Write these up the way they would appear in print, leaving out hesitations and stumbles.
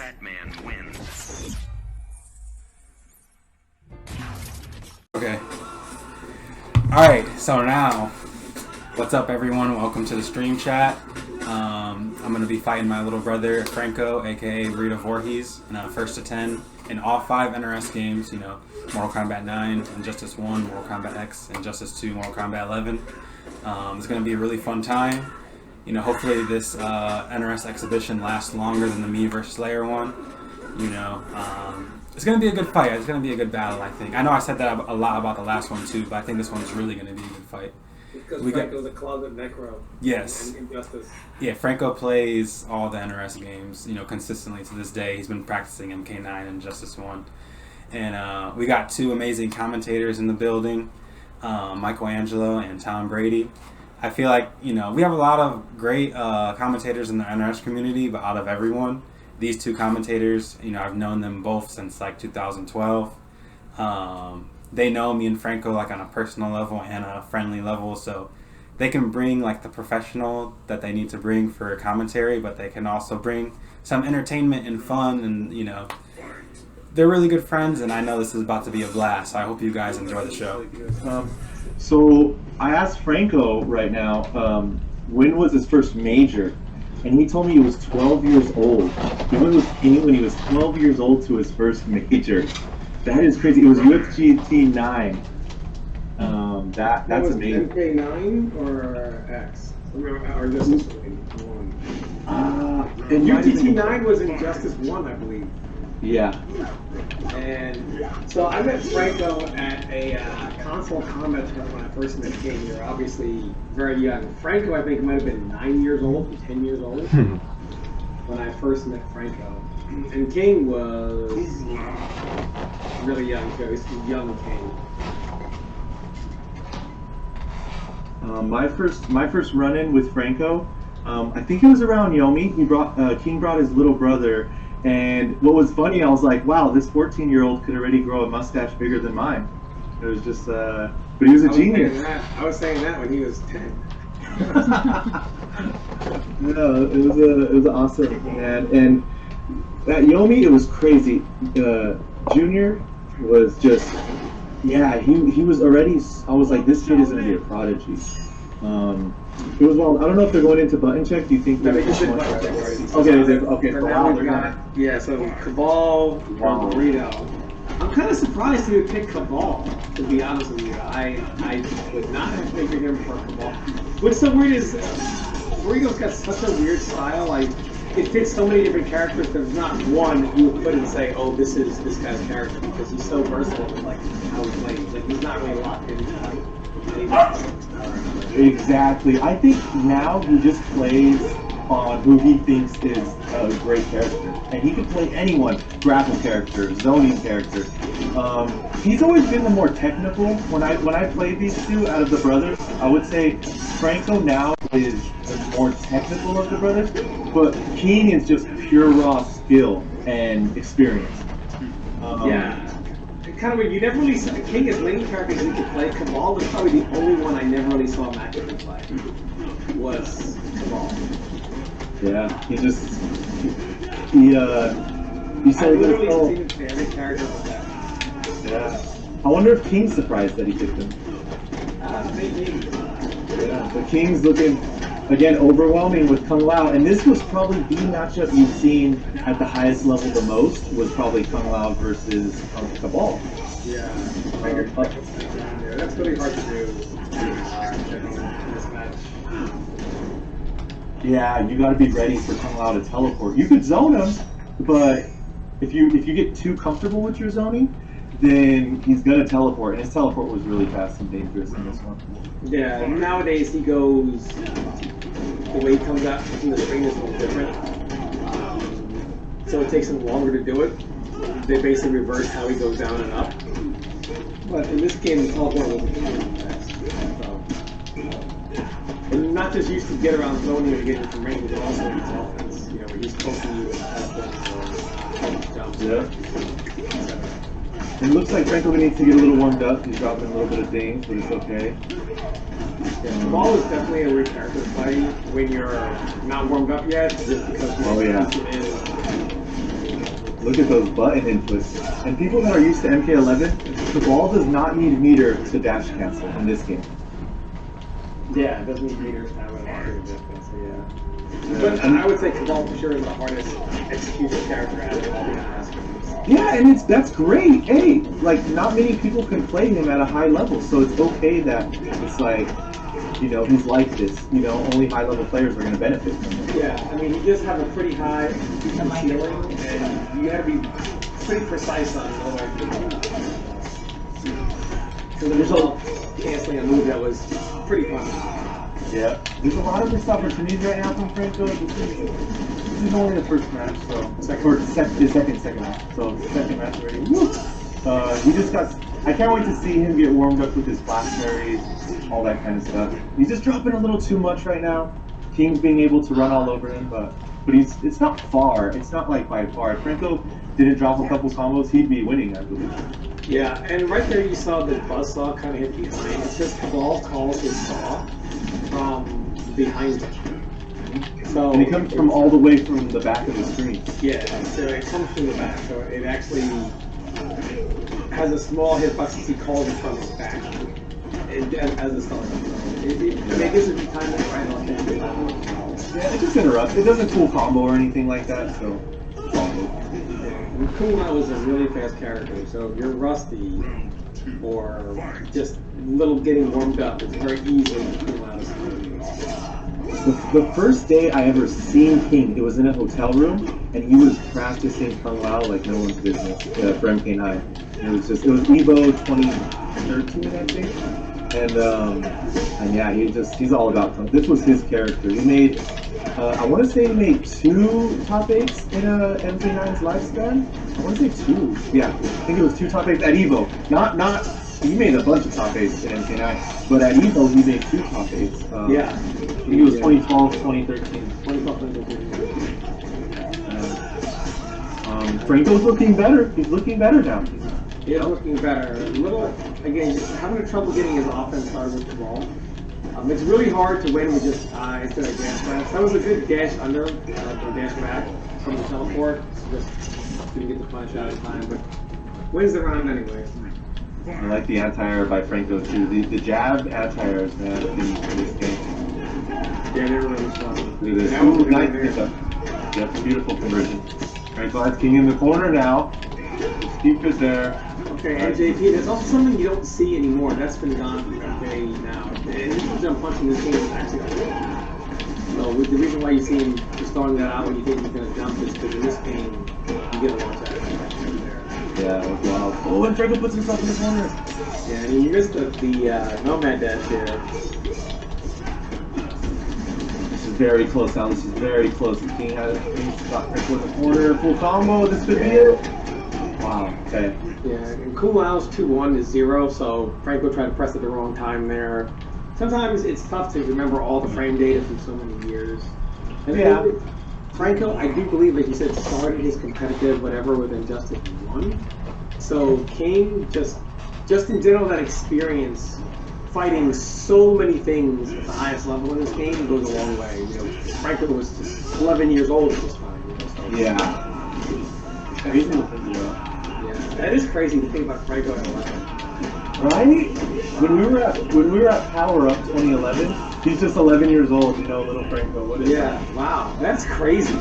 Batman wins. Okay. Alright, so now, what's up everyone? Welcome to the stream chat. I'm going to be fighting my little brother, Franco, aka Burrito Voorhees, in first to 10 in all 5 NRS games, you know, Mortal Kombat 9, Injustice 1, Mortal Kombat X, Injustice 2, Mortal Kombat 11. It's going to be a really fun time. You know, hopefully this NRS exhibition lasts longer than the Me vs. Slayer one. You know, it's going to be a good fight. It's going to be a good battle, I think. I know I said that a lot about the last one too, but I think this one's really going to be a good fight. Because Franco's a closet necro. Yes. And Injustice. Yeah, Franco plays all the NRS games, you know, consistently to this day. He's been practicing MK9 and Injustice 1. And we got 2 amazing commentators in the building, Angelo and Brady. I feel like, you know, we have a lot of great commentators in the NRS community, but out of everyone, these 2 commentators, you know, I've known them both since like 2012. They know me and Franco like on a personal level and a friendly level, so they can bring like the professional that they need to bring for commentary, but they can also bring some entertainment and fun, and you know, they're really good friends, and I know this is about to be a blast, so I hope you guys enjoy the show. So I asked Franco right now, when was his first major? And he told me he was 12 years old. He went with King when he was 12 years old to his first major. That is crazy. It was UFGT 9. That's amazing. MK9 or X? Or Injustice 1? UTT 9 was Injustice 1, I believe. Yeah. And so I met Franco at a console combat tournament when I first met King. You're obviously very young. Franco, I think, might have been 9 years old, 10 years old when I first met Franco. And King was really young too. He's a young King. My first run-in with Franco, I think it was around Yomi. King brought his little brother, and what was funny, I was like, wow, this 14-year-old could already grow a mustache bigger than mine. It was just, but he was a genius. I was saying that when he was 10. No, it was awesome, man. And at Yomi, it was crazy. Junior was just, yeah, he was already, I was like, this kid is going to be a prodigy. It was, well, I don't know if they're going into button check. Do you think they're Okay, so wow, they're going. Yeah, so Cabal and Burrito. I'm kind of surprised he would pick Cabal, to be honest with you. I would not have figured him for Cabal. What's so weird is Burrito's got such a weird style, like, it fits so many different characters. There's not one you would put and say, "Oh, this is this guy's character," because he's so versatile with like how he plays. Like he's not really locked into Exactly. I think now he just plays on who he thinks is a great character, and he can play anyone: grapple character, zoning character. He's always been the more technical. When I played these 2 out of the brothers, I would say Franco now is the more technical of the brothers, but King is just pure raw skill and experience. Yeah. Kind of weird. You never really saw King as main characters he could play. Cabal was probably the only one I never really saw him actively play. Was Cabal. Yeah, he said I literally seen him every character with that. Yeah. I wonder if King's surprised that he picked him. Maybe. Yeah, the King's looking, again, overwhelming with Kung Lao, and this was probably the matchup you've seen at the highest level the most, was probably Kung Lao versus Cabal. Yeah, that's really hard to do in this match. Yeah, you got to be ready for Kung Lao to teleport. You could zone him, but if you get too comfortable with your zoning, then he's gonna teleport, and his teleport was really fast and dangerous in this one. Yeah, nowadays he goes, the way he comes out from the screen is a little different. So it takes him longer to do it. They basically reverse how he goes down and up. But in this game, the teleport wasn't really fast. So, and not just used to get around zoning to get into range, but also his offense. You know, where he's poking you with teleport or jumps. Yeah. It looks like Franco needs to get a little warmed up. He's dropping a little bit of things, but it's okay. Cabal is definitely a weird character to play when you're not warmed up yet, just because Oh, yeah. Look at those button inputs. And people that are used to MK11, the ball does not need meter to dash cancel in this game. Yeah, it doesn't need meters to have an offensive defense, so yeah. But I would say Cabal for sure is the hardest execution character out of all the NRS games. Yeah, and that's great. Hey, like not many people can play him at a high level, so it's okay that it's like, you know, he's like this. You know, only high level players are going to benefit from him. Yeah, I mean, he does have a pretty high ceiling, and you got to be pretty precise on it. So the result canceling a move that was pretty fun. Yeah, there's a lot of missed opportunities right now from Franco. This is only the first match, so the second match. So second match already. Woo! He just got. I can't wait to see him get warmed up with his flash parries, all that kind of stuff. He's just dropping a little too much right now. King's being able to run all over him, but it's not far. It's not like by far. If Franco didn't drop a couple combos, he'd be winning, I believe. Yeah, and right there you saw the buzzsaw kind of hit behind. It's just Cabal calls his saw from behind him. So and it comes from all the way from the back of the screen. Yeah, so it comes from the back. So it actually has a small hitbox as he calls it from his back. As a start. It gives it time to right on that. Yeah, it just interrupts. It doesn't full combo or anything like that, so it's all good. And Kuma was a really fast character, so if you're rusty or just little getting warmed up, it's very easy to pull out of The first day I ever seen King, it was in a hotel room, and he was practicing Kung Lao like no one's business for MK9. It was Evo 2013, I think. And yeah, he's all about Kung. This was his character. He made, I want to say he made 2 top 8s in a MK9's lifespan. I want to say 2. Yeah, I think it was 2 top 8s at Evo. Not. He made a bunch of top 8s in MK9, but at Evo he made 2 top 8s. Yeah. I think it was 2012, 2013. 2013. Franco's looking better. He's looking better now. Yeah, looking better. A little, again, just having trouble getting his offense started with the ball. It's really hard to win with just instead of dash back. That was a good dash under, or dash back from the teleport. Just didn't get the punch out in time, but wins the round anyways. I like the anti-air by Franco too. The jab anti-airs, man, in this game. Yeah, they were really strong. Look at this. Ooh, nice pickup. Yep, beautiful conversion. Franco has King in the corner now. Just keep it there. Okay, and JP, there's also something you don't see anymore. That's been gone from MK now. And this jump punch in this game is actually so the reason why you see him just throwing that out when you think he's going to jump is because in this game, you get a launch out there. Yeah, that was wild. Oh, and Franco puts himself in the corner. Yeah, and you missed the Nomad dash here. This is very close now. This is very close. The King has got Franco in the corner. Full combo. This could be it. Wow. Okay. Yeah, and Cool Lao's 2-1 is 0, so Franco tried to press it the wrong time there. Sometimes it's tough to remember all the frame data from so many years. And yeah. Franco, I do believe, like you said, started his competitive whatever with Injustice 1. So King, just in general, that experience fighting so many things at the highest level in this game goes a long way. You know, Franco was just 11 years old at this time. You know, so yeah. That is crazy to think about Franco at 11. Right? When we were at Power Up 2011, he's just 11 years old. You know, little Franco. What is that? Wow, that's crazy.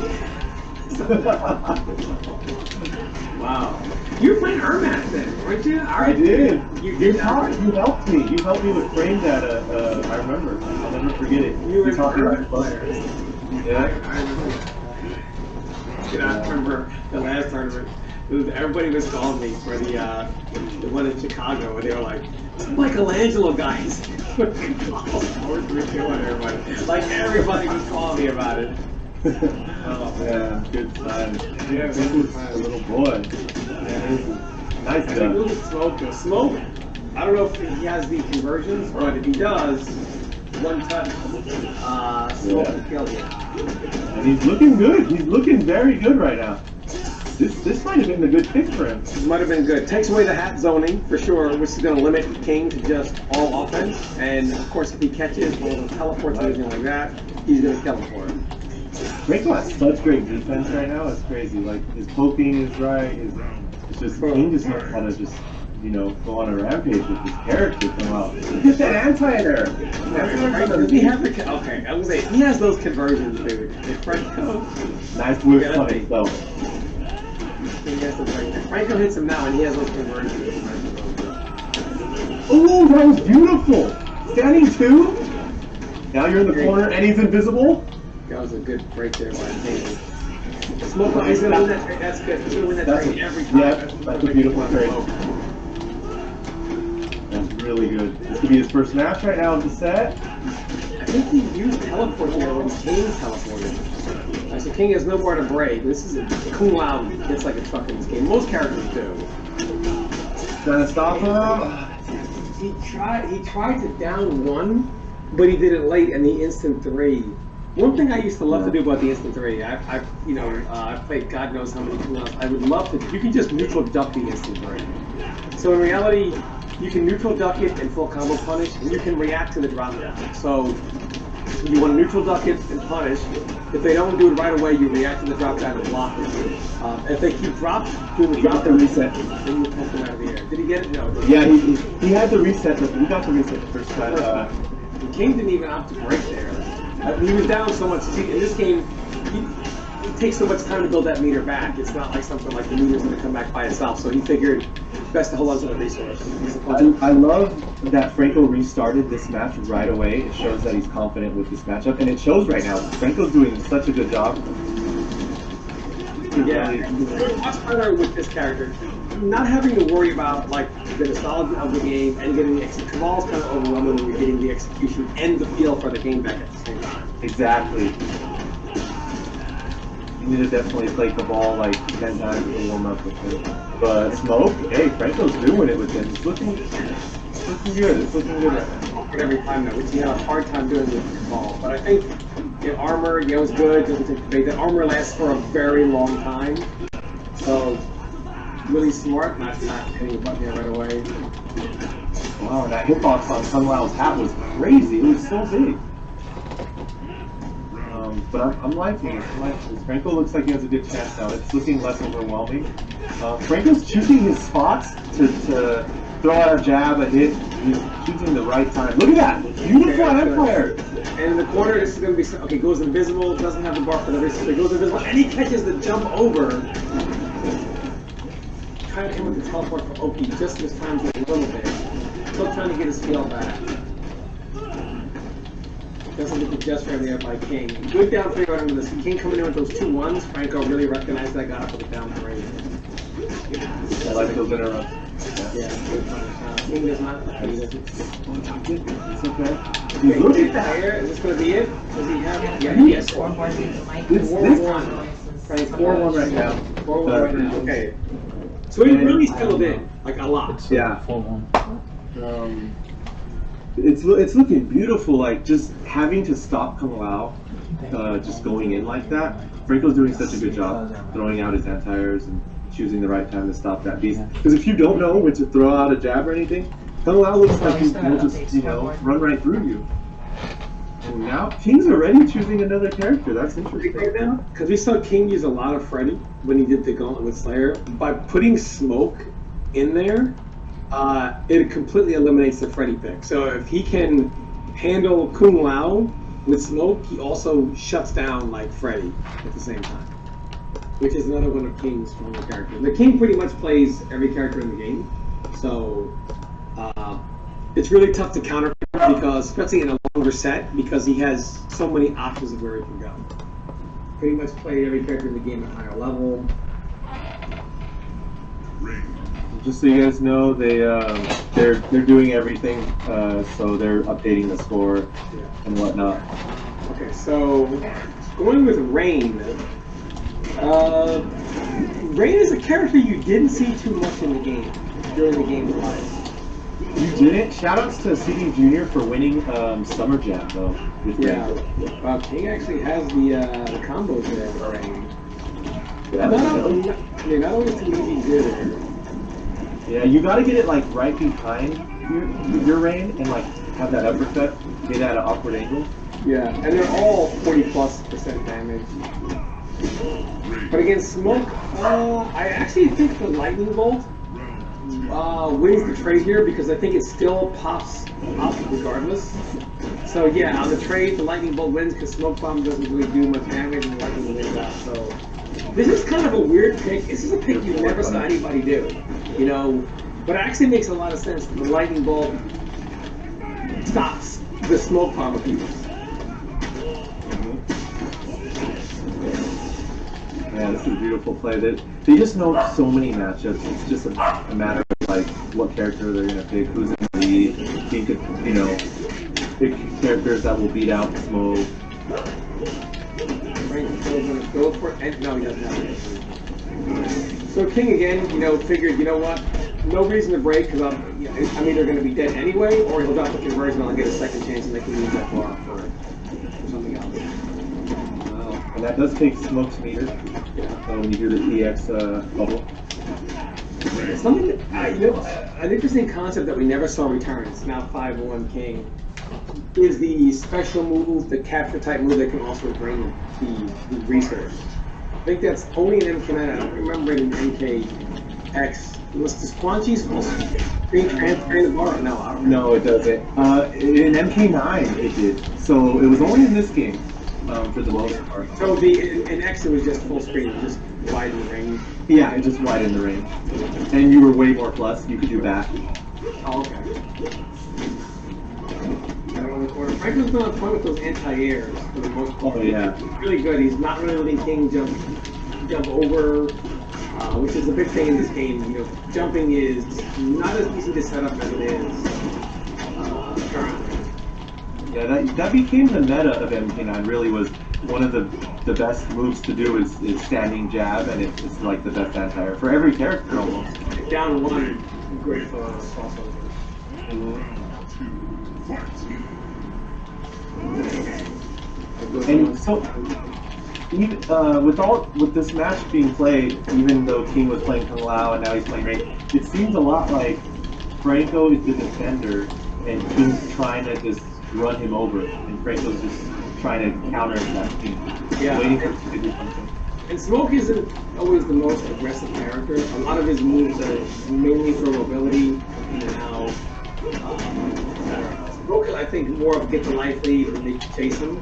Wow. You were playing Ermac then, weren't you? I did. You helped me. You helped me with frame data. I remember. I'll never forget it. You were taught me Ermac player. Yeah. I remember. I remember the last tournament. Everybody was calling me for the one in Chicago, where they were like, Michelangelo guys. Everybody. Like everybody was calling me about it. Oh man, good time. Yeah, a little boy. Nice stuff. Smoke. I don't know if he has the conversions, but if he does, one touch, Smoke will kill you. And he's looking good. He's looking very good right now. This might have been a good pick for him. This might have been good. Takes away the hat zoning for sure, which is going to limit King to just all offense. And of course, if he catches all the teleports or anything like that, he's going to kill him for it. Franco has such great defense right now. It's crazy. Like his poking is right. It's just King just knows how to just go on a rampage with his character. Come out. Get that anti there. Does he have the? Okay, I was saying he has those conversions, dude. Franco. Nice whip punish though. Franco hits him now, and he has those conversions. Oh, that was beautiful. Standing 2. Now you're in the corner, and he's invisible. That was a good break there by King. Smoke, he's gonna win that trade. That's good. He's gonna win that trade every time. Yeah, that's a beautiful trade. That's really good. This could be his first match right now of the set. I think he used teleport there when King teleported. So King has no more to break. This is a Kung Lao gets like a truck in this game. Most characters do. Trying to stop him. He tried to down 1, but he did it late in the instant 3. One thing I used to love to do about the instant 3, I've played God knows how many Kung Laos. I would love to. You can just neutral duck the instant 3. So in reality, you can neutral duck it and full combo punish, and you can react to the drop down. So you want to neutral duck it and punish. If they don't do it right away, you react to the drop down and block it. If they keep doing the drop down, reset. Then you poke them out of the air. Did he get it? No. Yeah, he had the reset. He got the reset the first time. The King didn't even opt to break there. He was down so much. See, in this game, it takes so much time to build that meter back. It's not like something like the meter's going to come back by itself. So he figured best to hold on to the resource. I love that Franco restarted this match right away. It shows that he's confident with this matchup, and it shows right now. Franco's doing such a good job. Yeah, much better with this character. Not having to worry about like the nostalgia of the game and getting the execution. Kamal's kind of overwhelming when you're getting the execution and the feel for the game back at the same time. Exactly. You need to definitely play the ball like 10 times to warm up with him. But Smoke, hey, Franco's doing it with him. It's looking good. It's looking good right now. Every time though, which you have a hard time doing with Kamal. But I think armor, is good. Doesn't take the bait. The armor lasts for a very long time. So really smart, not hitting a button here right away. Wow, that hitbox on Kung Lao's hat was crazy. It was so big. But I'm liking it. Franco looks like he has a good chance now. It's looking less overwhelming. Franco's choosing his spots to throw out a jab, a hit. He's choosing the right time. Look at that! Beautiful Empire! And in the corner, this is going to be... Okay, goes invisible, doesn't have the bar for the wrist, so he goes invisible, and he catches the jump over. Trying to hit with the teleport for Oki, just mistimes it a little bit. Still trying to get his feel back. Doesn't get the gesture there by King. Good down 3 right under this. King coming in with those 2 1s. Franco really recognized that, got up with the down 3. I like those in a row. Yeah, good punish. King does not. It's okay. Look at that. Is this going to be it? Does he have it? Yeah, yes. 4-1. Frank's 4-1 right now. 4-1 right now. Okay. So he really filled in, like a lot. Yeah. 4-1. It's looking beautiful, like just having to stop Kung Lao, just going in like that. Franco's doing such a good job throwing out his anti-airs and choosing the right time to stop that beast. Because if you don't know when to throw out a jab or anything, Kung Lao looks like he'll just, run right through you. And now King's already choosing another character. That's interesting. Right now, because we saw King use a lot of Freddy when he did the Gauntlet with Slayer. By putting Smoke in there, it completely eliminates the Freddy pick. So if he can handle Kung Lao with Smoke, he also shuts down like Freddy at the same time, which is another one of King's stronger characters. The King pretty much plays every character in the game, so it's really tough to counter because, especially in a longer set, because he has so many options of where he can go. Pretty much played every character in the game at a higher level. Just so you guys know, they're doing everything, so they're updating the score and whatnot. Okay, so going with Rain. Rain is a character you didn't see too much in the game during the game's life. You didn't? Shoutouts to CD Jr. for winning Summer Jam though. Yeah, King actually has the combos there with Rain. Yeah, not only too easy good. Yeah, you gotta get it like right behind your Rain and like have that uppercut, get at an awkward angle. Yeah, and they're all 40+% damage. But against Smoke, I actually think the Lightning Bolt wins the trade here because I think it still pops up regardless. So yeah, on the trade, the Lightning Bolt wins because Smoke Bomb doesn't really do much damage and the Lightning wins out. So this is kind of a weird pick. This is a pick you never saw anybody do, you know. But it actually makes a lot of sense. The Lightning Bolt stops the Smoke Bomb of people. Yeah, this is a beautiful play. They just know so many matchups. It's just a matter of like what character they're gonna pick, who's in the lead. He could, you know, pick characters that will beat out Smoke. Frank's gonna go for it, and no, he doesn't have it. So King again, you know, figured, you know what? No reason to break because I'm either going to be dead anyway, or he'll drop the conversion and I'll get a second chance and make me use that bar for something else. And that does take Smoke's meter when you do the EX bubble. Something that, you know, an interesting concept that we never saw return, it's now 5-1 King, is the special move, the capture type move that can also bring the research. I think that's only in MK9. I don't remember in MKX. Was the Squanchy's screen transferring the bar? No, I don't remember. No, it doesn't. In MK9 it did. So it was only in this game for the most part. So in X it was just full screen, just wide in the range. Yeah, it just wide in the range. And you were way more plus. You could do back. Oh, okay. Franklin's been on point with those anti-airs for the most part. Oh, yeah. He's really good. He's not really letting King jump over, which is a big thing in this game. You know, jumping is not as easy to set up as it is currently. Yeah, that became the meta of MK9. Really was one of the best moves to do is standing jab, and it's like the best anti-air for every character almost. Down one, great for crossover. And so, even with this match being played, even though King was playing Kung Lao and now he's playing Ray, it seems a lot like Franco is the defender and King's trying to just run him over, and Franco's just trying to counter that King, waiting for him to do something. And Smoke isn't always the most aggressive character. A lot of his moves are mainly for mobility, in and out, etc. Smoke, I think, more of get the life lead and they chase him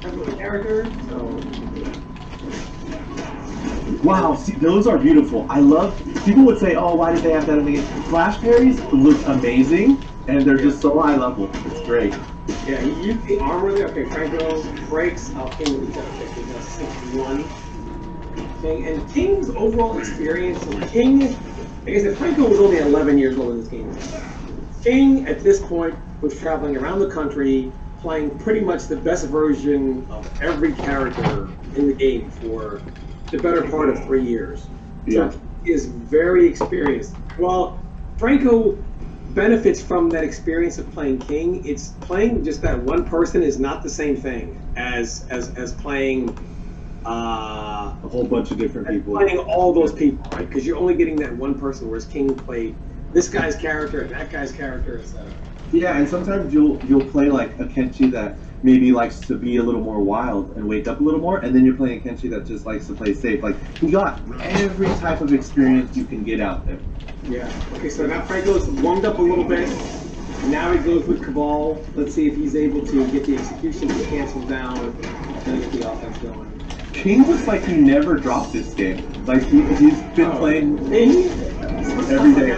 type of a character. So. Wow, see, those are beautiful. I love. People would say, "Oh, why did they have that in the game?" Flash parries look amazing, and they're just so high level. It's great. Yeah, you use the armor there. Okay, Franco breaks. King with the pick. He does 61. King and King's overall experience. So King, like I said, Franco was only 11 years old in this game. King at this point was traveling around the country, playing pretty much the best version of every character in the game for the better part of 3 years. Yeah. So he is very experienced. While Franco benefits from that experience of playing King, it's playing just that one person is not the same thing as playing A whole bunch of different people. Playing all those people, right? Because you're only getting that one person, whereas King played this guy's character and that guy's character, etc. Yeah, and sometimes you'll play like a Kenshi that maybe likes to be a little more wild and wake up a little more, and then you're playing a Kenshi that just likes to play safe. Like, he got every type of experience you can get out there. Yeah. Okay, so now Franco's warmed up a little bit. Now he goes with Cabal. Let's see if he's able to get the execution to cancel down and get the offense going. King looks like he never dropped this game. Like, he's been playing every day.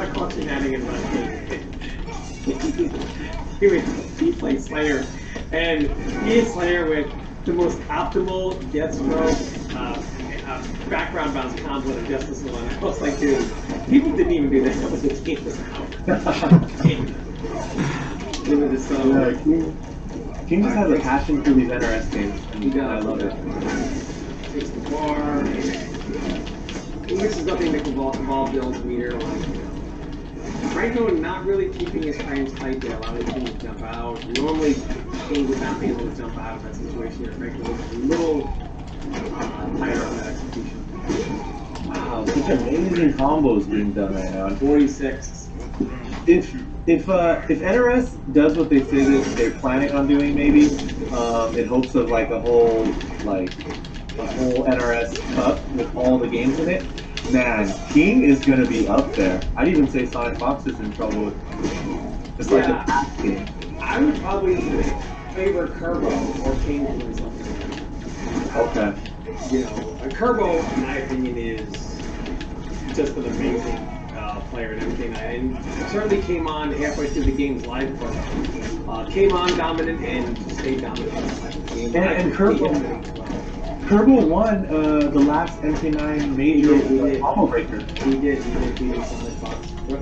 He played Slayer, and he is Slayer with the most optimal death stroke, background bounce combo of Justice One. I was like, dude, people didn't even do that when the game was out. King just has a passion for these NRS games, and I love it. Takes the bar. He mixes up in the Cabal builds meter. Franco not really keeping his frames tight there, allowing King to jump out. Normally, King would not be able to jump out of that situation here. Franco was a little tighter on that execution. Wow, such amazing combos being done right now. 46. If if NRS does what they say that they're planning on doing, maybe in hopes of like a whole NRS Cup with all the games in it, man, King is gonna be up there. I'd even say Sonic Fox is in trouble with just like the past game. I would probably favor Kerbo or King to win something. Okay. You know, Kerbo, in my opinion, is just an amazing player and everything. And certainly came on halfway through the game's life, but came on dominant and stayed dominant. And Kerbo won the last MK9 major combo breaker. He did beat Sonic Fox.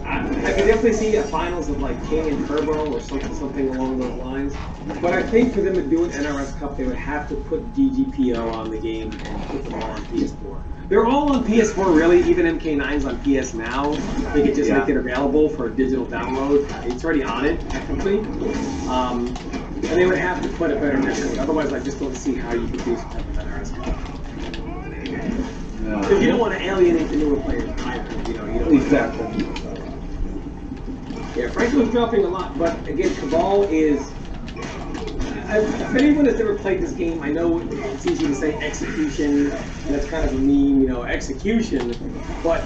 I could definitely see a finals of like King and Kerbo or something along those lines. But I think for them to do an NRS Cup, they would have to put DGPO on the game and put them all on PS4. They're all on PS4, really. Even MK9's on PS Now. They could just make it available for a digital download. It's already on it, technically. And they would have to put a better netcode. Otherwise, I just don't see how you could do some type of NRS Cup. Because you don't want to alienate the newer players either. You don't Exactly. Yeah, Franco's dropping a lot, but again, Cabal is. If anyone has ever played this game, I know it's easy to say execution, and that's kind of a meme, execution, but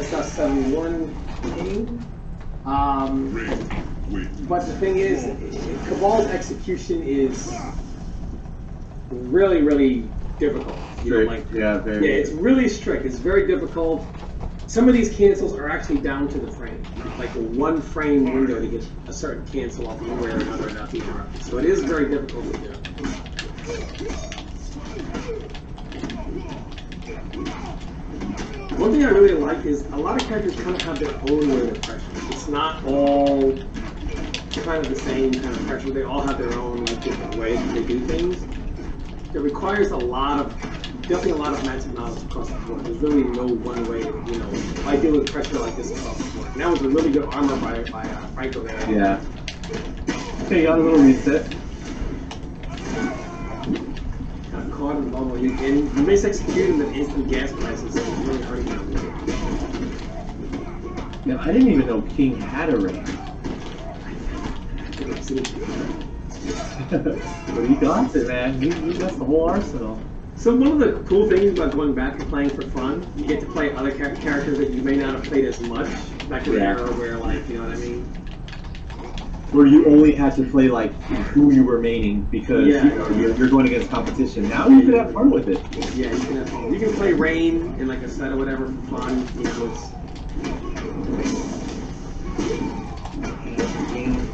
it's a 7-1 game. But the thing is, Cabal's execution is really, really difficult. Very. It's really strict. It's very difficult. Some of these cancels are actually down to the frame, like a 1 frame window to get a certain cancel off one way or another not to interrupt. So it is very difficult to do. One thing I really like is a lot of characters kind of have their own way of pressure. It's not all kind of the same kind of pressure. They all have their own different ways that they do things. It requires definitely a lot of mental knowledge across the board. There's really no one way to, I deal with pressure like this across the board. And that was a really good armor by Franco there. Yeah. Okay, you got a little reset. Got caught in the bubble. And you mis-execute him at instant gas prices, so it's really hard to do. Yeah, I didn't even know King had a ring. But he got it, man. He got the whole arsenal. So one of the cool things about going back and playing for fun, you get to play other characters that you may not have played as much back in the era where, you know what I mean? Where you only had to play who you were maining because you're going against competition. Now you could have fun with it. Yeah, you can have fun. You can play Rain in a set or whatever for fun.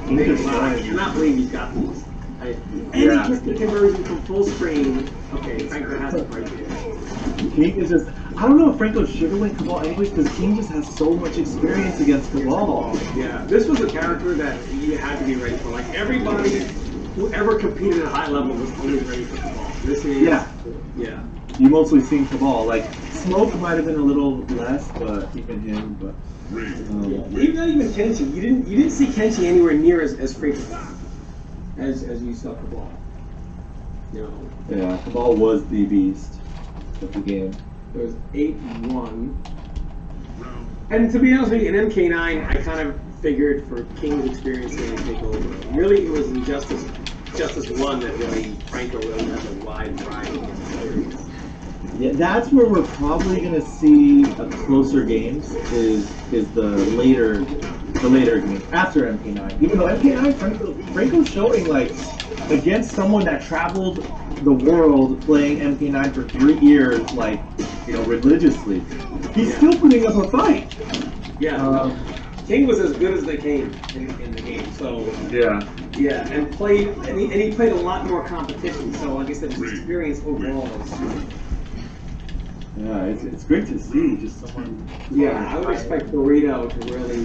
I cannot believe he's got these. And he gets the conversion from full screen. Okay, Franco has it right here. King is just, I don't know if Franco should have went Cabal anyways, because King just has so much experience against Cabal. Yeah, this was a character that you had to be ready for. Everybody who ever competed at a high level was always ready for Cabal. This is, yeah. You mostly seen Cabal. Smoke might have been a little less, but even him, but. Even not even Kenshi. You didn't see Kenshi anywhere near as frequently as you saw Cabal. Yeah, Cabal was the beast of the game. It was 8-1. And to be honest with you, in MK9, I kind of figured for King's experience to take over. Really, it was Injustice 1 that really Franco really has a wide variety of experience. Yeah, that's where we're probably gonna see a closer games is the later game after MK9. Even though MK9 Franco's showing against someone that traveled the world playing MK9 for 3 years, religiously, he's still putting up a fight. Yeah. King was as good as they came in the game. So yeah, and he played a lot more competition. So like I said, his experience overall was. Yeah, it's great to see just someone. Yeah, I would expect Burrito to really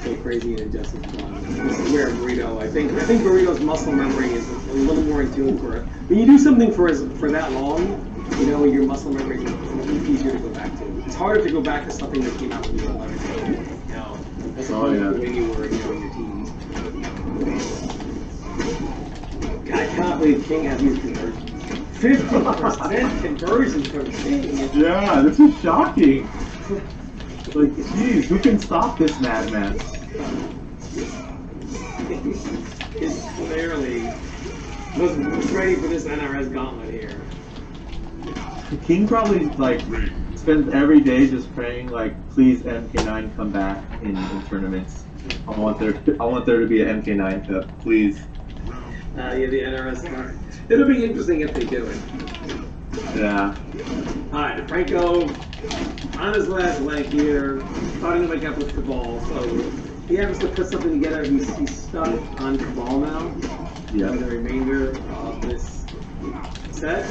go crazy in Injustice 1. This is where Burrito, I think Burrito's muscle memory is a little more in tune for it. When you do something for that long, your muscle memory is easier to go back to. It's harder to go back to something that came out when you were 11. As opposed to when you were in your teens. God, I cannot believe King has these conversions. 50% conversion from King. Yeah, this is shocking. Jeez, who can stop this madman? is clearly was ready for this NRS Gauntlet here. King probably like spends every day just praying like, please MK9 come back in tournaments. I want there to be an MK9 cup, please. Yeah, the NRS Gauntlet. It'll be interesting if they do it. Yeah. Alright, Franco on his last leg here, starting to wake up with Cabal, so he happens to put something together. He's stuck on Cabal now. Yeah. For the remainder of this set.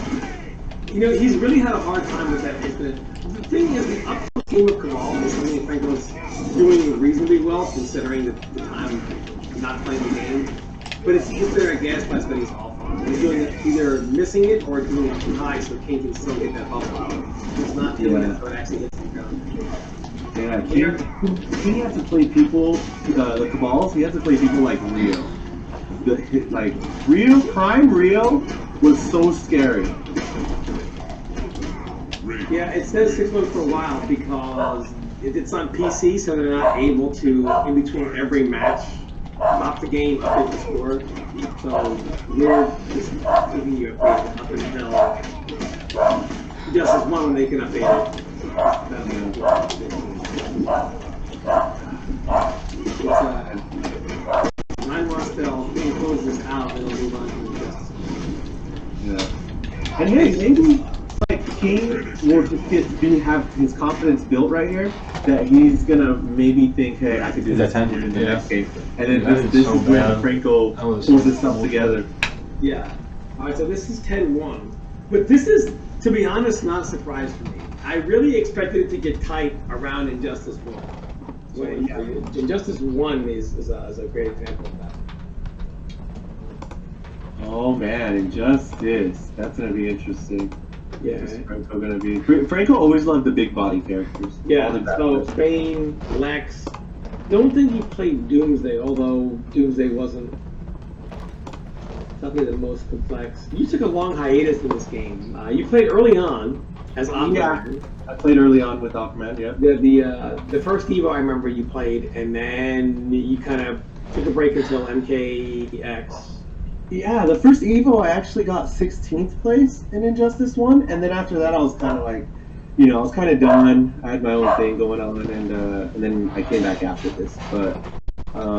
You know, he's really had a hard time with that incident. The thing is, the uphill game of Cabal is something Franco's doing reasonably well, considering the time of not playing the game. But it's if there are gas flash that he's off on. He's doing it, either missing it or doing it too high so King can still get that bubble out. He's not doing it so it actually hits the ground. Yeah, King has to play people, the Cabals, he has to play people like Rio. Prime Rio was so scary. Yeah, it says 6 months for a while because it's on PC, so they're not able to, in between every match, stop the game, update the score. So we're just giving you a update up until just as one when they can update it. It's 9 more still. Being close this out, it'll move on to the justice. Yeah. And hey, maybe like King will just have his confidence built right here that he's gonna maybe think, hey, I could do that in the next game. And then this is where Franco pulls this stuff together. Yeah. Alright, so this is 10-1. But this is, to be honest, not a surprise for me. I really expected it to get tight around Injustice 1. So, Injustice 1 is a great example of that. Oh man, Injustice. That's gonna be interesting. Yeah. What's Franco gonna be? Franco always loved the big body characters. Yeah, so Spain, Lex. Don't think he played Doomsday, although Doomsday wasn't definitely the most complex. You took a long hiatus in this game. You played early on as Aquaman. Yeah, I played early on with Aquaman, yeah. The first Evo I remember you played, and then you kind of took a break until MKX. Yeah, the first Evo I actually got 16th place in Injustice 1, and then after that I was kind of like, I was kind of done. I had my own thing going on, and then I came back after this. But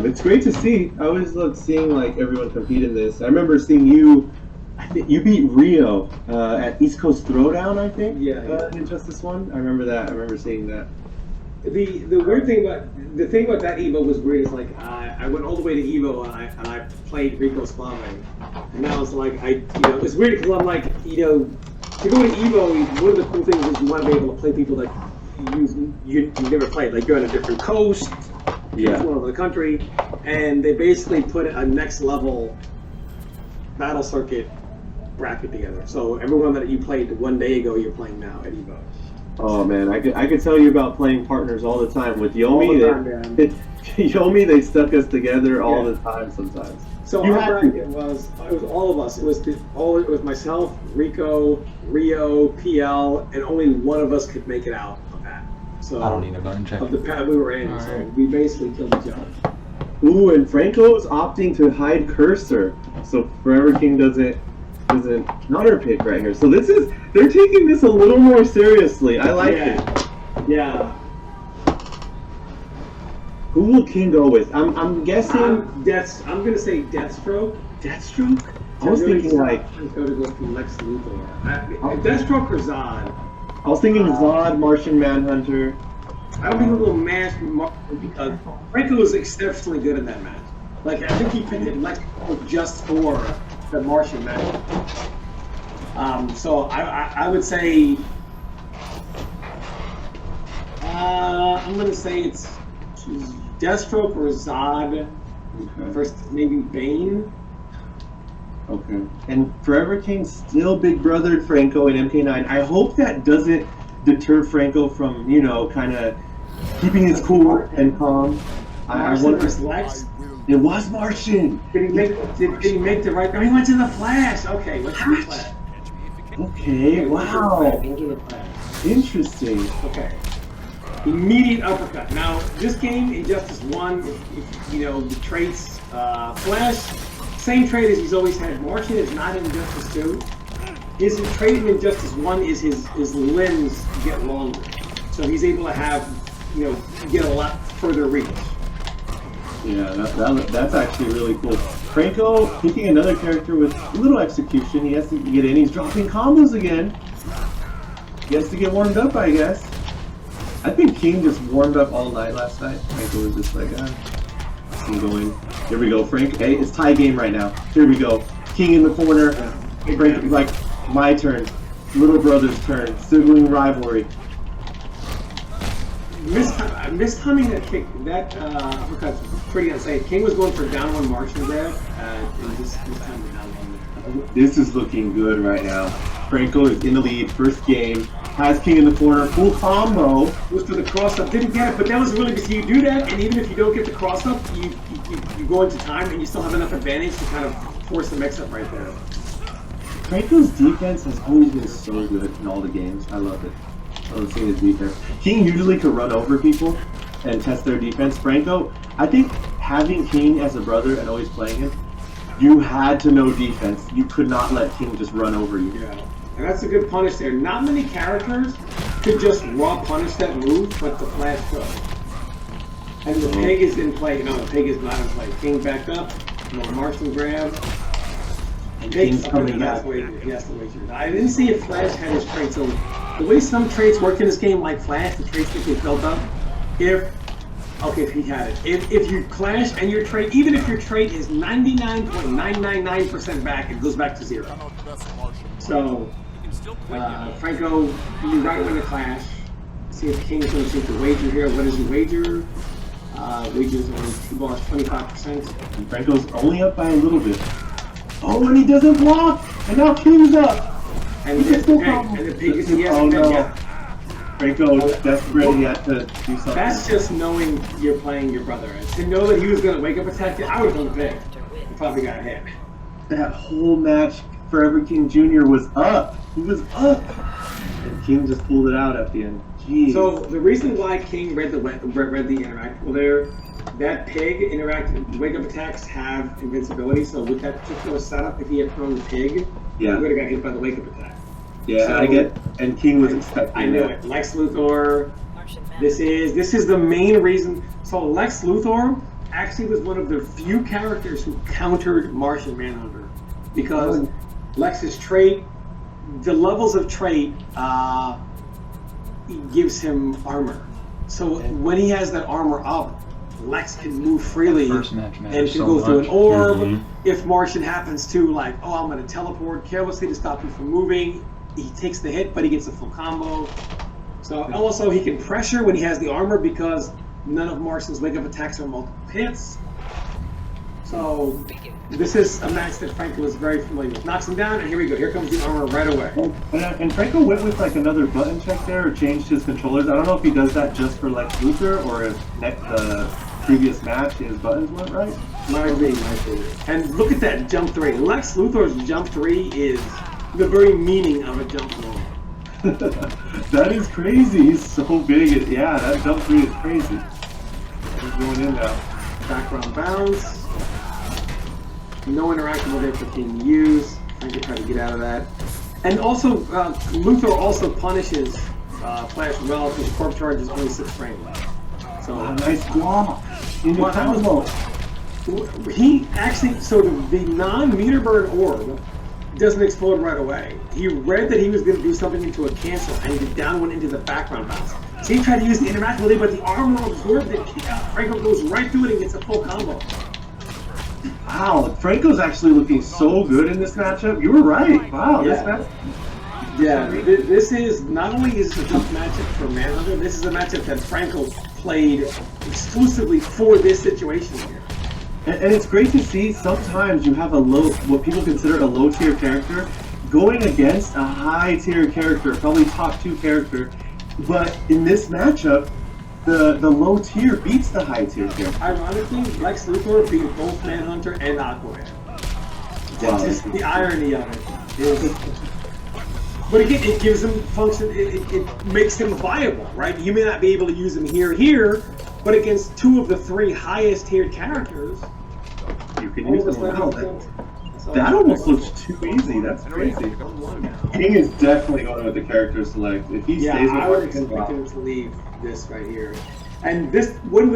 it's great to see. I always loved seeing like everyone compete in this. I remember seeing you. I think you beat Rio at East Coast Throwdown. I think. Yeah. In Injustice 1. I remember that. I remember seeing that. The weird thing about that Evo was weird. Is like I went all the way to Evo and I played Rico Suave, and that was like it's weird because I'm like to go to Evo. One of the cool things is you want to be able to play people that you never played. Like you're on a different coast, all over the country, and they basically put a next level battle circuit bracket together. So everyone that you played 1 day ago, you're playing now at Evo. Oh man, I could tell you about playing partners all the time with Yomi. Yomi, they stuck us together all the time sometimes. So our bracket was all of us. It was myself, Rico, Rio, PL, and only one of us could make it out of that. So I don't need to go and check. Of the pad we were in, so we basically killed each other. Ooh, and Franco's opting to hide cursor, so Forever King doesn't counter pick right here. So they're taking this a little more seriously. I like it. Yeah. Who will King go with? I'm guessing. I'm gonna say Deathstroke. Deathstroke. I was thinking like. Go through Lex Luthor. Deathstroke or Zod. I was thinking Zod, Martian Manhunter. I don't think a little match because Franco was exceptionally good in that match. Like I think he picked Lex just for the Martian match. So I would say I'm gonna say it's Deathstroke or Zod versus maybe Bane. Okay. And Forever King still big brothered Franco in MK9. I hope that doesn't deter Franco from kind of keeping his cool and calm. I want Lex. It was Martian. Did he make the right? Oh, he went to the Flash. Okay, what's the Flash? Okay, wow. Interesting. Okay. Immediate uppercut. Now, this game, Injustice 1, if you know, the traits, Flash, same trait as he's always had. Martian is not in Injustice 2. His trait in Injustice 1 is his limbs get longer. So he's able to have, you know, get a lot further reach. Yeah, that's actually really cool. Franco picking another character with little execution. He has to get in. He's dropping combos again. He has to get warmed up, I guess. I think King just warmed up all night last night. Franco was just like, see going. Here we go, Frank. Hey, it's tie game right now. Here we go. King in the corner. Frank, like, my turn. Little brother's turn. Sibling rivalry. Mistiming that kick, that uppercut's pretty unsafe. King was going for a down one Martian grab, and just mistimed the down one. This is looking good right now. Franco is in the lead, first game. Has King in the corner, full combo. Goes for the cross up, didn't get it, but that was really because you do that, and even if you don't get the cross up, you go into time, and you still have enough advantage to kind of force the mix up right there. Franco's defense has always been so good in all the games. I love it. I love seeing his defense. King usually could run over people and test their defense. Franco, I think having King as a brother and always playing him, you had to know defense. You could not let King just run over you. Yeah. And that's a good punish there. Not many characters could just raw punish that move, but the Flash could. And the pig is in play. No, the pig is not in play. King back up. No Martian grab. And King's coming out. out. He has to wait. I didn't see if Flash had his traits. So the way some traits work in this game, like Flash, the traits that get built up. If he had it. If you clash and your trait, even if your trait is 99.999% back, it goes back to 0. So. Franco, you right when the clash. See if King's going to take the wager here. What is the wager? Wager's only 2 bars, 25%. And Franco's only up by a little bit. Oh, and he doesn't block! And now King's up! And the pig is yes. Oh no. Yeah. Franco desperate, he had to do something. That's just knowing you're playing your brother. To know that he was going to wake up attack, I would have done the pig. He probably got hit. That whole match, Forever King Jr. was up. He was up. And King just pulled it out at the end. Jeez. So the reason why King read the interactable there, that pig wake up attacks have invincibility. So with that particular setup, if he had thrown the pig, he would have got hit by the wake up attack. Yeah, so, I get. And King was expecting. I know it. Lex Luthor. This is the main reason. So Lex Luthor actually was one of the few characters who countered Martian Manhunter because Lex's trait. The levels of trait gives him armor. So when he has that armor up, Lex can move freely and can go through an orb. If Martian happens to like, I'm going to teleport carelessly to stop you from moving, he takes the hit, but he gets a full combo. So also he can pressure when he has the armor because none of Martian's wake-up attacks are multiple hits. So this is a match that Franco is very familiar with. Knocks him down, and here we go. Here comes the armor right away. And Franco went with like another button check there, or changed his controllers. I don't know if he does that just for Lex Luthor, or if the previous match his buttons weren't right. Might be. And look at that jump 3. Lex Luthor's jump 3 is the very meaning of a jump 1. That is crazy. He's so big. Yeah, that jump 3 is crazy. He's going in now. Background bounce. No interactable there for King to use. I can try to get out of that. And also, Luthor also punishes Flash well because the corp charge is only 6 frames. So nice block. He actually, so the non-meter burn orb doesn't explode right away. He read that he was going to do something into a cancel and he did down one into the background bounce. So he tried to use the interactability, but the armor absorbed it. Franco goes right through it and gets a full combo. Wow, Franco's actually looking so good in this matchup. You were right. Wow, this match. Yeah, this is not only is this a tough matchup for Manhunter, this is a matchup that Franco played exclusively for this situation here. And it's great to see sometimes you have what people consider a low tier character going against a high tier character, probably top 2 character. But in this matchup, the low tier beats the high tier character. Ironically, Lex Luthor beat both Manhunter and Aquaman. Wow. Just the irony of it is But again, it gives him function. It makes him viable, right? You may not be able to use him here, but against 2 of the 3 highest tiered characters, you can use him. Wow, that almost looks too easy. That's crazy. King is definitely going with the character select. If he stays with I would expect him to leave this right here. And this, one of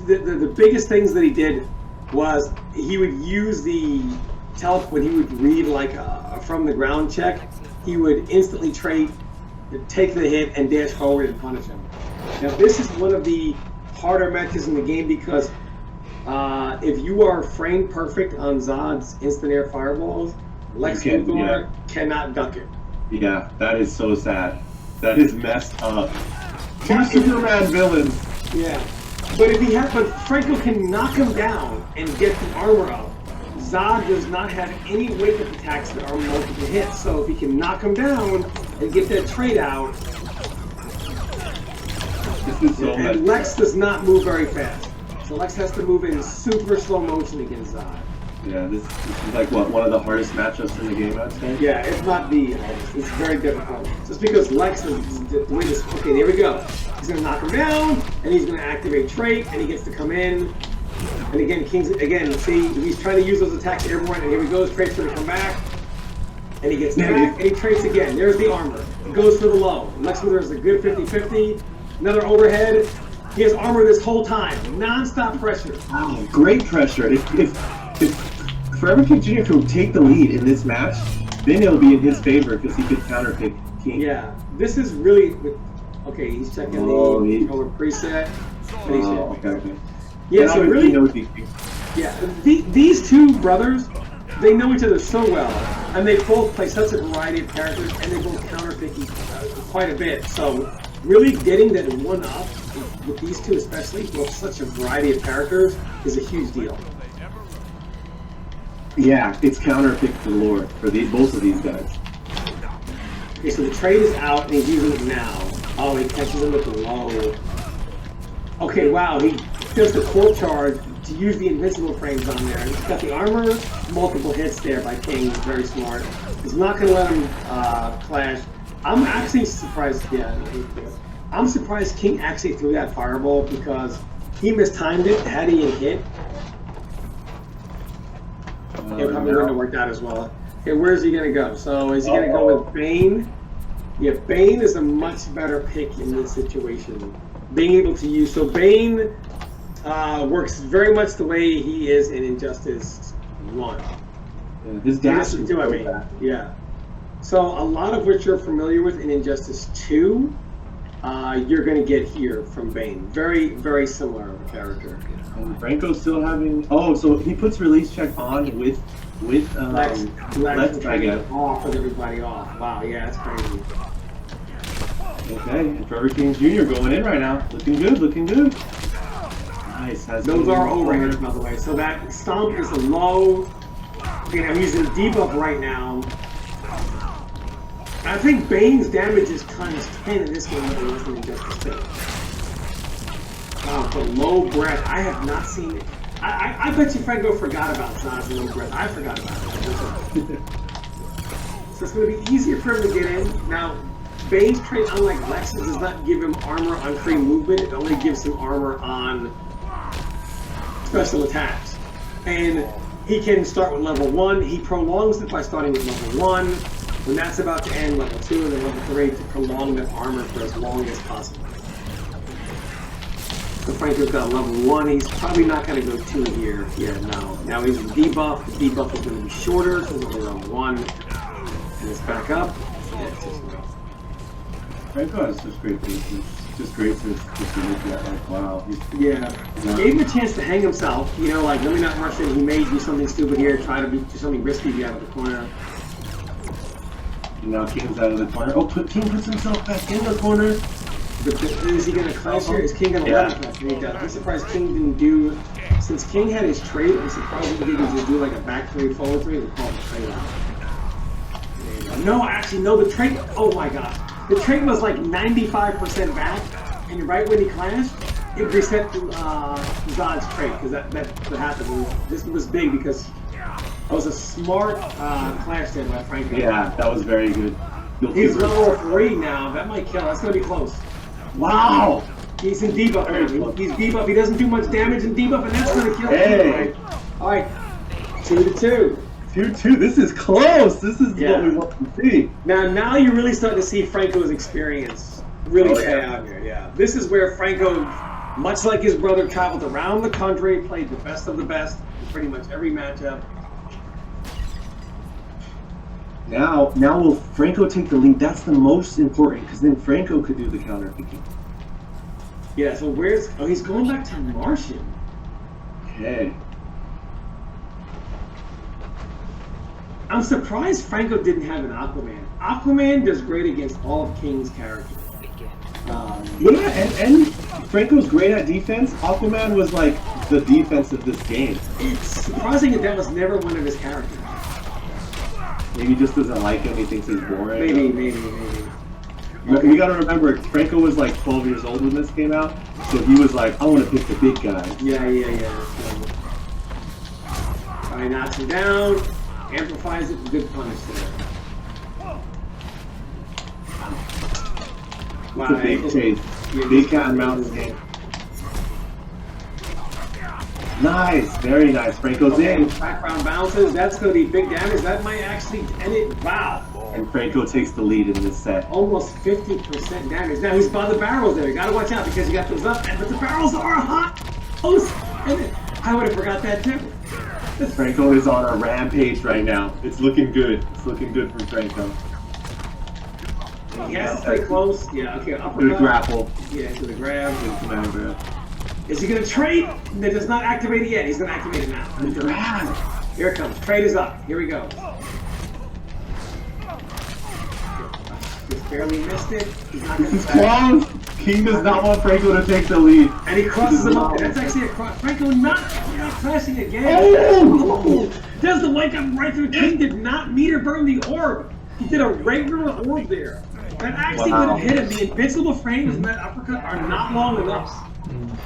the biggest things that he did was he would use the when he would read like a from the ground check, he would instantly trade, take the hit, and dash forward and punish him. Now this is one of the harder matches in the game because if you are frame perfect on Zod's instant air fireballs, Lex Luthor cannot duck it. Yeah, that is so sad. That is messed up. 2 Superman villains. Yeah, but Franco can knock him down and get the armor up. Zod does not have any wake-up attacks that are multiple hits, so if he can knock him down and get that trade out, this is so and Lex does not move very fast. So Lex has to move in super slow motion against Zod. Yeah, this is like one of the hardest matchups in the game, I'd say. Yeah, it's not the hardest. It's very difficult. Just because Lex is the way this. Okay, there we go. He's gonna knock him down, and he's gonna activate trait, and he gets to come in. And again, see, he's trying to use those attacks to everyone, and here he goes. Trait's gonna come back, and he gets back, and he traits again. There's the armor. He goes for the low. Lex Luthor is a good 50-50. Another overhead. He has armor this whole time. Non-stop pressure. Wow, great pressure. If Forever King Jr. could take the lead in this match, then it'll be in his favor because he could counterpick King. Yeah, this is really... Okay, he's checking the controller preset. Okay. Yeah, so really... Yeah, these 2 brothers, they know each other so well, and they both play such a variety of characters, and they both counterpick quite a bit. So really getting that one up with these 2 especially, with such a variety of characters, is a huge deal. Yeah, it's counterpick galore for both of these guys. Okay, so the trade is out, and he's using it now. Oh, he catches him with the low. Okay, wow, he does the core charge to use the invincible frames on there. He's got the armor, multiple hits there by King. He's very smart. He's not going to let him clash. I'm actually surprised. Yeah, I'm surprised King actually threw that fireball because he mistimed it. Had he hit, it probably wouldn't have worked out as well. Okay, where's he going to go? So is he going to go with Bane? Yeah, Bane is a much better pick in this situation. Being able to use... So Bane works very much the way he is in Injustice 1. Yeah, his dash is I mean. Yeah. So a lot of what you're familiar with in Injustice 2, you're going to get here from Bane. Very, very similar of a character. And Franco's still having... Oh, so he puts release check on with Lex, I guess. Off with everybody off. Wow, yeah, that's crazy. Okay, and Forever King Jr. going in right now. Looking good, looking good. Nice. Those are overheads, by the way. So that stomp is a low. Okay, I'm using debuff right now. I think Bane's damage is times 10 in this game than it was in Injustice 2. Wow, the low breath. I have not seen it. I bet you Franco forgot about Zod's low breath. I forgot about it. So it's going to be easier for him to get in. Now, Bane's trait, unlike Lex's, does not give him armor on free movement. It only gives him armor on special attacks. And he can start with level 1. He prolongs it by starting with level 1. When that's about to end, level 2 and then level 3 to prolong that armor for as long as possible. So Franco's got level 1. He's probably not going to go 2 here. Yeah, no. Now he's in debuff. The debuff is going to be shorter, so he's only level 1. And it's back up. Yeah, it's just no. Franco has such great pieces. Just great to look at. Like, wow. Yeah. Gave him a chance to hang himself. You know, like, let me not rush in. He may do something stupid here, try to do something risky out of the corner. And now King's out of the corner. Oh, King puts himself back in the corner. But is he going to clash here? Is King going to let him clash? And he does. I'm surprised King didn't do... Since King had his trait, I'm surprised he didn't just do like a back 3, forward 3, and call the trait out. No, actually, no, the trait... Oh my god. The trait was like 95% back, and right when he clashed, it reset to Zod's trait, because that happened. This was big because it was a smart clash there by Franco. Yeah, that was very good. He's level 3 now. That might kill. That's going to be close. Wow! He's in debuff. He's debuff. He doesn't do much damage in debuff, and that's going to kill Hey! All right. 2-2. 2-2. This is close. This is what we want to see. Now you're really starting to see Franco's experience really pay out here. Yeah. This is where Franco, much like his brother, traveled around the country, played the best of the best in pretty much every matchup. Now will Franco take the lead? That's the most important, because then Franco could do the counter picking. Yeah, so he's going back to Martian. Okay. I'm surprised Franco didn't have an Aquaman. Aquaman does great against all of King's characters. Yeah, and Franco's great at defense. Aquaman was like the defense of this game. It's surprising that was never one of his characters. Maybe he just doesn't like him. He thinks he's boring. Maybe. Okay. We gotta remember, Franco was like 12 years old when this came out, so he was like, I want to pick the big guy. Yeah. Alright, knocks him down, amplifies it, good punish there. It's a big chase. Big cat and mouse game. Nice, very nice. Franco's in. Background bounces, that's going to be big damage. That might actually end it. Wow. And Franco takes the lead in this set. Almost 50% damage. Now he's by the barrels there. You got to watch out because you got those up, but the barrels are hot. I would have forgot that too. Franco is on a rampage right now. It's looking good. It's looking good for Franco. He has to stay close. Yeah, okay. Good grapple. Yeah, to the grab. Good command grab. Is he going to trade? That does not activate it yet. He's going to activate it now. Good grab. Here it comes. Trade is up. Here we go. Just barely missed it. He's not going to. This is close. King does not want Franco to take the lead. And he crosses him up. That's actually a cross. Franco not crashing again. Oh! Does the wake up right through. King did not meter burn the orb. He did a regular orb there. That actually would have hit him. The invincible frames in that uppercut are not long enough.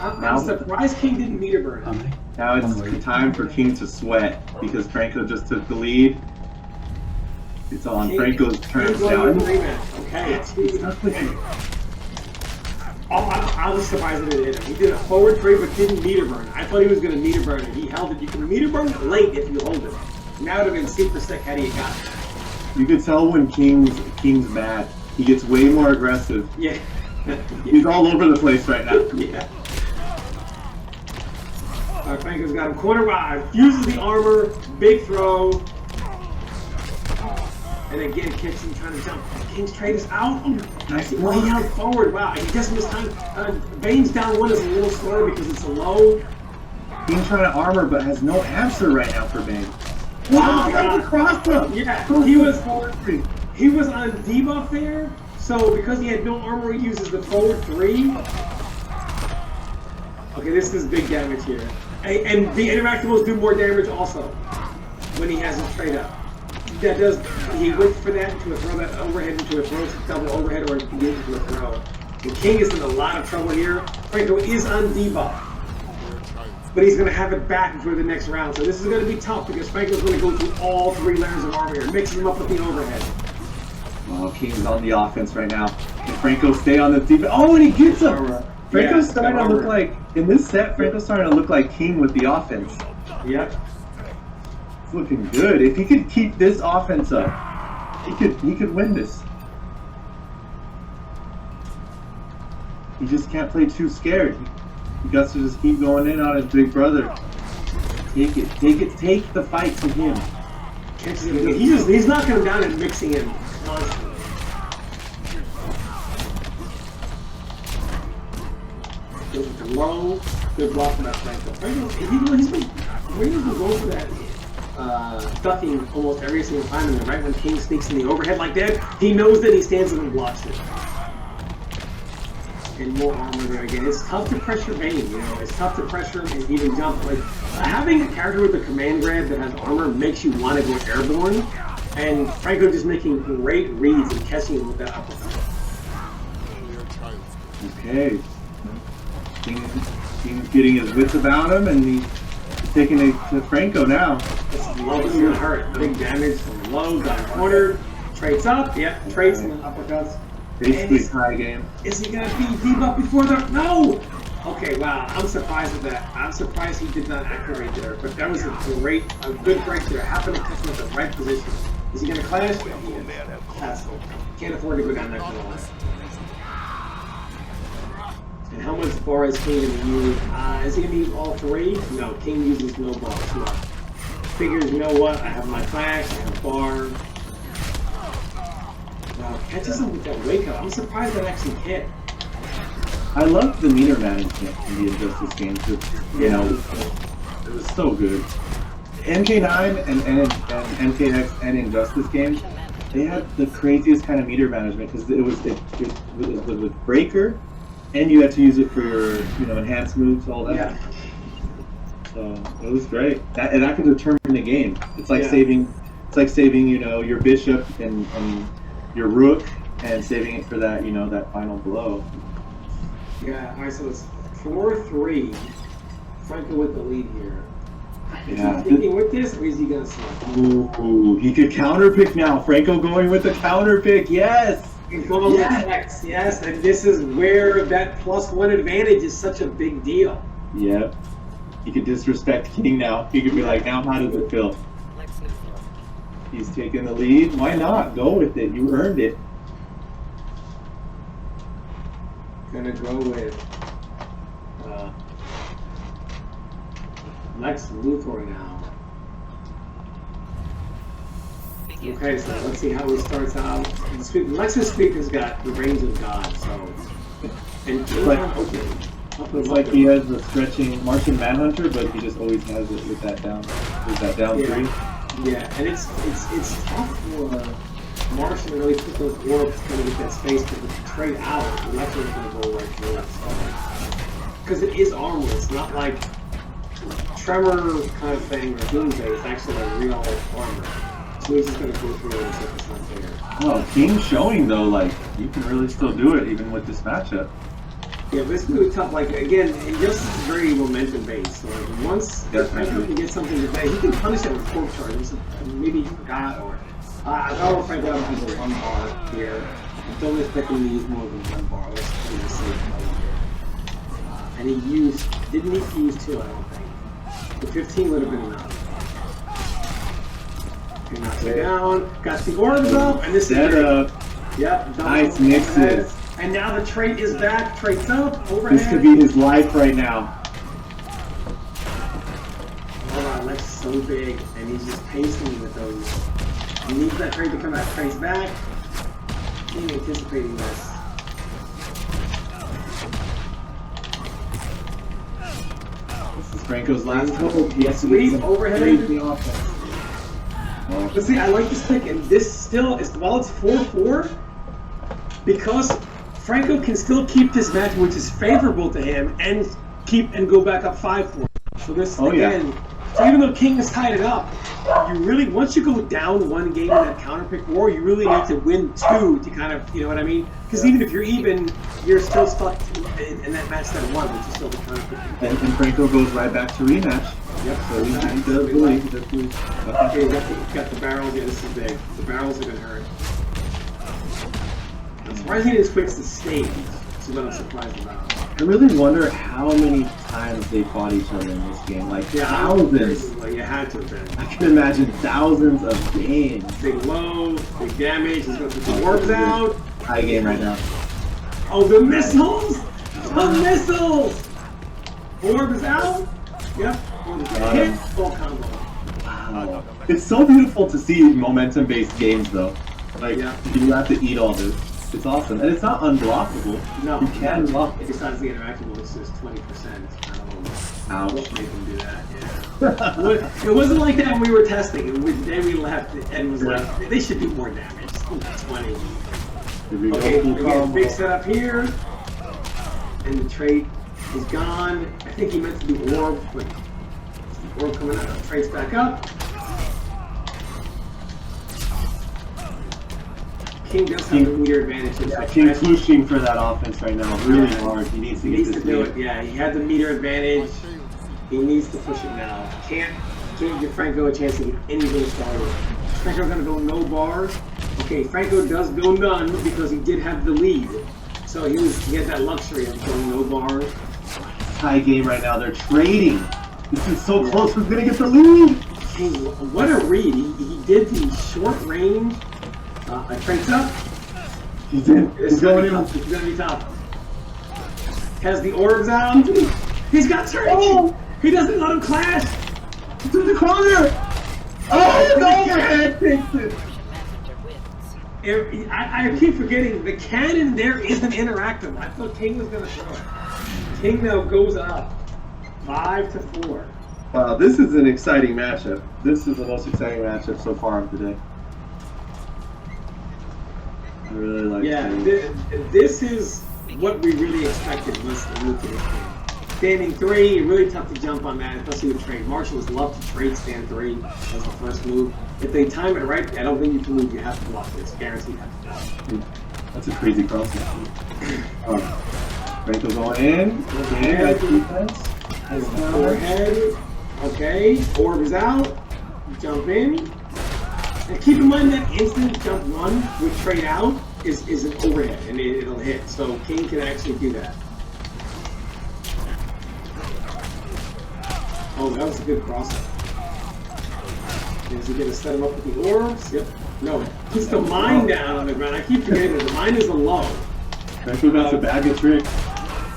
I'm surprised King didn't meter burn him. Now it's time for King to sweat because Franco just took the lead. It's on Franco's turn now. Okay. I was surprised that it hit him. He did a forward trade but didn't meter burn. I thought he was going to meter burn it. He held it. You can meter burn it late if you hold it. Now it would have been super sick had he got it. You can tell when King's mad. He gets way more aggressive. Yeah. He's all over the place right now. Yeah. Franco's got him corner wide. Uses the armor. Big throw. And again, kicks him trying to jump. King's trade is out. Nice. Well, he held forward. Wow. He just missed time. Bane's down one is a little slower because it's a low. King's trying to armor but has no answer right now for Bane. Wow, that's a cross up. Yeah, he was on debuff there, so because he had no armor, he uses the forward 3. Okay, this is big damage here. And the interactables do more damage also when he has his trade up. That does, he waits for that to throw that overhead into a throw, double overhead, or into a throw. The King is in a lot of trouble here. Franco is on debuff. But he's going to have it back for the next round. So this is going to be tough because Franco's going to go through all 3 layers of armor here, mixing them up with the overhead. Well, King's on the offense right now. Can Franco stay on the defense? Oh, and he gets him! Franco's starting to look like, in this set, Franco's starting to look like King with the offense. Yep. It's looking good. If he could keep this offense up, he could win this. He just can't play too scared. He got to just keep going in on his big brother. Take the fight to him. He's knocking him down and mixing him constantly. Goes with the low, good block from that Franco. He's been going for that stuffing almost every single time, and then right when King sneaks in the overhead like that, he knows that he stands up and blocks it. And more armor there again. It's tough to pressure Bane, you know. It's tough to pressure him and even jump. Like having a character with a command grab that has armor makes you want to go airborne. And Franco just making great reads and catching him with that uppercut. Okay. King's getting his wits about him, and he's taking it to Franco now. This low is gonna hurt. Big damage from low, got cornered. Trades up. Yep. Trades and then uppercuts. Basically tie game. Is he gonna be debuff before the? No. Okay. Wow. I'm surprised at that. I'm surprised he did not activate there. But that was a good break there. Happened to catch him at the right position. Is he gonna clash? Yeah, he is. Castle. Can't afford to go down that tunnel. And how much bar is King going to use? Is he going to use all three? No, King uses no bar. Smart. Figures, you know what? I have my clash, I have bar. Wow, catches him with that wake up. I'm surprised that actually hit. I loved the meter management in the Injustice game too. You know, it was so good. MK9 and MKX and Injustice games, they had the craziest kind of meter management because it was with Breaker, and you had to use it for your enhanced moves, all that. Yeah. So it was great. That could determine the game. It's like saving your bishop and your rook and saving it for that that final blow. Yeah. All right. So it's 4-3. Franco with the lead here. Is he thinking with this, or is he gonna select? Ooh, he could counter pick now. Franco going with the counter pick. Yes. Yes, and this is where that +1 advantage is such a big deal. Yep. He could disrespect King now. He could be like, now how does it feel? He's taking the lead. Why not? Go with it. You earned it. Gonna go with Lex Luthor now. Okay, so let's see how he starts out. Lex's speaker's got the range of God, so. And it's like he has the stretching Martian Manhunter, but he just always has it with that down three. Yeah, and it's tough for Martian to really put those orbs kind of get that space to trade out. Lex is going to go right through it. Because it is armor, it's not like Tremor kind of thing or Doomsday, it's actually like real armor. So he's just going to go through it and see if it's not there. Oh, King showing though, like, you can really still do it even with this matchup. Yeah, but it's going to be tough. Like, again, Injustice is very momentum based. So, like, once Franco can get something to play, he can punish it with Corp Charge. Maybe he forgot, or I thought Franco had to use 1 bar here. I don't expect him to use more than 1 bar. Let's play the safe play here. And he didn't need to use 2, I don't think. The 15 would have been enough. He knocks it down, got the orbs up, and this is up. Yep, nice mixes. And now the trait is back, traits up, overhead. This could be his life right now. Oh wow, Lex is so big, and he's just pacing with those. He needs that trait to come out, traits back. He ain't anticipating this. This is Franco's last hope. Yes, sweep, overhead. But see, I like this pick, and this still is, while it's 4-4, because Franco can still keep this match, which is favorable to him, and go back up 5-4. So this so even though King has tied it up, you really, once you go down 1 game in that counter pick war, you really need to win 2 to kind of, you know what I mean? Because even if you're even, you're still stuck in that match that 1, which is still the counter pick. And Franco goes right back to rematch. Yep. So he does believe. Okay, you got the barrels. Yeah, this is big. The barrels are gonna hurt. I'm surprised he didn't switch the stage. That's what I'm surprised about. I really wonder how many times they fought each other in this game. Like thousands. Well, you had to have been. I can imagine thousands of games. Big low, big damage. He's gonna put the orbs out. High game right now. Oh, the missiles! The missiles! Orb is out. Yep. Hit. Full combo. Wow. It's so beautiful to see momentum-based games, though. Like, you have to eat all this. It's awesome. And it's not unblockable. No. You can block it. Besides the interaction bonus is 20%. I don't know. Ouch. What made them do that, yeah. It wasn't like that when we were testing. And then we left and it was like, they should do more damage. 20. Okay, we got a big setup here. And the trait is gone. I think he meant to do orb, but the orb coming out. Traits back up. King does have a meter advantage. Yeah, King's pushing for that offense right now really hard. He needs to get this do it. Yeah, he had the meter advantage. He needs to push it now. Can't give Franco a chance to get anything started. Franco's gonna go no bars. Okay, Franco does go none because he did have the lead. So he had that luxury of going no bar. Tie game right now. They're trading. This is so close. Who's gonna get the lead? Hey, what a read. He did the short range. Trades up. He's in. He's going in. He's gonna be tough. Has the orbs out. He's got Trade. Oh! He doesn't let him clash. To the corner. Oh, it's overhead. Takes it. I keep forgetting the cannon there isn't interactive. I thought King was gonna throw it. King now goes up 5-4. Wow, this is an exciting matchup. This is the most exciting matchup so far of the day. I really like it. This is what we really expected was the move to this game. Standing 3, really tough to jump on that, especially with trade. Marshals love to trade stand 3 as the first move. If they time it right, I don't think you can move. You have to block it. It's guaranteed you have to block. That's a crazy crossing. Franco going in. Okay, nice defense. Overhead. Okay, orb is out. Jump in. And keep in mind that instant jump 1 with trade out is an overhead and it'll hit. So King can actually do that. Oh, that was a good crossover. Is he going to set him up with the orbs? Yep. No, puts the mine down on the ground. I keep forgetting that the mine is a low. Franco got the bag of tricks.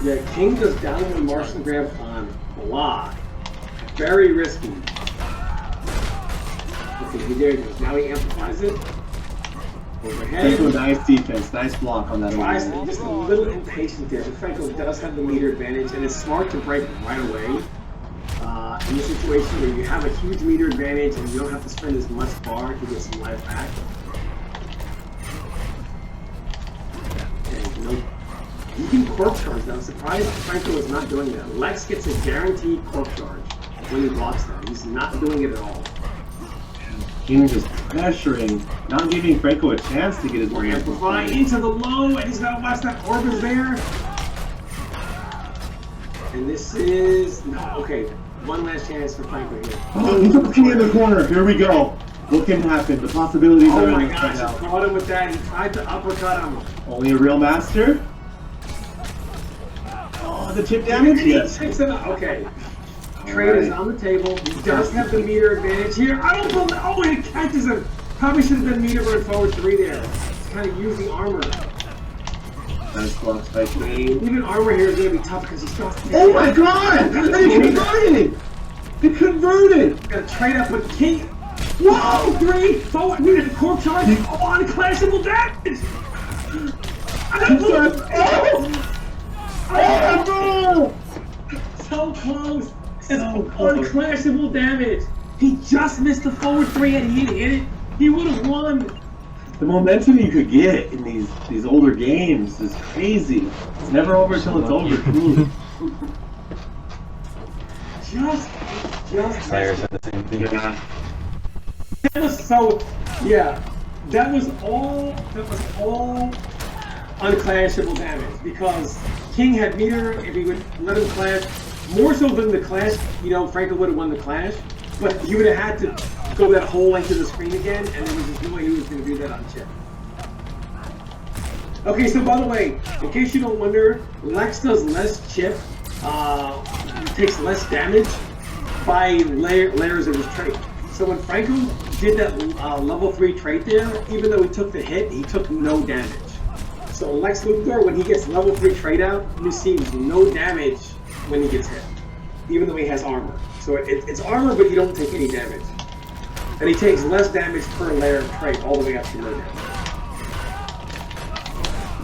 Yeah, King does downward Martian grab on block. Very risky. Okay, there he goes. Now he amplifies it. Overhead. Franco, nice defense. Nice block on that Tries just a little impatient there, but Franco does have the meter advantage, and it's smart to break right away. In a situation where you have a huge meter advantage and you don't have to spend as much bar to get some life back. And you can corpse charge now. I'm surprised Franco is not doing that. Lex gets a guaranteed corpse charge when he blocks that. He's not doing it at all. King just pressuring, not giving Franco a chance to get his more amplify into the low, and he's gotta watch that orb is there. And this is okay. One last chance for Franco here. Oh, he took the King in the corner. Here we go. What can happen? The possibilities are oh my in this right gosh, he caught him with that. He tried to uppercut him. Only a real master? Oh, the chip damage? Yes. Okay. Trade is on the table. He does have the meter advantage here. I don't believe. Oh, and it catches him. Probably should have been meter burn forward 3 there. Just kind of use the armor. Nice block, nice game. Even armor here is going to be tough because he still has to. Oh my god! They converted! They converted! Got to trade up with King. Whoa! 3 forward. We did the corp charge. Oh, unclashable damage! Oh! So close! Unclashable damage! He just missed the forward 3 and he hit it. He would have won. The momentum you could get in these older games is crazy. It's never over until it's over. just Players said the same thing. Yeah. That was so, yeah. That was all unclashable damage because King had meter. If he would let him clash, more so than the clash, Franco would have won the clash. But he would have had to go that whole length of the screen again, and there was just no way he was going to do that on chip. Okay, so by the way, in case you don't wonder, Lex does less chip, takes less damage by layers of his trait. So when Franco did that level 3 trait there, even though he took the hit, he took no damage. So Lex Luthor, when he gets level 3 trait out, receives no damage when he gets hit, even though he has armor. So it's armor, but you don't take any damage. And he takes less damage per layer of trait, all the way up to no damage.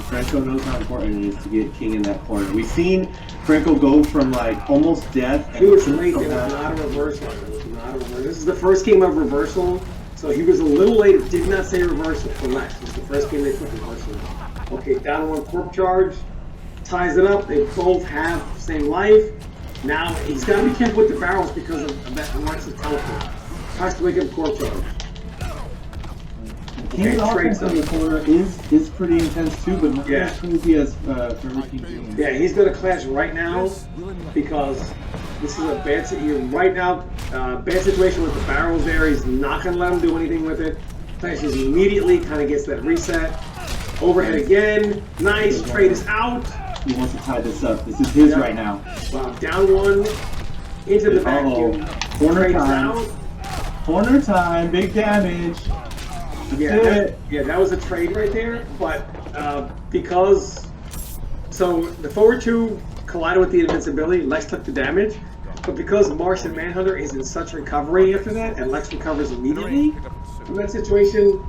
Franco knows how important it is to get King in that corner. We've seen Franco go from like almost death. He was late. It was not a reversal. It was not a reversal. This is the first game of reversal, so he was a little late. It did not say reversal for Lex. It was the first game they put reversal. Okay, down 1 corp charge, ties it up. They both have the same life. Now he's got to be careful with the barrels because of that Lex's teleport. Tries to wake up corp charge. King's offense in the corner is pretty intense too, but not as crazy as King. Yeah, he's going to clash right now because this is a bad situation. Right now, bad situation with the barrels there. He's not going to let him do anything with it. clashes immediately, kind of gets that reset. Overhead again. Nice. Trade is out. He wants to tie this up. This is his right now. Wow, down one. Into the vacuum. Corner Trade is time. out. Corner time. Big damage. Yeah, that was a trade right there. But because... So the forward two collided with the invincibility. Lex took the damage. But because Martian Manhunter is in such recovery after that, and Lex recovers immediately from that situation,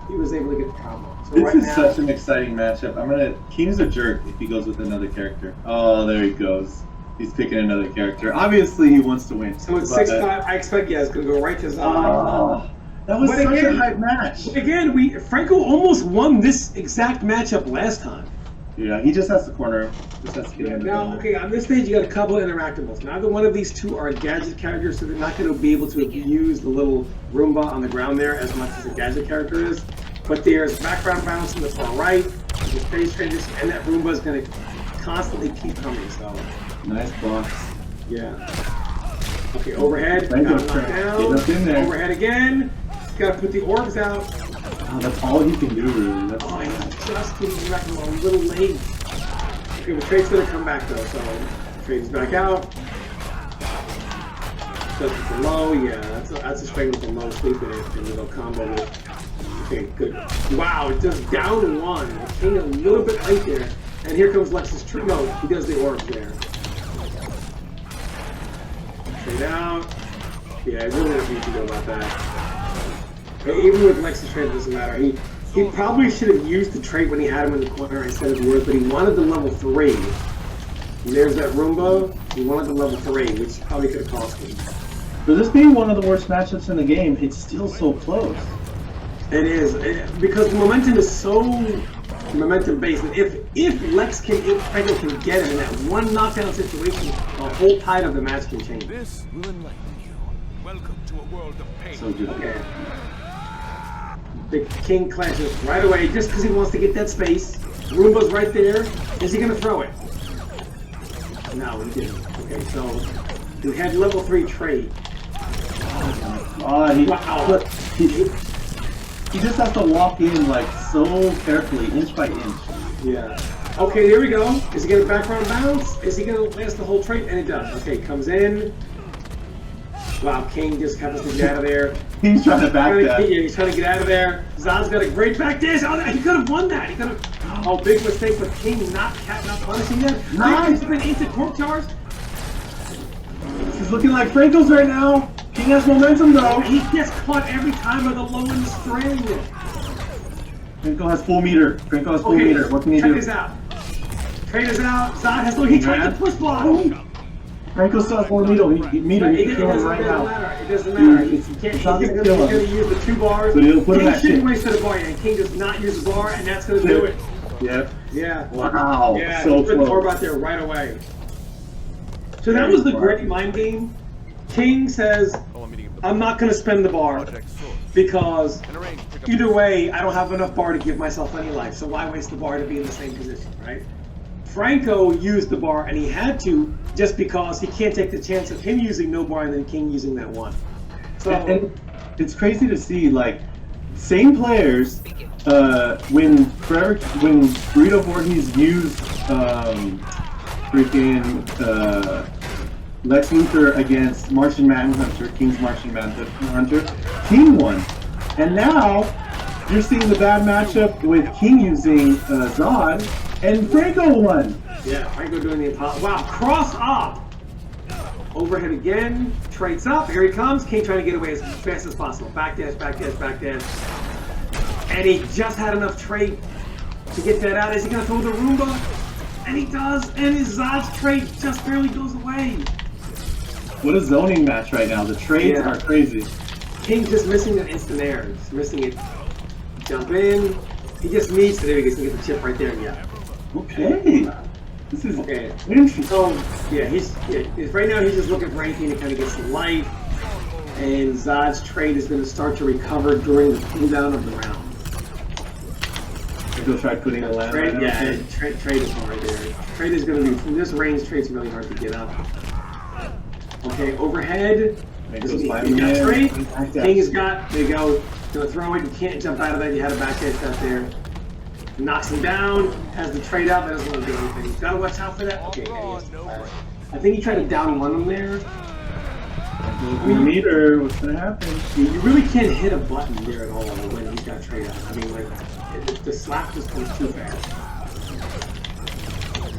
he was able to get the combo. So This right is now, such an exciting matchup. King's a jerk if he goes with another character. Oh, there he goes. He's picking another character. Obviously, he wants to win. so it's 6-5. I expect it's going to go right to Zod. That was But such again- a hype match. But again, Franco almost won this exact matchup last time. Yeah, he just has to corner. Just has to get in. Now, okay, on this stage, you got a couple of interactables. Neither one of these two are gadget characters, so they're not going to be able to use the little Roomba on the ground there as much as a gadget character is. But there's background bounce in the far right, the phase transition, and that Roomba is going to constantly keep coming. So, Nice box. yeah. Okay, overhead. Franco Got knocked down. Get up in there. Overhead again. Got to put the orbs out. Oh, that's all he can do, really. That's Oh, he's just getting wrecked a little late. Okay, the trade's gonna come back though, so trade's back out. Does it for low, yeah, that's a straight with a low sleep in it, and it'll combo with. Okay, good. Wow, it does down one. King a little bit late there. And here comes Lex's tree. No, he does the orbs there. Trade out. Yeah, I really don't need to know about that. But even with Lex's trade, it doesn't matter. He probably should have used the trait when he had him in the corner instead of the orbs, but he wanted the level 3. And there's that Roomba. He wanted the level 3, which probably could have cost him. For this being one of the worst matchups in the game, it's still so close. It is, because the momentum is so momentum based. And if Lex can, if Franco can get him in that one knockdown situation, the whole tide of the match can change. This will enlighten you. Welcome to a world of pain. So good. Okay. The King clashes right away just because he wants to get that space. Roomba's right there. Is he going to throw it? No, he didn't. Okay, so he had level 3 trade. Wow. He just has to walk in like so carefully, inch by inch. Yeah. Okay, there we go. Is he going to background bounce? Is he going to last the whole trade? And it does. Okay, comes in. Wow, King just happens to get out of there. He's trying to back that. Yeah, he's trying to get out of there. Zod's got a great back dash. Oh, he could have won that. He could have. Oh, big mistake, but King not punishing that. Nice. Been into cork charge. This is looking like Franco's right now. King has momentum though. He gets caught every time with a low in the string. Franco has full meter. Franco has full meter. What can he do? Check this out. Trade is out. Zod has no. He tried to push block. Franco still has full meter. He can kill him right now. It doesn't matter. Dude, He can't. He's not going gonna to kill him. use the 2 bars. But he'll put him King at shouldn't shit. waste the bar, and King does not use the bar, and that's going to do it. Yep. Yeah. Wow. Yeah, So he put the close. orb out there right away. So that was the great mind game. King says, I'm not going to spend the bar because either way, I don't have enough bar to give myself any life. So why waste the bar to be in the same position, right? Franco used the bar, and he had to just because he can't take the chance of him using no bar and then King using that one. So And it's crazy to see, like, same players, when Burrito Voorhees used Lex Luthor against Martian Manhunter, King's Martian Manhunter, King won. And now, you're seeing the bad matchup with King using Zod, and Franco won. yeah, Franco doing the impossible. Wow, cross up. Overhead again, trades up, here he comes. King trying to get away as fast as possible. Back dash, back dash, back dash. And he just had enough trade to get that out. Is he going to throw the Roomba? And he does, and his Zod's trade just barely goes away. What a zoning match right now. The trades are crazy. King's just missing that instant air. Just missing it. Jump in. He just needs to, there he goes, to get the chip right there, yeah. Okay. This is Okay. interesting. So, yeah, right now he's just looking for anything to kind of get some life. And Zod's trade is going to start to recover during the cooldown of the round. Go try putting a land. Trade, right yeah, now. trade is hard there. Trade is going to be, from this range, trade's really hard to get up. Okay, overhead. Franco's He finally got in. trade. Back down. King has got, there you go. Gonna throw it, you can't jump out of that, you had a back edge out there. Knocks him down, has the trade out, that doesn't want to do anything. Gotta watch out for that. Okay, and he has to fire. I think he tried to down one him there. Meter, what's gonna happen? You really can't hit a button there at all when he's got trade out. I mean, like, the slap just comes too fast.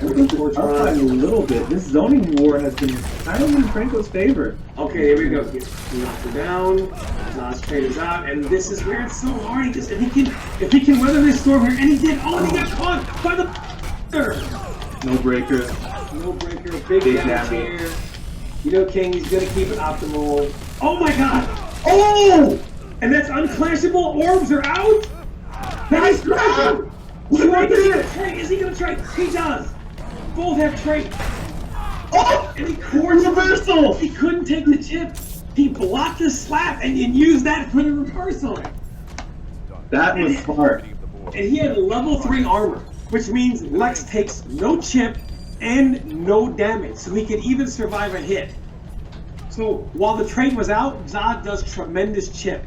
I'll find a little bit. This zoning war has been kind of in Franco's favor. Okay, there we go. He knocked her down. Last trade is out, and this is where it's so hard. He just, if he can weather this storm here, and he did. Oh, and he got caught by the. No breaker. No breaker. Big damage here. You know, King, he's gonna keep it optimal. Oh my God! Oh! And that's unclashable. Orbs are out. Nice grab. Is he gonna try? He does. Both have trade. Oh! And he couldn't reversal. He couldn't take the chip. He blocked the slap and used that for the reversal. That was smart. And he had level 3 armor, which means Lex takes no chip and no damage, so he can even survive a hit. So while the trade was out, Zod does tremendous chip.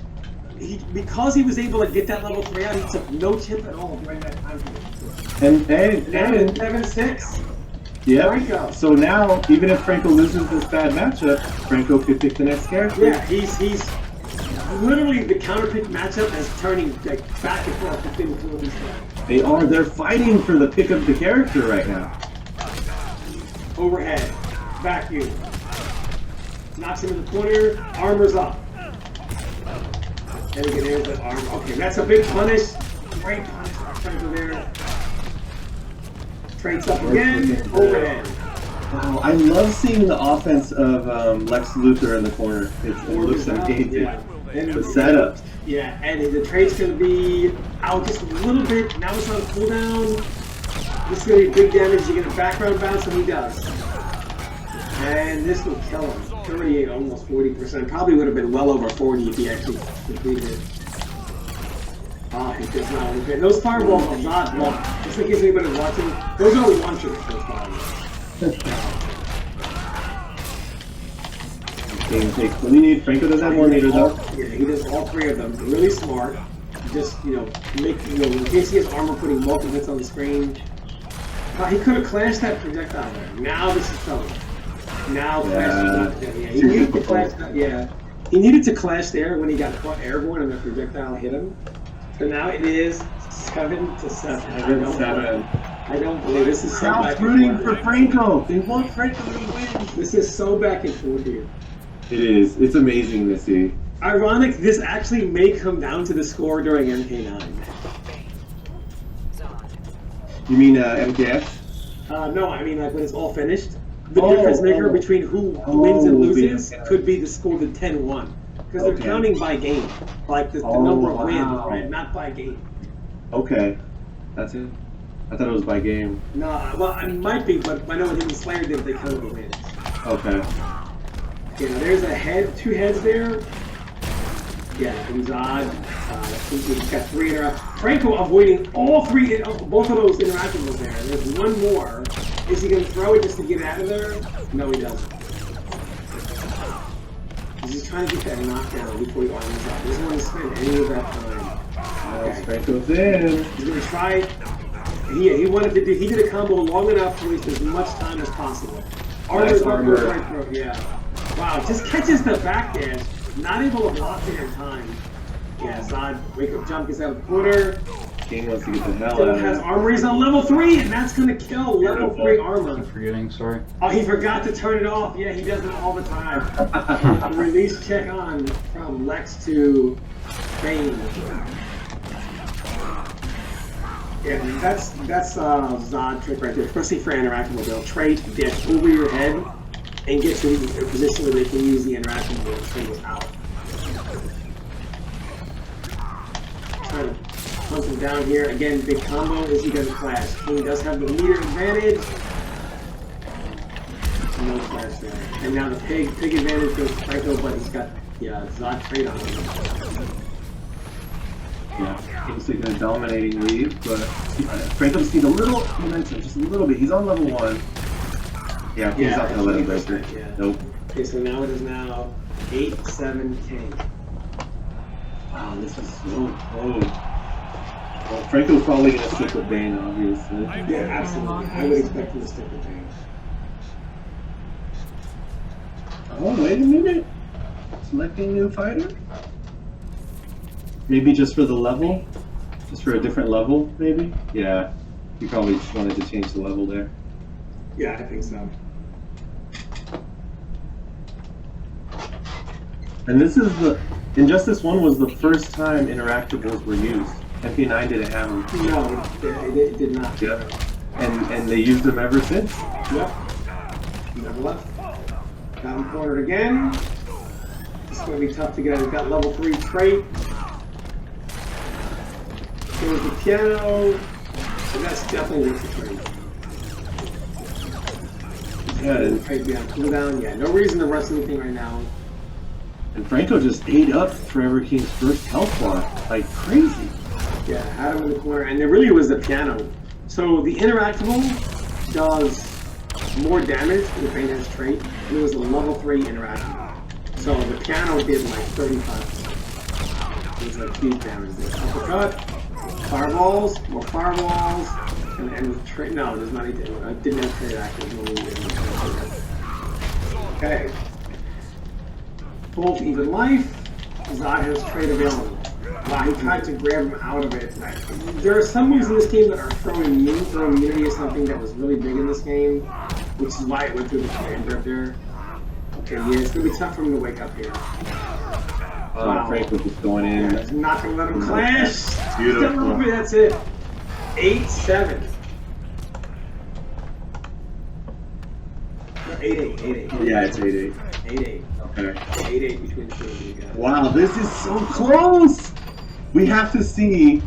Because he was able to get that level 3 out, he took no chip at all during that time period. And 7-6. yeah. Franco. So now, even if Franco loses this bad matchup, Franco could pick the next character. Yeah, he's literally the counterpick matchup is turning like back and forth between the two of these guys. They're fighting for the pick of the character right now. Overhead, vacuum, knocks him in the corner, armor's up. And again, there's that armor. Okay, that's a big punish. Great punish. Franco there. Trades up again, overhead. Oh, I love seeing the offense of Lex Luthor in the corner. It looks engaging. Yeah. And The setup. Yeah, and the trade's going to be out just a little bit. Now it's on cooldown. This is going to be big damage. You get a background bounce, and he does. And this will kill him. 38, almost 40%. Probably would have been well over 40 if he actually completed it. Ah, he does not look good. Those fireballs are not blocked. Just in case anybody's watching, those are launchers, those fireballs. Takes what we need. Franco does have more meters though. Yeah, he does all 3 of them. Really smart. Just, in case he has armor, putting multiple hits on the screen. He could have clashed that projectile there. Now this is trouble. Now clash. Yeah, he needed to clash that. Yeah, he needed to clash there when he got caught airborne and the projectile hit him. So now it is 7-7. 7-7. I don't believe this is so back Crowd's and rooting forth. for Franco. They want Franco to win. This is so back and forth here. It is. It's amazing to see. Ironic, this actually may come down to the score during MK9. You mean MKX? No, I mean like when it's all finished. The difference maker between who wins and loses could be the score to 10-1. Because they're counting by game. Like the number of wins, right? Not by game. Okay. That's it. I thought it was by game. No, well, it might be, but I know when Hidden Slayer did, they counted the wins. Okay. Yeah, there's a head, 2 heads there. Yeah, and Zod. He's got 3 interactions. Franco avoiding all 3, both of those interactions there. There's one more. Is he going to throw it just to get out of there? No, he doesn't. He's just trying to get that knockdown before he arms up. He doesn't want to spend any of that time. Okay. Franco's in. He's going to try it. He did a combo long enough to waste as much time as possible. Armor's up, right throat, yeah. Wow, just catches the back dash. Not able to block it in time. Yeah, Zod, wake up jump, gets out of the corner. King wants to get the hell Still out of has it. armor, he's on level 3, and that's gonna kill level 3 armor. I'm forgetting, sorry. Oh, he forgot to turn it off. Yeah, he does it all the time. Release check on from Lex to Bane. Yeah, that's Zod trick right there, especially for interactable. They'll trade dash over your head and get you in a position where they can use the interactable to trade us out. Trying to hunt him down here. Again, big combo. Is he going to clash? King does have the meter advantage. No clash there. And now the pig advantage goes to Franco, but he's got Zod trade on him. Yeah, King's taking a dominating lead, but Franco just needs a little momentum, just a little bit. He's on level 1. Yeah, King's not going to let him break it. Yeah. Nope. Okay, so now it is now 8-7 King. Wow, this is so close. Well, Franco's probably going to stick with Bane, obviously. Yeah, absolutely. I would expect him to stick with Bane. Oh, wait a minute. Selecting new fighter? Maybe just for the level? Just for a different level, maybe? Yeah. He probably just wanted to change the level there. Yeah, I think so. And this is the... Injustice 1 was the first time interactables were used. MP9 didn't have them. No, it did not. Yeah. And they used them ever since. Yep. Never left. Got him cornered again. This is going to be tough to get out. He's got level 3 trait. Here's the piano. And that's definitely worth the trade. Yeah. The trade beyond cooldown. Yeah, no reason to rush anything right now. And Franco just ate up Forever King's first health bar. Like crazy. Yeah, had him in the corner. And there really was the piano. So the interactable does more damage than the Bane trait. And it was a level 3 interactable. So the piano did like 35%. It was like huge damage there. Uppercut. Fireballs, more fireballs, and with trade. No, there's not anything. I didn't have trade active. Okay. Both even life. Zod has trade available. Wow, he tried to grab him out of it. There are some moves in this game that are throwing immunity is something that was really big in this game, which is why it went through the command grab there. Okay, yeah, it's gonna be tough for him to wake up here. Wow. Franco just going in. Yeah, he's not gonna let him clash. Beautiful. That's it. 8-7. 8-8. Yeah, it's 8-8. 8-8. Okay. 8-8 between the two of you guys. Wow, this is so close. We have to see.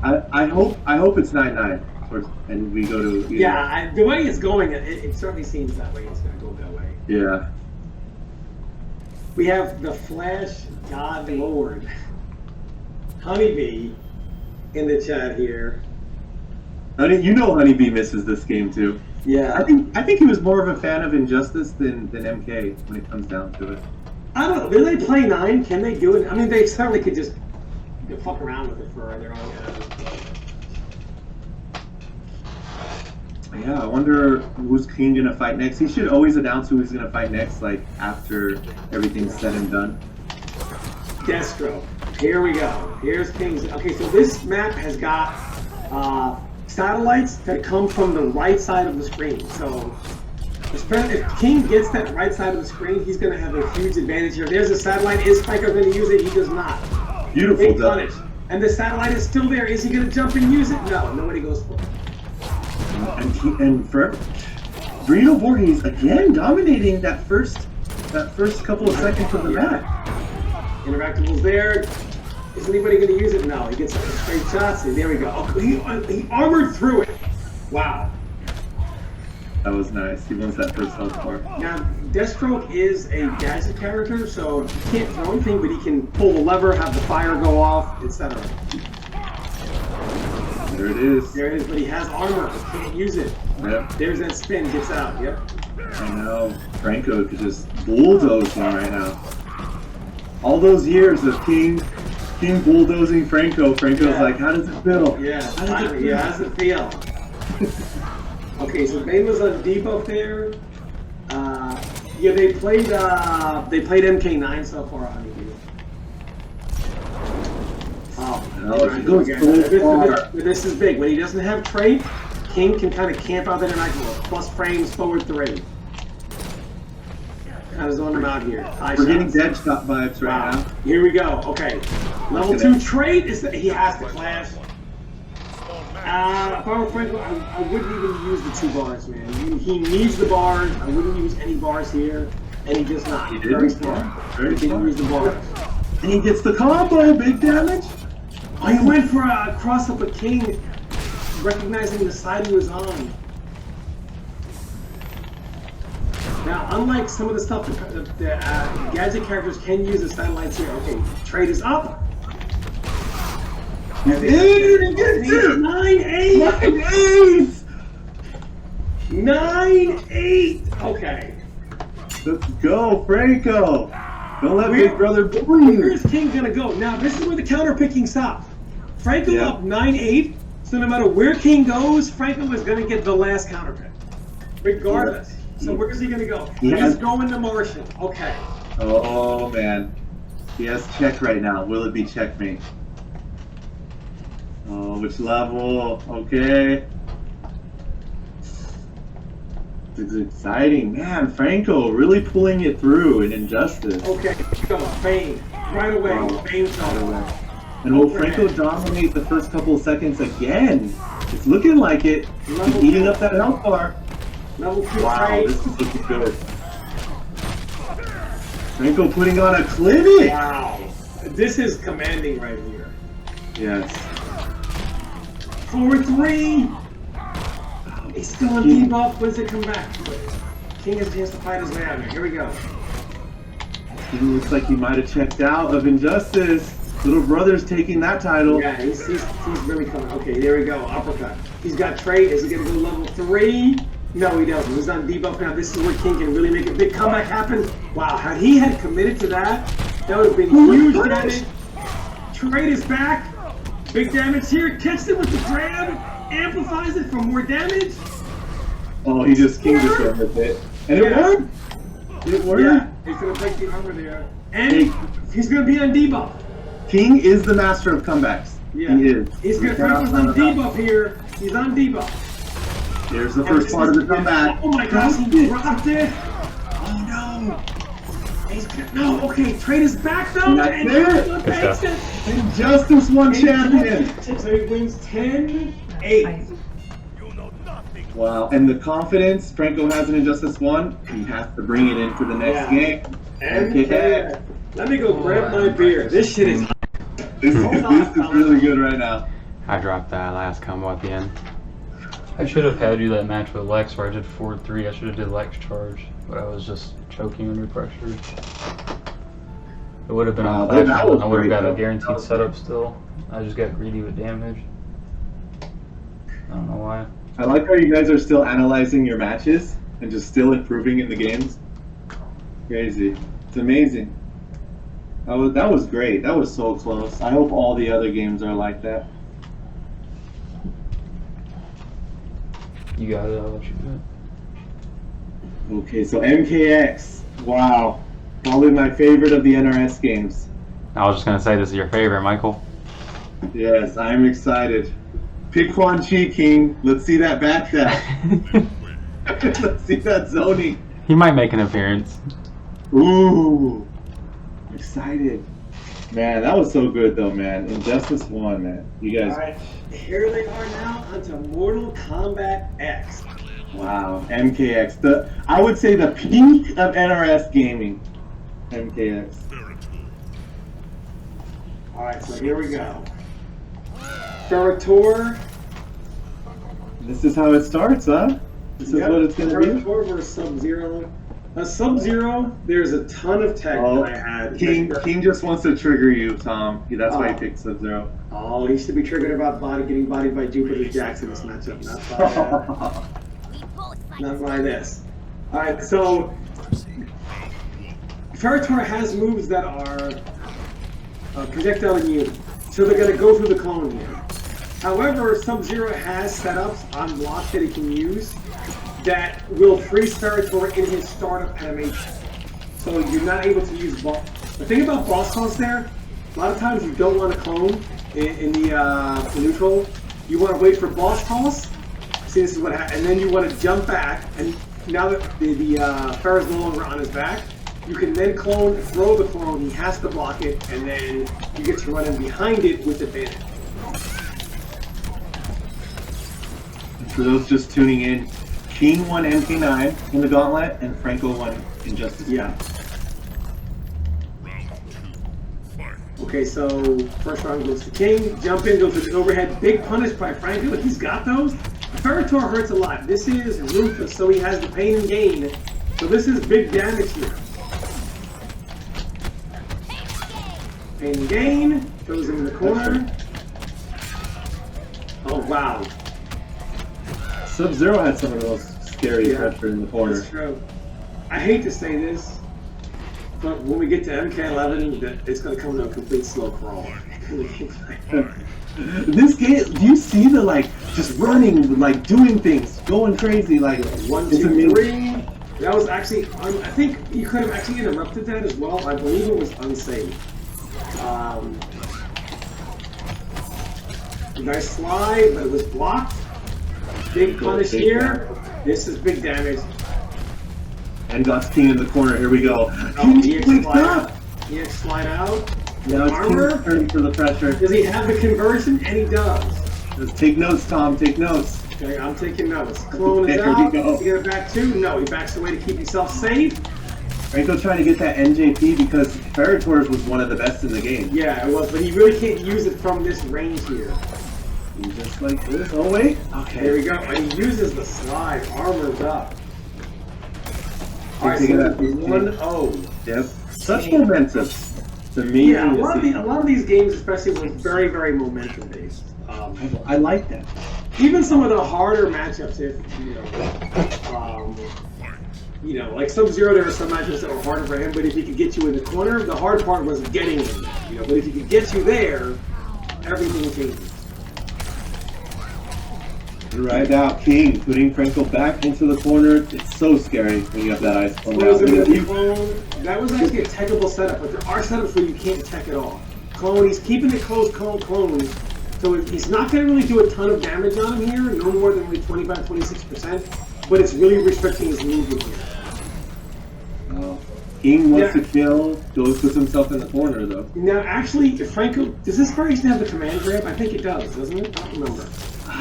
I hope it's 9-9, and we go to. Yeah, the way it's going, it certainly seems that way. It's gonna go that way. Yeah. We have the Flash God Lord, Honeybee, in the chat here. You know Honeybee misses this game too. Yeah. I think he was more of a fan of Injustice than MK when it comes down to it. I don't know. Do they play 9? Can they do it? I mean, they certainly could just fuck around with it for their own. Yeah, I wonder who's King gonna fight next. He should always announce who he's gonna fight next, like after everything's said and done. Deathstroke. Here we go. Here's King's. Okay, so this map has got satellites that come from the right side of the screen. So if King gets that right side of the screen, he's going to have a huge advantage here. There's a satellite. Is Spiker going to use it? He does not. Beautiful. Big punish. And the satellite is still there. Is he going to jump and use it? No. Nobody goes for it. And for Burrito Voorhees again dominating that first couple of seconds of the map. Interactables there. Is anybody going to use it? No. He gets straight shots. And there we go. Oh, he armored through it. Wow. That was nice. He wants that first health bar. Now, Deathstroke is a gadget character, so he can't throw anything, but he can pull the lever, have the fire go off, etc. There it is. There it is, but he has armor. He can't use it. Yep. There's that spin. Gets out. Yep. I know. Franco could just bulldoze him right now. All those years of King bulldozing Franco. Franco's like, how does it feel? Yeah. How does it feel? Okay, so Bane was on debuff there. Yeah, they played MK9 so far on Honeybee. Oh, this is big. When he doesn't have trait, King can kind of camp out there and plus frames forward 3. Kind of zone him out here. We're getting dead shot vibes right now. Here we go. Okay, level 2 trait is that he has to clash. If I were Franco, I wouldn't even use the 2 bars, man. He needs the bars. I wouldn't use any bars here, and he does not. He's very smart. He didn't use the bars. And he gets the combo, big damage. Oh, he went for a cross-up of King, recognizing the side he was on. Now, unlike some of the stuff the gadget characters can use the satellites here. Okay, trade is up. He's in and gets it! 9-8! 9-8! Okay. Let's go, Franco! Don't let Big Brother bully you. Where's King gonna go? Now this is where the counter picking stops. Franco Yeah. up 9-8. So no matter where King goes, Franco is gonna get the last counter pick, regardless. So where's he gonna go? Yeah. He's going to Martian. Okay. Oh man. He has check right now. Will it be checkmate? Oh, which level? Okay. This is exciting. Man, Franco really pulling it through in Injustice. Okay. Go. Bane. Right away. Wow. Bane's Right on. away. And will Franco dominate the first couple of seconds again? It's looking like it. He's eating up that health bar. Level 2 Wow, trade. this is looking good. Franco putting on a clinic. Wow. This is commanding right here. Yes. 4-3. He's still on debuff. When's it come back? King has a chance to fight his way out here. Here we go. He looks like he might have checked out of Injustice. Little brother's taking that title. Yeah, he's really coming. Okay, there we go. Uppercut. He's got trade. Is he going to go level 3? No, he doesn't. He's on debuff now. This is where King can really make a big comeback happen. Wow, had he had committed to that, that would have been huge damage. Trade is back. Big damage here. Catches it with the grab. Amplifies it for more damage. Oh, he just King just went with it. And it Yeah. worked! It worked! Yeah, he's going to break the armor there. And he's going to be on debuff. King is the master of comebacks. Yeah. He is. He's going to Franco's on debuff here. He's on debuff. There's the first part of the comeback. Oh my gosh, he dropped it. Oh no. No, okay, trade is back though. That's And it. takes it. Injustice one champion. So he wins 10-8. You know nothing. Wow, and the confidence Franco has in Injustice 1, he has to bring it into the next game. MK. Let me go grab my beer. This shit is This is really good right now. I dropped that last combo at the end. I should have had to do that match with Lex where I did 4-3. I should have did Lex charge, but I was just choking under pressure. It would have been Wow, on flash, that was I would have great, got though. a guaranteed setup still. I just got greedy with damage. I don't know why. I like how you guys are still analyzing your matches and just still improving in the games. Crazy. It's amazing. That was great. That was so close. I hope all the other games are like that. You got it, I'll let you do it. Okay, so MKX. Wow. Probably my favorite of the NRS games. I was just gonna say this is your favorite, Michael. Yes, I'm excited. Pick Quan Chi, King. Let's see that backstab. Let's see that zoning. He might make an appearance. Ooh. I'm excited. Man, that was so good though, man. Injustice 1, man. You guys. Alright, here they are now onto Mortal Kombat X. Wow, MKX. I would say the peak of NRS gaming. MKX. Alright, so here we go. Ferrator. This is how it starts, huh? This is what it's gonna be. Ferrator versus Sub-Zero. Sub-Zero, there's a ton of tech Oh, that I had. King just wants to trigger you, Tom. That's why he Oh. picked Sub-Zero. Oh, he should be triggered about getting bodied by Jupiter Jackson in this matchup, not by this. Alright, so Ferrator has moves that are projectile immune, so they're going to go through the clone here. However, Sub-Zero has setups on block that he can use that will freeze Ferrator in his startup animation. So you're not able to use boss. The thing about boss calls there, a lot of times you don't want to clone in the neutral. You want to wait for boss calls. See, this is what happens, and then you want to jump back. And now that the Ferra's no longer on his back, you can then clone, throw the clone. He has to block it, and then you get to run in behind it with advantage. For those just tuning in, King won MK9 in the Gauntlet, and Franco won Injustice. Yeah. Okay, so first round goes to King. Jump in, goes to the overhead. Big punish by Franco. He's got those. Ferrator hurts a lot. This is Ruthless, so he has the pain and gain. So this is big damage here. Pain and gain. Throws him in the corner. Oh, wow. Sub-Zero had some of the most scary pressure in the corner. That's true. I hate to say this, But when we get to MK11, it's going to come to a complete slow crawl. This game, do you see the like just running, like doing things, going crazy, like 1, it's 2, amazing. 3. That was actually, I think you could have actually interrupted that as well. I believe it was unsafe. Nice slide, but it was blocked. Big punish here. This is big damage. And God's King in the corner. Here we go. Oh, King wakes up. EX slide out. Now it's Armor. King's turn for the pressure. Does he have the conversion? And he does. Just take notes, Tom. Take notes. Okay, I'm taking notes. Clone is There we out. go. Does he get it back too? No, he backs away to keep himself safe. Franco trying to get that NJP because Ferritors was one of the best in the game. Yeah, it was, but he really can't use it from this range here. He's just like this. Oh wait. Okay. There we go. And he uses the slide. Armor's up. Alright, Taking so that 1-0. Yep. Such momentum. It's amazing. Yeah, a to lot see. of these games, especially, were very, very momentum based. I like that. Even some of the harder matchups, if like Sub-Zero, there were some matchups that were harder for him. But if he could get you in the corner, the hard part was getting him. But if he could get you there, everything changes. Right now, King putting Franco back into the corner. It's so scary when you have that ice clone Close out. him with the clone. That was actually a techable setup, but there are setups where you can't tech it all. Clone, he's keeping it close, clone. So he's not going to really do a ton of damage on him here, no more than like 25-26%, but it's really restricting his movement here. King wants to kill, goes puts himself in the corner though. Now, actually, if Franco, does this variation have the command grab? I think it does, doesn't it? I don't remember.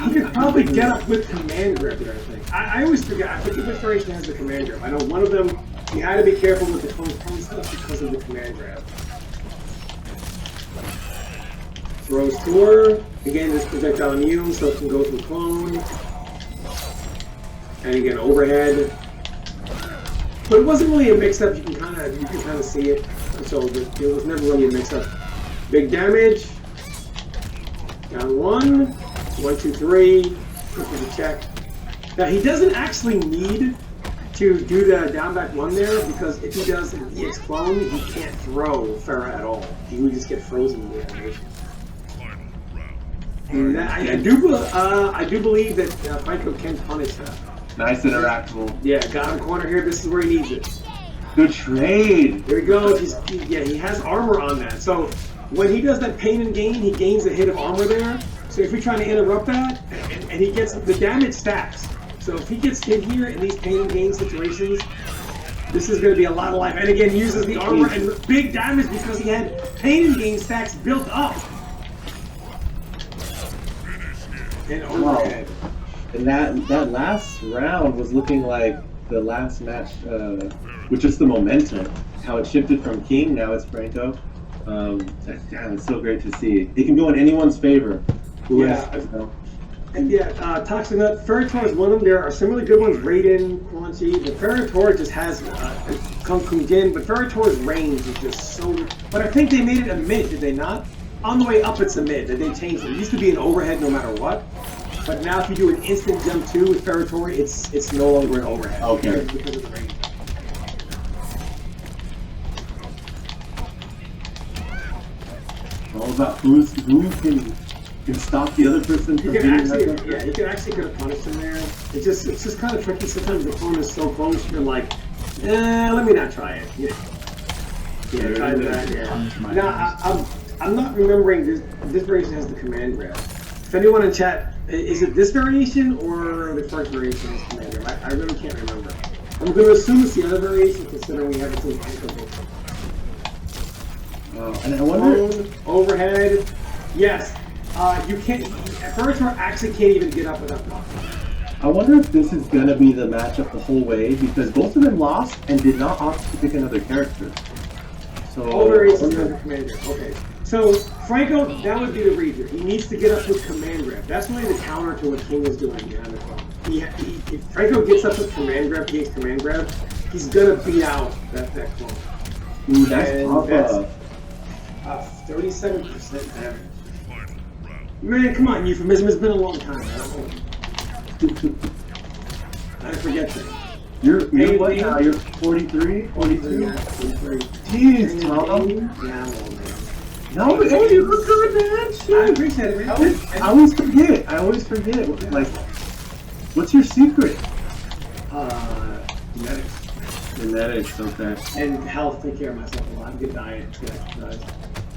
You could probably get up with command grab there, I think. I always forget. I think this variation has the command grab. I know one of them, you had to be careful with the clone stuff because of the command grab. Throws tour. Again, this projectile immune, so it can go through clone. And again, overhead. But it wasn't really a mix-up. You can kind of see it. So it was never really a mix-up. Big damage. Down 1. 1, 2, 3. Quick for the check. Now he doesn't actually need to do the down back 1 there because if he does an EX clone, he can't throw Farah at all. He would just get frozen in the animation. And I do believe that Franco can punish that. Nice interactable. Yeah, got him corner here. This is where he needs it. Good trade. There he goes. He has armor on that. So when he does that pain and gain, he gains a hit of armor there. So if you're trying to interrupt that, and he gets the damage stacks. So if he gets hit here in these pain and gain situations, this is going to be a lot of life. And again, uses the armor and big damage because he had pain and gain stacks built up. And overhead. And that last round was looking like the last match with just the momentum. How it shifted from King, now it's Franco. Damn, it's so great to see. It can go in anyone's favor. And Toxic Nut, Ferritor is one of them. There are some really good ones, Raiden, Quan Chi. The Ferritor just has Kung Fu Jin, but Ferritor's range is just so... But I think they made it a mid, did they not? On the way up, it's a mid. They changed it. It used to be an overhead no matter what. But now if you do an instant jump 2 with Ferritor, it's no longer an overhead. Okay. Because of the range. All about who can stop the other person from You can beating actually, that guy. yeah, you can actually could have punished him there. It's just kind of tricky. Sometimes the clone is so close, you're like, let me not try it. Yeah, try that. Yeah. Now I'm not remembering this variation has the command grab. If anyone in chat, is it this variation or the first variation has command grab? I really can't remember. I'm going to assume it's the other variation, considering we have it in the And I wonder. Overhead. Yes. You can't. Ferritor actually can't even get up without blocking. I wonder if this is gonna be the matchup the whole way because both of them lost and did not opt to pick another character. So. All variations have the commander. Okay. So Franco, that would be the reader. He needs to get up with command grab. That's really the counter to what King is doing behind the clone. If Franco gets up with command grab, he gets command grab, he's gonna beat out that clone. Ooh, that's 37% damage. Man, come on, euphemism. It's been a long time. I forget things. You're what now? You're 43? 42? Jeez, Tom. Yeah, I'm old, man. No, hey, you look good, man. Shit. I appreciate it, man. I always forget. Like, what's your secret? Genetics. Genetics, okay. And health, take care of myself a lot. Good diet, good exercise.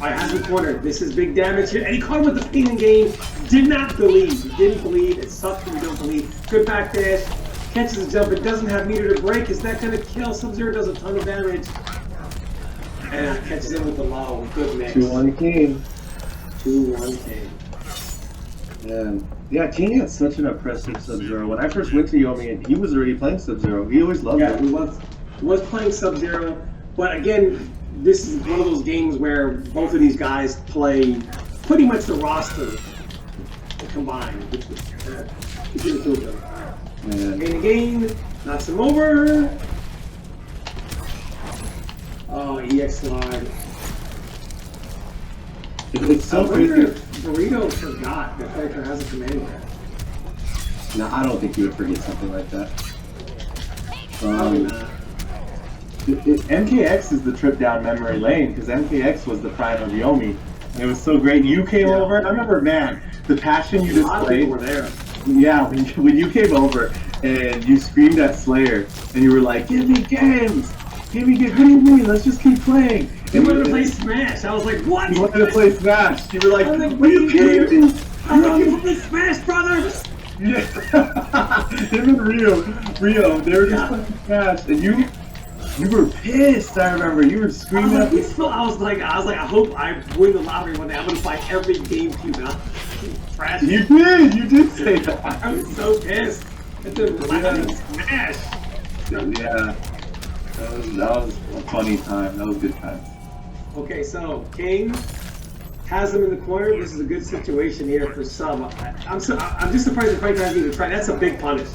Alright, has the corner. This is big damage here. And he caught him with the pain and gain. Did not believe. He didn't believe. It sucks when you don't believe. Good back dash. Catches the jump. It doesn't have meter to break. Is that going to kill? Sub-Zero does a ton of damage. And catches him with the low. Good mix. 2-1 King. 2-1 King. Man. Yeah, King had such an impressive Sub-Zero. When I first went to Yomi, he was already playing Sub-Zero. He always loved Yeah, it. he was playing Sub-Zero. But again, this is one of those games where both of these guys play pretty much the roster combined, which is really cool though. Man. Gain again, knocks him over. Oh, EX slide. It's so I wonder crazy. if Burrito forgot that Faker has a command grab. No, I don't think you would forget something like that. Probably not. MKX is the trip down memory lane because MKX was the prime of Yomi. And it was so great. You came over. I remember, man, the passion you A lot of people displayed. were there. Yeah, when you came over and you screamed at Slayer and you were like, "Give me games, give me games." What do you mean? Let's just keep playing. He wanted to play Smash. I was like, what? You wanted to play Smash. You were like, I was like, "What are you kidding me?" I'm like, you play Smash, brother. Yeah. Him and Rio, they were just playing Smash, and you were pissed. I remember you were screaming at me. I was like, I hope I win the lottery one day. I'm gonna buy every GameCube out. Trash. You did say that. I was so pissed. It didn't Smash. Yeah, that was a funny time. That was good times. Okay, so King has him in the corner. This is a good situation here for Sub. I'm just surprised the fight hasn't even tried. That's a big punish,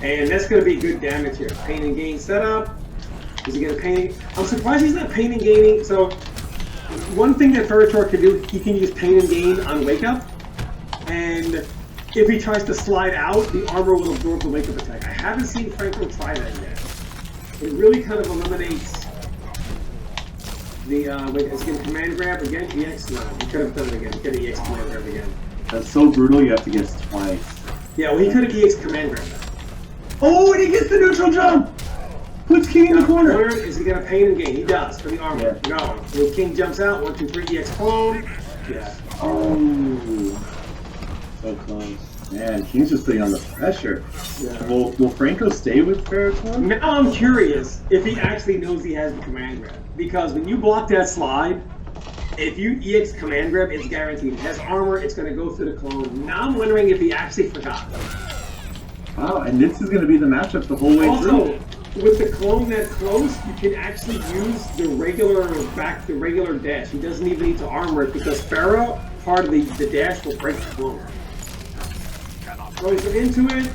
and that's gonna be good damage here. Pain and gain setup. Is he gonna pain? I'm surprised he's not pain and gaining. So one thing that Ferritor can do, he can use pain and gain on wake up, and if he tries to slide out, the armor will absorb the wake up attack. I haven't seen Franco try that yet. It really kind of eliminates the wait, is he gonna command grab again? EX? No, he could have done it again. He could have EX command grab again. That's so brutal. You have to guess twice. Yeah, well, he could have EX command grab that. Oh, and he gets the neutral jump. Puts King in the corner. Is he gonna pain and gain? He does for the armor. Yeah. No. When King jumps out, 1, 2, 3, EX clone. Yeah. Oh, so close. Man, King's just putting on the pressure. Yeah. Will Franco stay with Ferritor? Now I'm curious if he actually knows he has the command grab. Because when you block that slide, if you EX command grab, it's guaranteed. It has armor, it's going to go through the clone. Now I'm wondering if he actually forgot. Wow, and this is going to be the matchup the whole way Also, through. with the clone that close, you can actually use the regular dash. He doesn't even need to armor it because Pharaoh, part of the dash will break the clone. Throws it into it.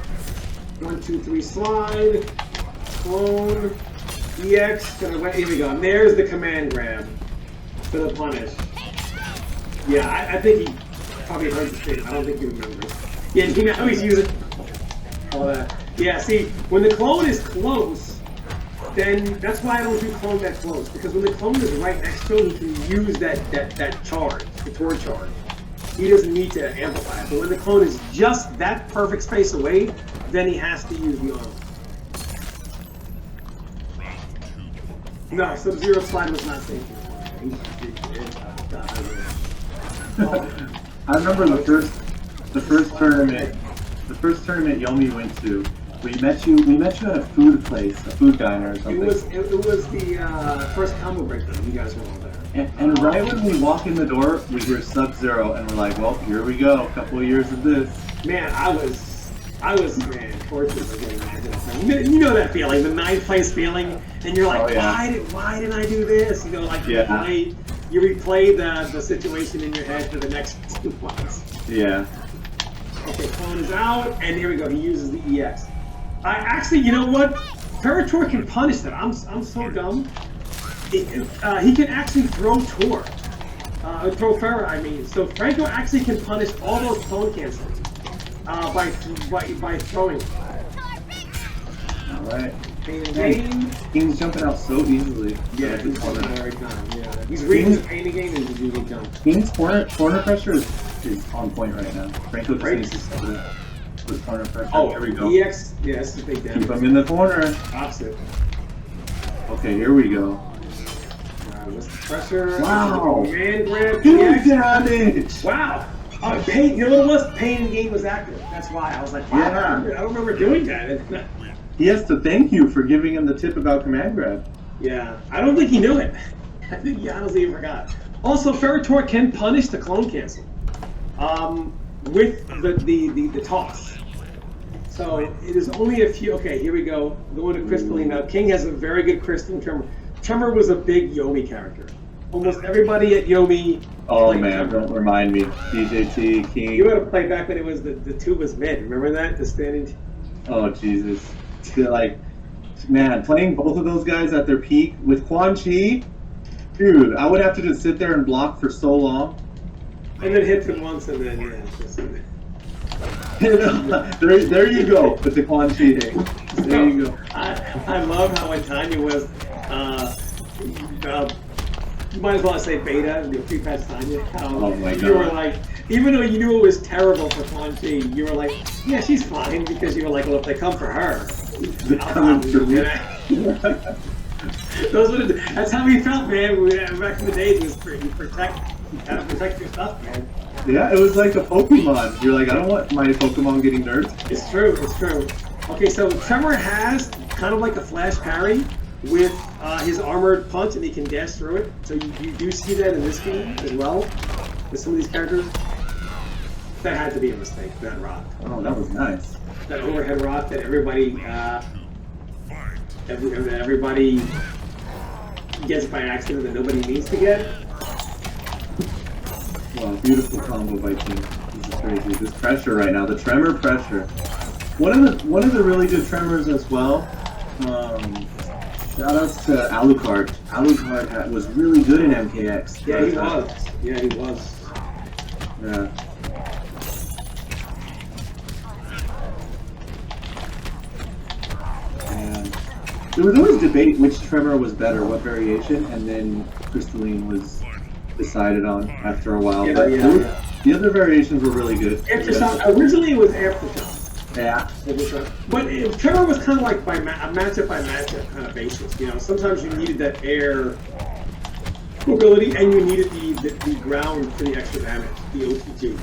1, 2, 3 slide. Clone. EX. Here we go. And there's the command grab for the punish. Yeah, I think he probably heard the thing. I don't think he remembers. Yeah, now he's using all that. Yeah, see, when the clone is close, then that's why I don't do clone that close. Because when the clone is right next to him, he can use that charge, the Tor charge. He doesn't need to amplify it. But when the clone is just that perfect space away, then he has to use the armor. No, Sub-Zero slide was not safe. I remember the first tournament Yomi went to. We met you at a food place, a food diner or something. It was the first combo break that you guys were all there. And right when we walk in the door, we hear Sub-Zero, and we're like, well, here we go, a couple of years of this. Man, I was tortured by getting mad. You know that feeling, the 9th place feeling, and you're like, Oh, yeah. why did I do this? You know, like Yeah. you replay the situation in your head for the next 2 months. Yeah. Okay, clone is out, and here we go. He uses the EX. I actually, you know what? Ferritor can punish that. I'm so dumb. He can actually throw Tor. Throw Farah, I mean. So Franco actually can punish all those clone cancels by throwing. All right. Pain and gain. King's jumping out so easily. Yeah, he's jumping out every time. Yeah, he's reading the pain and gain and he's using jump. King's corner pressure is on point right now. Franco just needs to stop it with corner pressure. Oh, here we go. EX. Yeah, that's the big damage. Keep him in the corner. Opposite. Okay, here we go. What's the pressure? Wow. Man grab. Good EX. damage. Wow. Pain. You know what it was? Pain and gain was active. That's why I was like, wow. Yeah. I don't remember doing that. He has to thank you for giving him the tip about command grab. Yeah, I don't think he knew it. I think he honestly forgot. Also, Ferritor can punish the clone cancel with the toss. So it is only a few. Okay, here we go. Going to Crystalline now. King has a very good Crystalline Tremor. Tremor was a big Yomi character. Almost everybody at Yomi. Oh man, don't remind me. DJT, King. You had to play back when it was the two was mid. Remember that? The standing. Oh Jesus. Like, man, playing both of those guys at their peak with Quan Chi, dude, I would have to just sit there and block for so long. And then hit him once and then, yeah. Just, there you go with the Quan Chi thing. There you go. I love how when Tanya was, you might as well say beta, the pre-patch Tanya. Oh my God. You were like, even though you knew it was terrible for Quan Chi, you were like, yeah, she's fine, because you were like, well, if they come for her, I'll coming for me. That's how we felt, man. Back in the days, was you gotta protect your stuff, man. Yeah, it was like a Pokemon. You're like, I don't want my Pokemon getting nerfed. It's true, it's true. Okay, so Tremor has kind of like a flash parry with his armored punch, and he can dash through it. So you do see that in this game as well, with some of these characters. That had to be a mistake, that rock. Oh, that was nice. That overhead rock that everybody everybody gets by accident that nobody needs to get. Wow, beautiful combo by King. This is crazy. This pressure right now, the tremor pressure. One of the really good tremors as well. Shout outs to Alucard. Alucard was really good in MKX. Yeah, he was. Yeah, he was. Yeah. And there was always debate which tremor was better, what variation, and then Crystalline was decided on after a while. Yeah, but yeah. The other variations were really good. Aftershock. Originally it was Aftershock. Yeah. But Tremor was kind of like by matchup by matchup kind of basis. You know, sometimes you needed that air mobility, and you needed the ground for the extra damage, the OT2.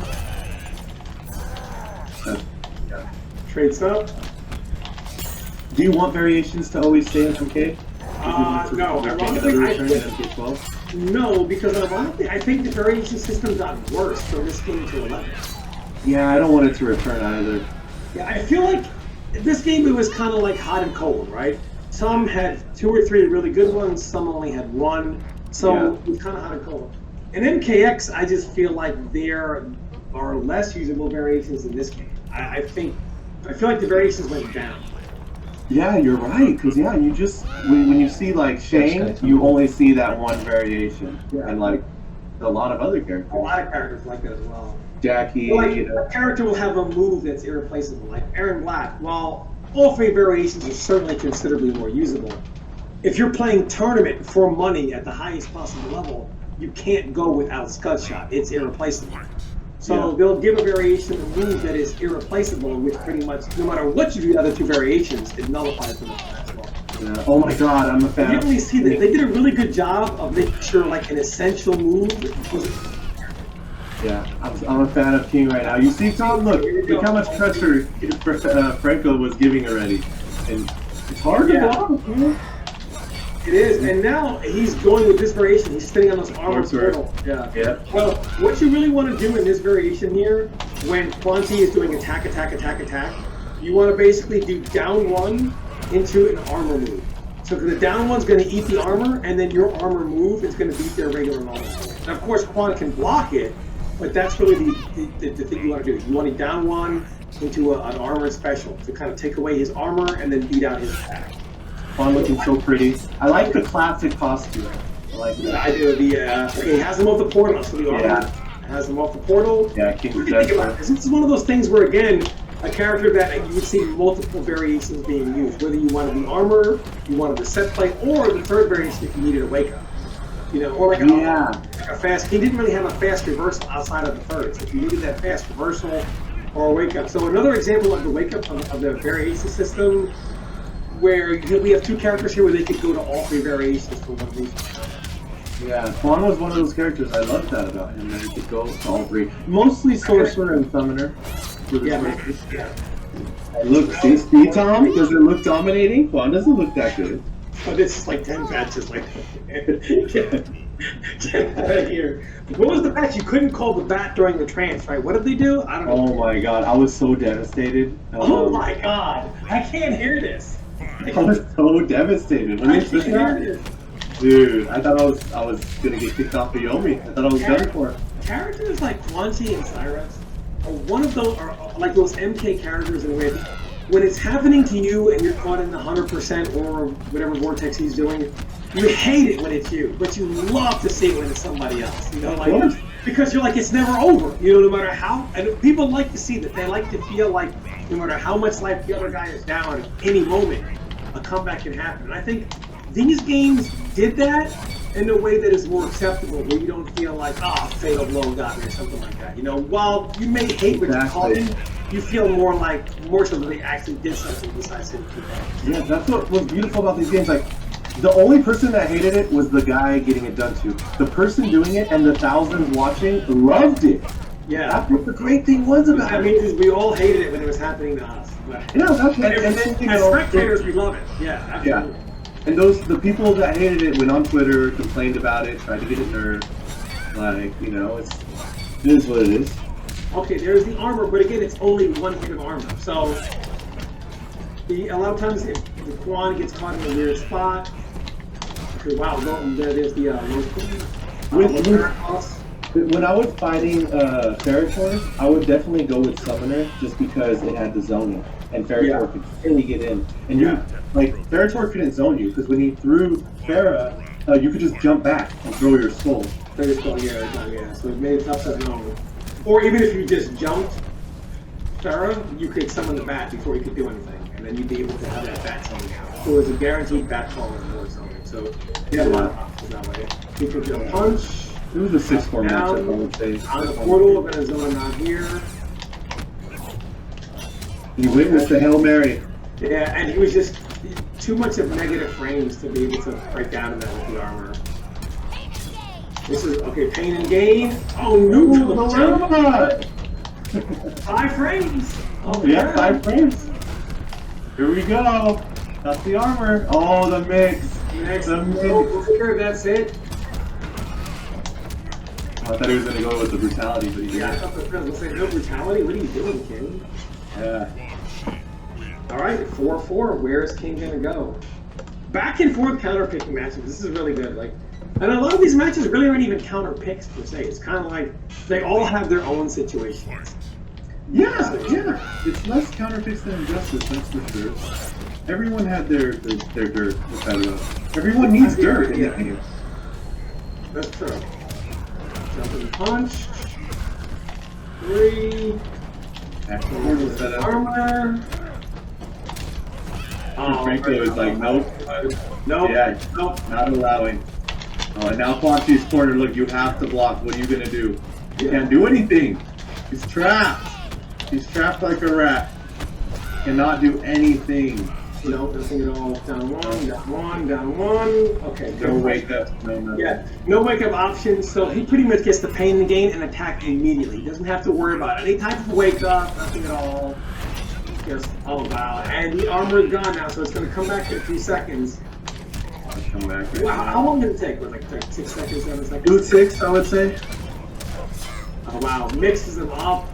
Yeah. Trade stuff? Do you want variations to always stay in MK? No. No, because ironically, I think the variation system got worse from this game to 11. Yeah, I don't want it to return either. Yeah, I feel like this game, it was kind of like hot and cold, right? Some had 2 or 3 really good ones, some only had 1. So it was kind of hot and cold. In MKX, I just feel like there are less usable variations in this game. I feel like the variations went down. Yeah, you're right. Because you just when you see like Shane, you only see that one variation, and like a lot of other characters. A lot of characters like that as well. Jackie. Like a character will have a move that's irreplaceable, like Aaron Black. While all 3 variations are certainly considerably more usable, if you're playing tournament for money at the highest possible level, you can't go without Scud Shot. It's irreplaceable. So they'll give a variation of move that is irreplaceable, which pretty much, no matter what you do the other 2 variations, it nullifies them as well. Yeah. Oh my God, I'm a fan. You really see that they did a really good job of making sure like an essential move was. Yeah, I'm a fan of King right now. You see, Tom, look how much pressure Franco was giving already, and it's hard to block. Man. It is, and now he's going with this variation. He's spinning on those armored portal. Yeah. Well, what you really want to do in this variation here, when Quan Chi is doing attack, you want to basically do down 1 into an armor move. So the down 1's going to eat the armor, and then your armor move is going to beat their regular normal. And of course, Quan can block it, but that's really the thing you want to do. You want to down 1 into an armored special to kind of take away his armor and then beat out his attack. Quan looking so pretty. I like the classic costume. I like that. I do. Okay, he has him off the portal, so the armor has him off the portal. Yeah, King What do you think about this? This is one of those things where, again, a character that you would see multiple variations being used, whether you wanted the armor, you wanted the set plate, or the third variation if you needed a wake up. You know, or like a fast. He didn't really have a fast reversal outside of the thirds. If you needed that fast reversal or a wake up. So another example of the wake up of the variation system, where we have two characters here where they could go to all three variations for one reason. Yeah, Quan was one of those characters. I loved that about him. That he could go to all three. Mostly Sorcerer and Summoner. Yeah. Look, see, Tom? Does it look dominating? Quan doesn't look that good. But it's just like 10 patches, like get out of here. What was the patch? You couldn't call the bat during the trance, right? What did they do? I don't know. Oh my god, I was so devastated. Oh my god, I can't hear this. I was so devastated when they took that. Dude, I thought I was gonna get kicked off of Yomi. I thought I was done for. Characters like Quanti and Cyrus are one of those, are like those MK characters in which, when it's happening to you and you're caught in the 100% or whatever vortex he's doing, you hate it when it's you, but you love to see it when it's somebody else. You know, like, because you're like, it's never over. You know, no matter how, and people like to see that. They like to feel like no matter how much life the other guy is down, at any moment, a comeback can happen. And I think these games did that in a way that is more acceptable, where you don't feel like, fatal blow got me or something like that. You know, while you may hate what you're caught in, you feel more so that they actually did something besides hitting people. Yeah, that's what was beautiful about these games. Like, the only person that hated it was the guy getting it done to. The person doing it and the thousands watching loved it. Yeah, that's what the great thing was about it. I mean, we all hated it when it was happening to us. But yeah, that's and then you know, as spectators, we love it. Yeah, absolutely. Yeah. And the people that hated it went on Twitter, complained about it, tried to get it nerfed. Like, you know, it is what it is. Okay, there's the armor, but again, it's only one hit of armor. So, a lot of times, if the Quan gets caught in a weird spot, okay, wow, there's the when I was fighting Ferritor, I would definitely go with Summoner just because it had the zoning, and Ferritor could really get in. And Ferritor couldn't zone you because when he threw Farah, you could just jump back and throw your skull. So it made it tough to zone. Or even if you just jumped Farah, you could summon the bat before you could do anything, and then you'd be able to have that bat zoning out. So it was a guaranteed bat call and more zoning. So you had a lot of options that way. You could do a punch. It was a 6-4 matchup, I would say. On the portal, we're going to zone him out here. He witnessed the Hail Mary. Yeah, and he was just too much of negative frames to be able to break out of that with the armor. This is, okay, pain and gain. Oh, neutral jump. 5 frames. Oh, yeah, 5 frames. Here we go. That's the armor. Oh, the mix. The mix. Oh, that's it. I thought he was going to go with the brutality, but he didn't. Yeah, I thought the friends would say, no brutality? What are you doing, King? Yeah. Alright, 4-4. Where is King going to go? Back and forth counter picking matches. This is really good. Like, and a lot of these matches really aren't even counter picks per se. It's kind of like they all have their own situations. Yeah. It's less counter picks than Injustice, that's for sure. Everyone had their dirt. Everyone needs dirt in that game. That's true. Jumping punch. 3. Armor. Franco is like, nope. Nope. Yeah, nope. Not allowing. Oh, and now Quanti's corner, look, you have to block. What are you going to do? You can't do anything. He's trapped. He's trapped like a rat. Cannot do anything. No, nothing at all. Down 1, down 1, down 1. Okay. No wake up. No nothing. Yeah, no wake up options. So he pretty much gets the pain in the gain and attack immediately. He doesn't have to worry about any type of wake up. Nothing at all. Just, oh wow. And the armor is gone now, so it's going to come back in 2 seconds. Come back right Wow, now. how long did it take? What, like 6 seconds, 7 seconds? Do 6, I would say. Oh wow, mixes them up.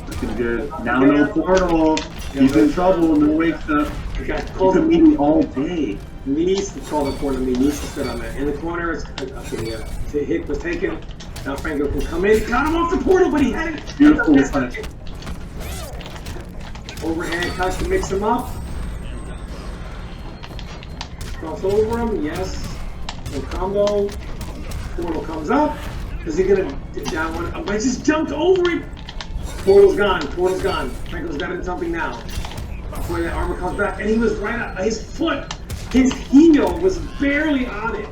Looking good. Now no portal. He's in trouble. No wakes up. Okay, You can meet me all day. needs to call the corner. He needs to sit on that. In the corner, it's okay. Yeah, the hit was taken. Now Franco can come in. Got him off the portal, but he had it. Beautiful. Overhand touch to mix him up. Cross over him. Yes. No combo. Portal comes up. Is he gonna down one? Oh, I just jumped over it. Portal's gone. Portal's gone. Franco's got him something now. Before that armor comes back, and he was right up. His foot, his heel was barely on it.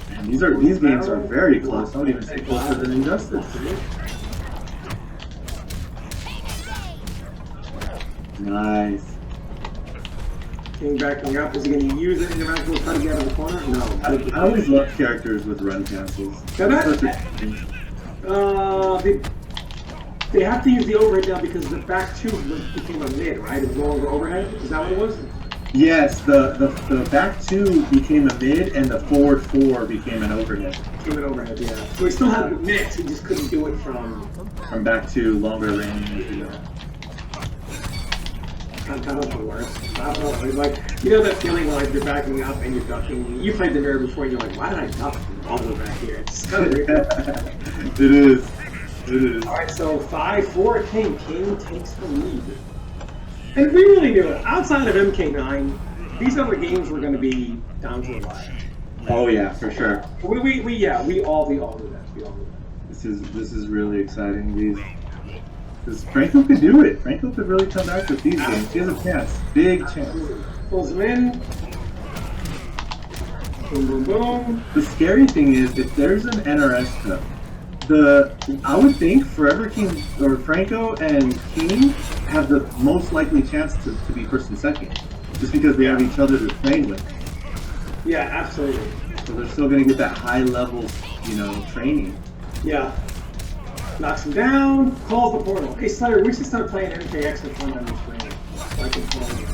Man, these games are very close. I would even say closer than Injustice. Nice. King backing up. Is he going to use it in the round to try to get out of the corner? No. I always love characters with run cancels. They have to use the overhead now because the back two became a mid, right? It was no longer overhead. Is that what it was? Yes, the back two became a mid, and the forward four became an overhead. Became an overhead, yeah. So he still had the mix. He just couldn't do it from back two, longer range. That was the worst. Like, you know that feeling when like you're backing up and you're ducking. You played the mirror before, and you're like, why did I duck all the way back here? It's kind of weird. It is. It is. All right, so 5-4 King. King takes the lead. And we really knew it. Outside of MK9, these other games were going to be down to the wire. Oh yeah, for sure. We all knew that. This is really exciting. Because Franco could do it. Franco could really come back with these games. He has a chance. Big chance. Pulls him in. Boom, boom, boom. The scary thing is, if there's an NRS Cup, I would think Forever King or Franco and King have the most likely chance to be first and second, just because they have each other to train with. Yeah, absolutely. So they're still going to get that high level, training. Yeah. Knocks him down, calls the portal. Hey, Slayer, we should start playing MKX for fun on this screen. So I can play.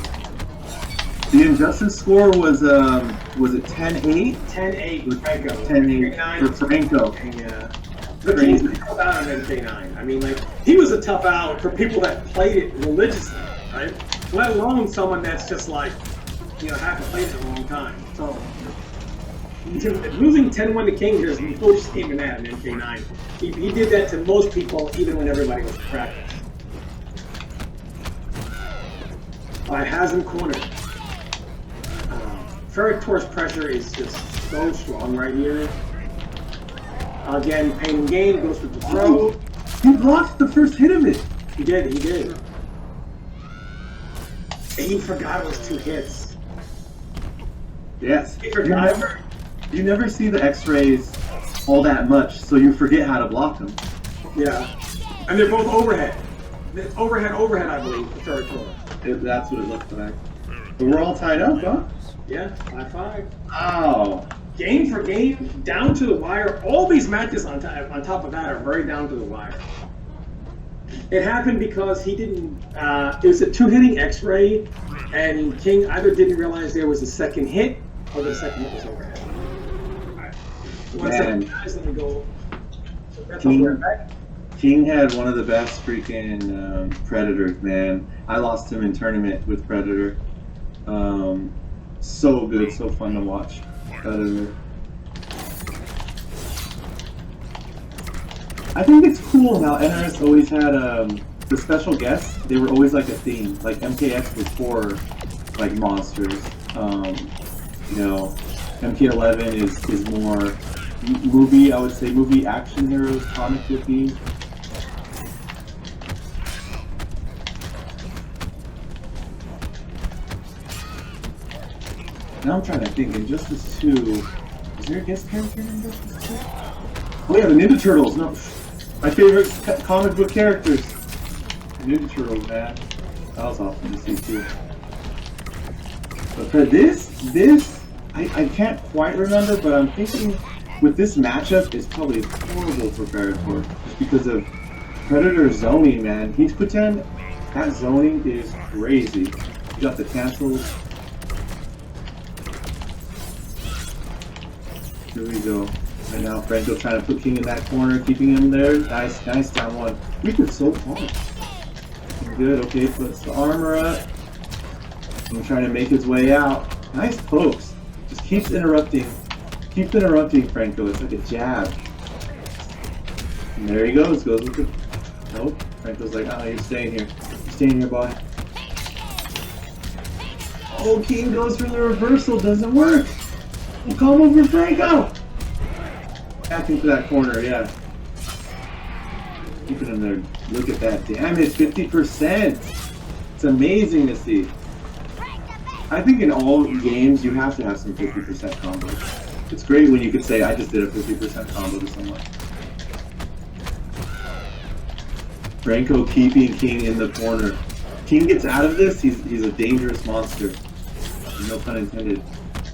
The Injustice score was it 10-8? 10-8 with Franco. 10-8 for Franco. Yeah. The King's a tough out on MK9. I mean, like, he was a tough out for people that played it religiously, right? Let alone someone that's just like, haven't played it in a long time. So, losing 10-1 to King here is the first game in that in MK9. He did that to most people, even when everybody was practiced. Has him cornered. Ferritor's pressure is just so strong right here. Again, pain and gain, goes for the throw. He blocked the first hit of it. He did. He forgot it was 2 hits. Yes. He forgot. You never see the x-rays all that much, so you forget how to block them. Yeah. And they're both overhead. It's overhead, I believe, for Ferritor. That's what it looks like. But we're all tied up, huh? Yeah, 5-5. Wow. Game for game, down to the wire. All these matches on top of that are very down to the wire. It happened because he didn't, it was a 2-hitting x-ray, and King either didn't realize there was a second hit, or the second hit was overhead. Alright. One second, guys, let me go. So that's all we're back. King had one of the best freaking Predators, man. I lost him in tournament with Predator. So good, so fun to watch. Predator. I think it's cool how NRS always had the special guests. They were always like a theme. Like MKX was for like monsters. MK11 is more movie. I would say movie action heroes, comic theme. Now I'm trying to think, Injustice 2, is there a guest character in Injustice 2? Oh yeah, the Ninja Turtles, no, my favorite comic book characters. The Ninja Turtles, man. That was awesome to see too. But for this, I can't quite remember, but I'm thinking with this matchup, it's probably horrible for Versatility, just because of Predator zoning, man. He's pretend that zoning is crazy. You got the cancels. Here we go. And now Franco trying to put King in that corner, keeping him there. Nice, down one. We could so far. Good, okay, puts the armor up. And trying to make his way out. Nice pokes. Just keeps interrupting. Keeps interrupting Franco. It's like a jab. And there he goes. Goes with the... Nope. Franco's like, oh, you're staying here. You're staying here, boy. Oh, King goes for the reversal. Doesn't work. We'll come over Franco. back into that corner, yeah. Keeping him there. Look at that damage, 50%. It's amazing to see. I think in all games you have to have some 50% combos. It's great when you could say, I just did a 50% combo to someone. Franco keeping King in the corner. King gets out of this, he's a dangerous monster. No pun intended.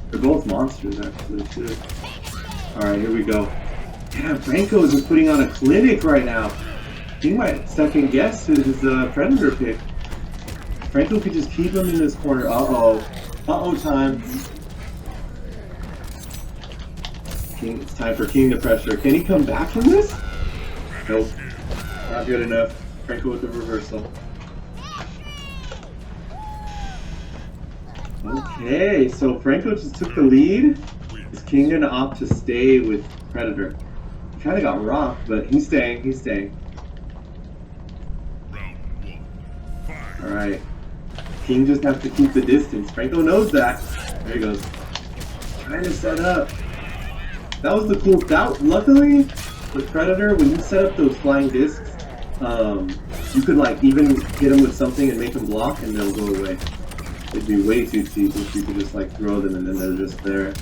They're both monsters, actually, too. Alright, here we go. Damn, Franco is just putting on a clinic right now. He might second guess his Predator pick. Franco could just keep him in this corner. Uh-oh. Uh-oh time. King, it's time for King to pressure. Can he come back from this? Nope. Not good enough. Franco with the reversal. Okay, so Franco just took the lead. Is King gonna opt to stay with Predator? He kinda got rocked, but he's staying, he's staying. Alright. King just has to keep the distance. Franco knows that. There he goes. Trying to set up. That was the cool that luckily with Predator, when you set up those flying discs, you could like even hit them with something and make them block and they'll go away. It'd be way too cheap if you could just like throw them and then they're just there.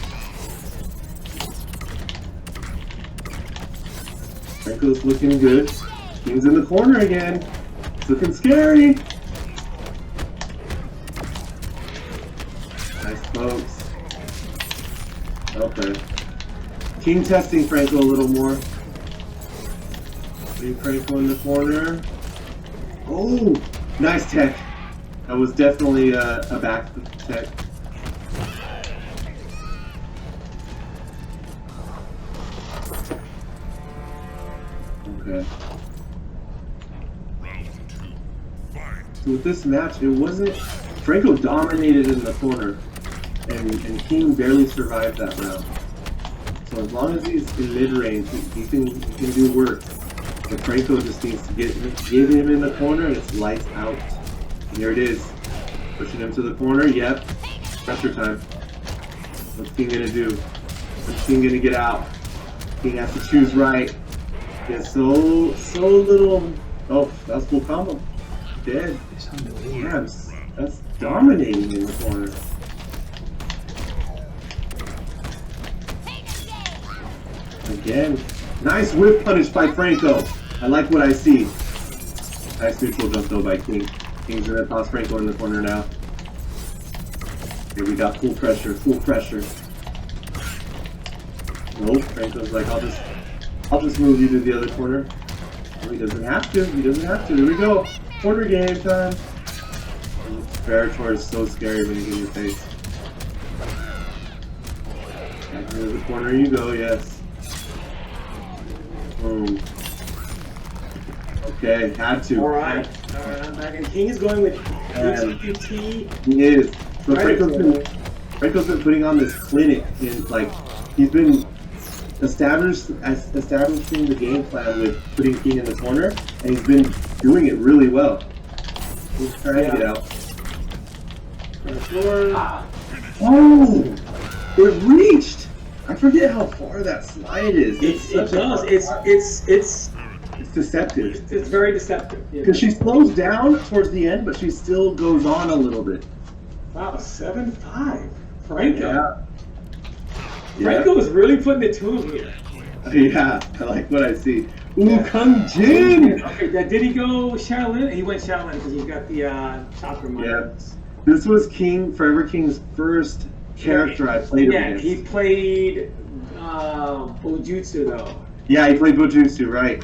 Franco's looking good. King's in the corner again. It's looking scary. Nice folks. Okay. King testing Franco a little more. Leave Franco in the corner. Oh, nice tech. That was definitely a back tech. Okay. So with this match, it wasn't... Franco dominated in the corner, and King barely survived that round. So as long as he's in mid-range, he can do work. But Franco just needs to get him in the corner, and it's lights out. And there it is. Pushing him to the corner, yep. Pressure time. What's King gonna do? What's King gonna get out? King has to choose right. He has so little... Oh, that's full combo. Dead. Damn, that's dominating in the corner. Again. Nice whip punish by Franco. I like what I see. Nice neutral jump though by King. King's gonna toss Franco in the corner now. Here we got full pressure, full pressure. Nope, Franco's like, I'll just move you to the other corner. Oh, he doesn't have to, he doesn't have to. Here we go. Corner game time. Veritor is so scary when you get in your face. Back into the corner you go, yes. Boom. Okay, had to. Alright, I'm back. And King is going with UTQT. He is. So Franco's been putting on this clinic in like he's been establishing the game plan with putting King in the corner, and he's been doing it really well. He's trying to get out. On the floor. Oh, it reached. I forget how far that slide is. It does. It's deceptive. It's very deceptive. Because she slows down towards the end, but she still goes on a little bit. Wow, 7-5. Franco. Yeah. Franco is really putting it to him here. Yeah, I like what I see. Ooh, Kung Jin! Okay, did he go Shaolin? He went Shaolin because he's got the chakra mode. Yeah. This was Forever King's first character I played against. Yeah, he played Bojutsu though. Yeah, he played Bojutsu, right.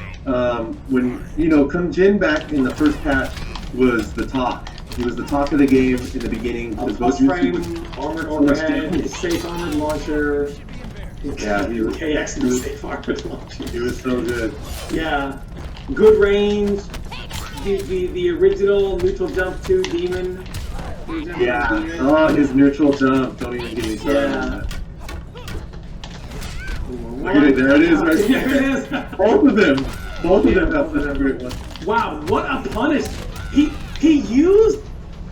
When, Kung Jin back in the first patch was the talk. He was the talk of the game in the beginning. Plus frame, armored overhead, safe armored launcher. Yeah, he was KX and safe armored launcher. He was so good. Yeah, good range. The original neutral jump 2 demon. Yeah. Oh, his neutral jump. Don't even get me started on that. Look at it. There it is. Right there. There it is. Both of them. Both of them have such a great one. Wow, what a punish! He used.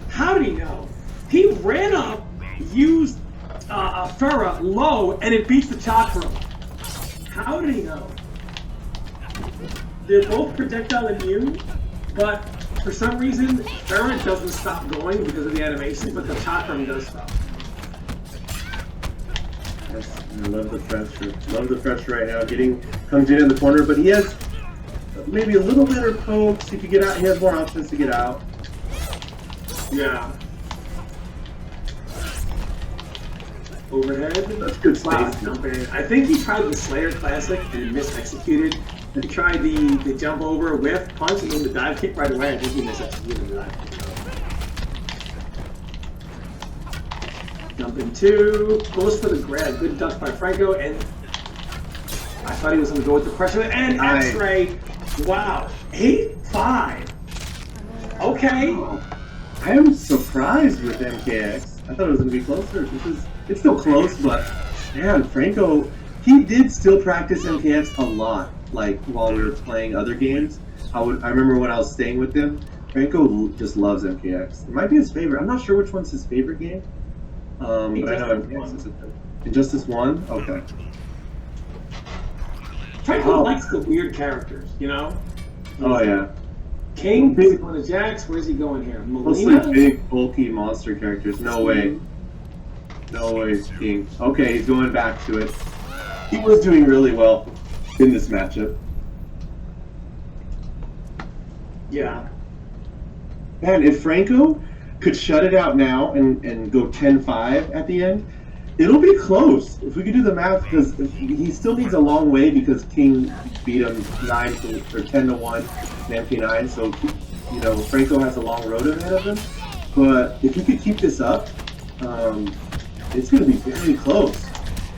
How did he know? He ran up, used Farah low, and it beats the chakra. How did he know? They're both projectile immune, but for some reason, Farrah doesn't stop going because of the animation, but the chakram does stop. Yes, I love the pressure. Love the pressure right now. Comes in the corner, but he has maybe a little better pokes. He could get out. He has more options to get out. Yeah. Overhead. That's good Wow, space. jump in. I think he tried the Slayer Classic and mis-executed. He tried the jump over, whiff, punch, and then the dive kick right away. I think he mis-executed the dive kick. Jump in 2, goes for the grab. Good duck by Franco, and I thought he was going to go with the pressure. And X-ray. Wow. 8-5. Okay. I am surprised with MKX. I thought it was going to be closer. It's still close, but man, Franco, he did still practice MKX a lot. Like while we were playing other games, I remember when I was staying with him, Franco just loves MKX. It might be his favorite. I'm not sure which one's his favorite game. But I know MKX is Injustice 1? Okay. Franco likes the weird characters, you know? Oh yeah. King, big one of Jacks. Where's he going here? Mostly Molina? big, bulky monster characters. No way. No way, King. Okay, he's going back to it. He was doing really well in this matchup. Yeah. Man, if Franco could shut it out now and go 10-5 at the end, it'll be close. If we could do the math, because he still needs a long way because King beat him 10-1 in MP9, so you know Franco has a long road ahead of him. But if he could keep this up, it's going to be very close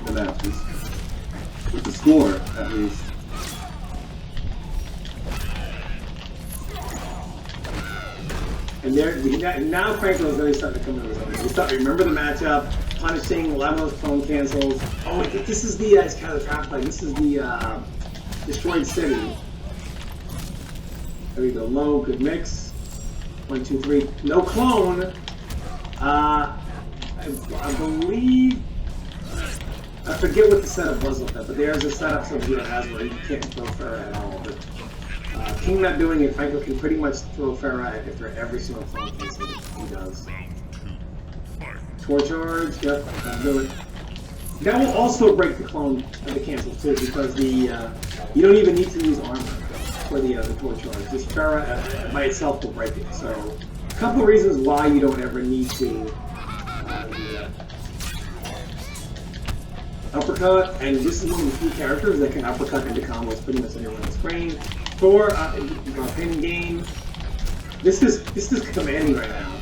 in the matches with the score at least. And now Franco's really starting to come into his own. He's starting to remember the matchup, punishing, 11 of those prone cancels. Oh, this is the kind of trap play. This is the Destroyed City. There we go. Low, good mix. 1, 2, 3. No clone. I believe. I forget what the setup was with that, but there's a setup some hero has where you can't throw Farrah at all. But King not doing it, Franco can pretty much throw Farrah after every single clone cancel he does. Torch charge, yep, do it. That will also break the clone of the cancel too, because the you don't even need to use armor for the torch charge. Just Farrah by itself will break it. So a couple of reasons why you don't ever need to do that. Uppercut, and this is one of the few characters that can uppercut into combos pretty much anywhere on the screen. For pain and gain, this is commanding right now.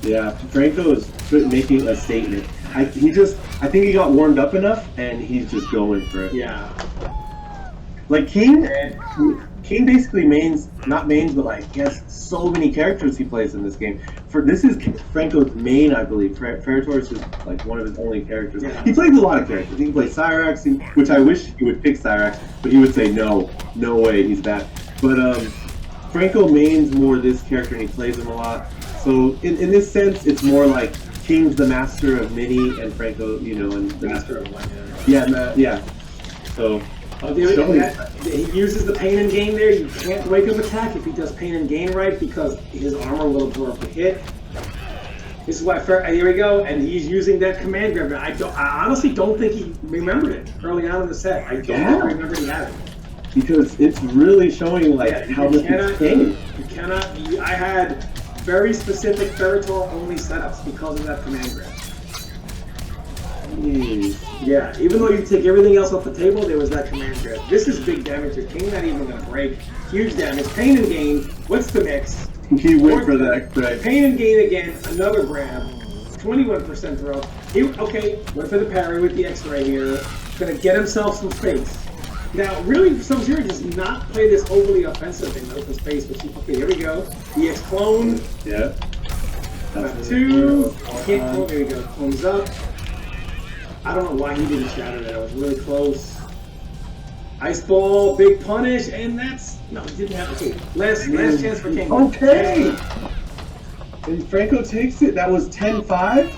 Yeah, Franco is making a statement. I think he got warmed up enough, and he's just going for it. Yeah. Like King basically not mains, but like he has so many characters he plays in this game. This is Franco's main, I believe. Ferrator is like one of his only characters. Yeah. He plays a lot of characters. He can play Cyrax, which I wish he would pick Cyrax, but he would say no way, he's bad. But Franco mains more this character, and he plays him a lot. So in this sense, it's more like King's the master of mini, and Franco, you know, and the master of one. Yeah. So. He uses the pain and gain there. You can't wake up attack if he does pain and gain right, because his armor will absorb the hit. This is why here we go, and he's using that command grab. I honestly don't think he remembered it early on in the set. I don't remember he had it. Because it's really showing like how this is game. You cannot. I had very specific Ferrator only setups because of that command grab. Yeah, even though you take everything else off the table, there was that command grab. This is big damage. Your King not even going to break. Huge damage. Pain and gain. What's the mix? He went for that. Right. Pain and gain again. Another grab. 21% throw. Went for the parry with the X-ray here. Going to get himself some space. Now, really, Sub-Zero does not play this overly offensive in open space. But here we go. The X clone. Yeah. That's 2. Can't clone. There we go. Clones up. I don't know why he didn't shatter that. It was really close. Ice ball, big punish, and that's he didn't have to. Last chance for King. Okay. And Franco takes it. That was 10-5.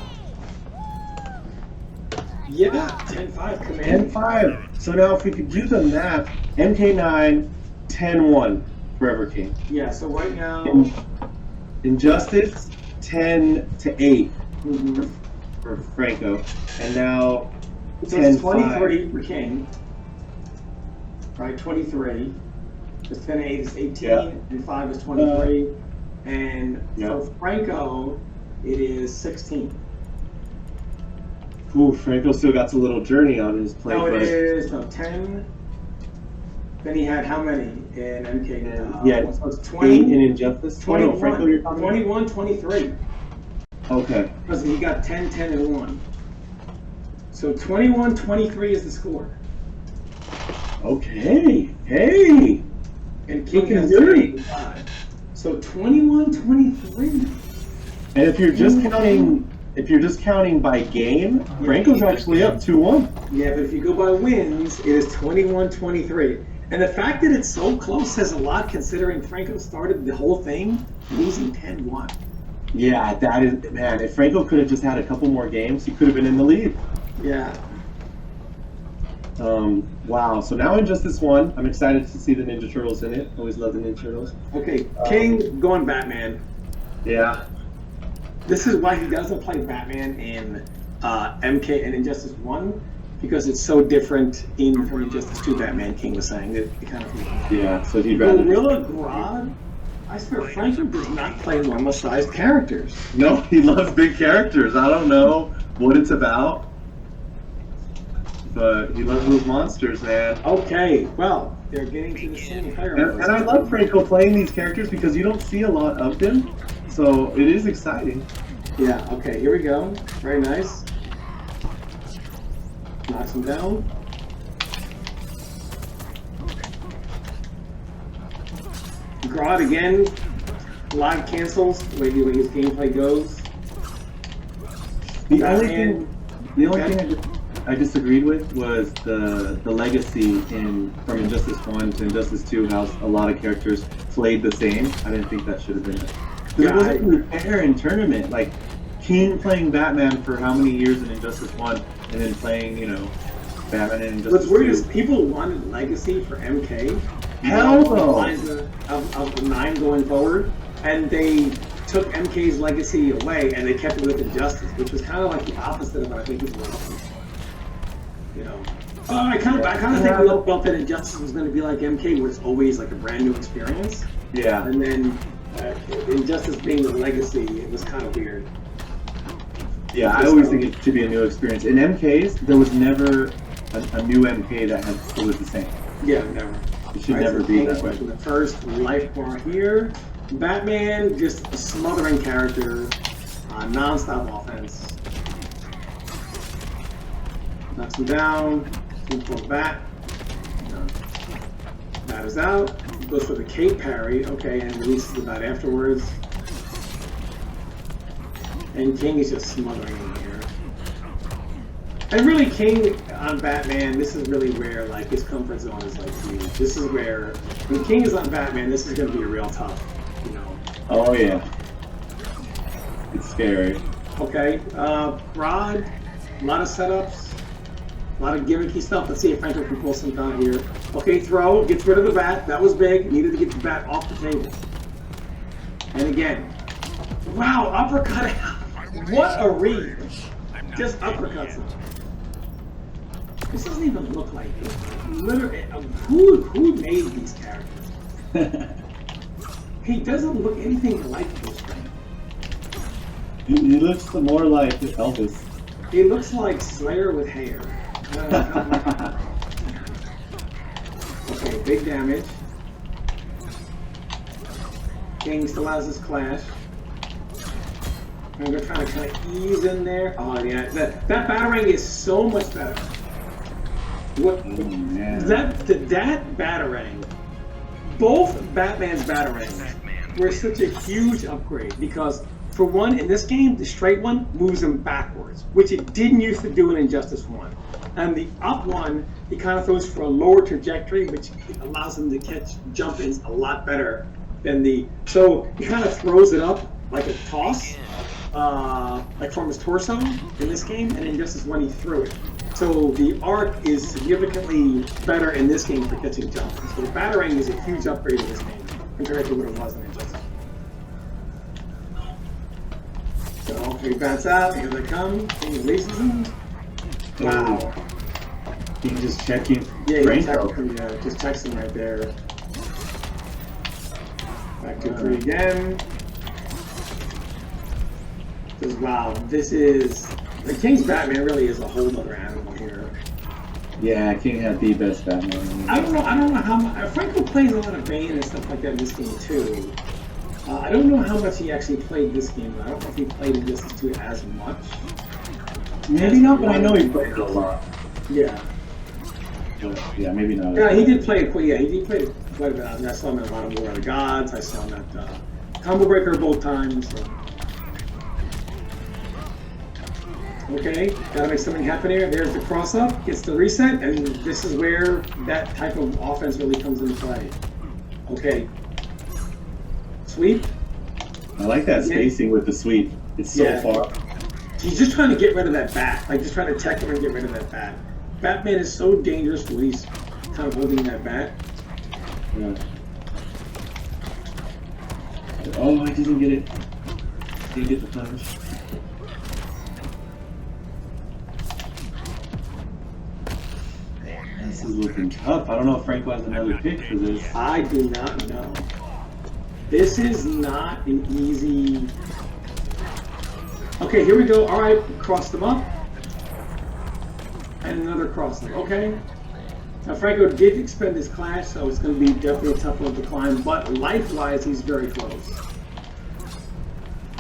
Yeah, 10-5 command. 10-5. So now if we could do the math, MK9, 10-1, Forever King. Yeah, so right now... Injustice, 10-8 Mhm. for Franco. And now So it's 10-5. 23 for King. Right, 23. It's 10 8 is 18, Yeah. and 5 is 23. And Yeah. for Franco, it is 16. Ooh, Franco still got a little journey on his plate. No, it but is 10. Then he had how many in MK? Yeah, so it's 8 20, in Injustice. 21, Oh, Franco, you're talking 21, 23. about? Okay. Because he got 10, 10, and 1. So 21, 23 is the score. Okay. Hey. And King Looking has good. 85. So 21, 23. And if you're just counting by game, Franco's actually up 2-1. Yeah, but if you go by wins, it is 21, 23. And the fact that it's so close says a lot considering Franco started the whole thing losing 10-1. Yeah, that is, man, if Franco could have just had a couple more games, he could have been in the lead. Yeah. Wow, so now Injustice 1, I'm excited to see the Ninja Turtles in it. Always love the Ninja Turtles. Okay, King going Batman. Yeah. This is why he doesn't play Batman in MK and Injustice 1, because it's so different from Injustice 2 Batman, King was saying. It kind of... Yeah, so he'd rather... Gorilla Grodd? I swear, Franco does not play normal-sized characters. No, he loves big characters. I don't know what it's about, but he loves those monsters, man. Okay, well, they're getting to the same hierarchy. And I love Franco playing these characters because you don't see a lot of them, so it is exciting. Yeah, okay, here we go. Very nice. Knocks him down. Grodd again. Live cancels the way his gameplay goes. The Batman. only thing I disagreed with was the legacy from Injustice 1 to Injustice 2, how a lot of characters played the same. I didn't think that should have been it. Because Yeah, it wasn't really fair in tournament. Like, King playing Batman for how many years in Injustice 1, and then playing, Batman in Injustice What's 2. weird is people wanted legacy for MK. Hell no. Of the 9 going forward, and they took MK's legacy away and they kept it with Injustice, which was kind of like the opposite of what I think people were looking for. I kind of think we all felt that Injustice was going to be like MK, where it's always like a brand new experience. Yeah. And then Injustice being the legacy, it was kind of weird. Yeah, I always think it should be a new experience. In MKs, there was never a new MK that was the same. Yeah, never. It should never be that way. The first life bar here. Batman, just a smothering character, non-stop offense. Knocks him down, pulls back. Bat is out. Goes for the cape parry, okay, and releases the bat afterwards. And King is just smothering him here. And really, King on Batman, this is really where like his comfort zone is like huge. This is where when King is on Batman, this is going to be real tough, Oh yeah. It's scary. Okay, Rod, a lot of setups, a lot of gimmicky stuff. Let's see if Franco can pull some out here. Okay, throw, gets rid of the bat. That was big. Needed to get the bat off the table. And again, wow, uppercut. What a read. Just uppercuts him. This doesn't even look like it. Literally, who made these characters? He doesn't look anything like this guy. He looks more like Elvis. He looks like Slayer with hair. Okay, big damage. King still has his clash. I'm gonna try to kind of ease in there. Oh yeah, that batarang is so much better. What? That batarang. Both Batman's batarangs were such a huge upgrade because, for one, in this game, the straight one moves him backwards, which it didn't used to do in Injustice 1. And the up one, he kind of throws for a lower trajectory, which allows him to catch jump-ins a lot better than so he kind of throws it up like a toss, like from his torso in this game, and in Injustice 1 he threw it. So the arc is significantly better in this game for catching jumps. So the batarang is a huge upgrade in this game compared to what it was in Injustice. So he bats out, here they come, he releases him. Wow. He just checking. Yeah, Franco. just checks him right there. Back to 3 again. Because wow, this is the King's Batman really is a whole other animal here. Yeah, King had the best Batman. I don't know how much Franco plays a lot of Bane and stuff like that in this game too. I don't know how much he actually played this game. I don't know if he played Injustice 2 as much. Maybe not, but I know he played it a lot. Yeah. But, yeah, maybe not. Yeah, he did play it. Yeah, he did play it quite a bit. I mean, I saw him in a lot of War of the Gods. I saw him at Combo Breaker both times. So. Okay, gotta make something happen here. There's the cross up, gets the reset, and this is where that type of offense really comes into play. Okay. Sweep. I like that spacing with the sweep. It's so far. He's just trying to get rid of that bat. Like, just trying to tech him and get rid of that bat. Batman is so dangerous when he's kind of holding that bat. Yeah. Oh, I didn't get it. Didn't get the punch. This is looking tough. I don't know if Franco has another pick for this. I do not know. This is not an easy... Okay, here we go. All right, cross them up. And another cross them. Okay. Now, Franco did expend his clash, so it's going to be definitely a tough one to climb. But life-wise, he's very close.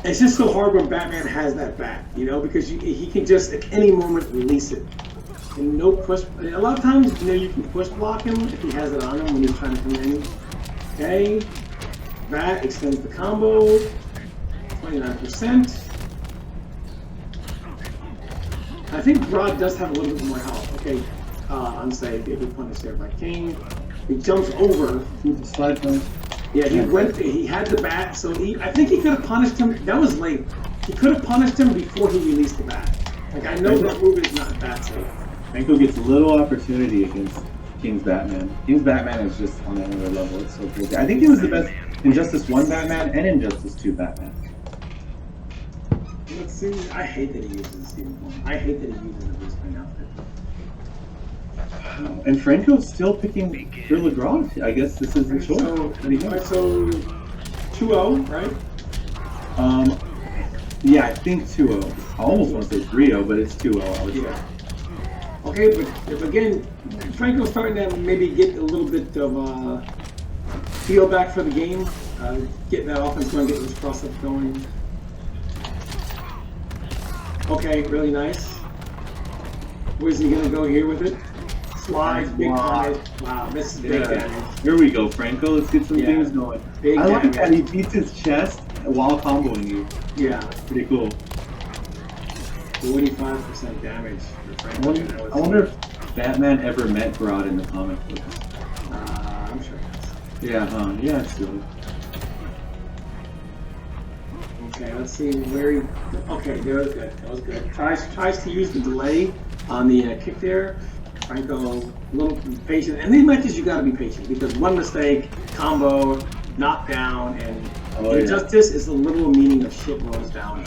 It's just so hard when Batman has that bat, you know, because he can just at any moment release it. And no push. A lot of times, you know, you can push block him if he has it on him when he's trying to come in. Okay. Bat extends the combo. 29%. I think Rod does have a little bit more health. Okay. Unsafe. If we punish there by King. He jumps over. With the slide punch. Yeah, he had the bat, so I think he could have punished him. That was late. He could have punished him before he released the bat. Like, I know that move is not bat safe. Franco gets a little opportunity against King's Batman. King's Batman is just on another level. It's so crazy. I think he was the best Injustice 1 Batman and Injustice 2 Batman. Let's see. I hate that he uses the uniform. I hate that he uses the Bruce outfit. And Franco's still picking Gorilla Grodd. I guess this is the choice. So 2-0, right? Yeah, I think 2-0. I almost want to say 3-0, but it's 2-0. I would say. Okay, but if again, Franco's starting to maybe get a little bit of feel back for the game, getting that offense going, getting this cross up going. Okay, really nice. Where's he gonna go here with it? Slides, big slides. Wow, this is big damage. Here we go, Franco. Let's get some things going. Big I like damage. that he beats his chest while comboing you. Yeah, Pretty cool. 45% damage for Franco. I wonder if Batman ever met Grodd in the comic books. I'm sure. Yeah, yeah, it's good. Okay, let's see where he. Okay, that was good. That was good. Tries to use the delay on the kick there. Franco, a little patient. And these matches, you got to be patient because one mistake, combo, knockdown, and Injustice is the literal meaning of shit rolls down.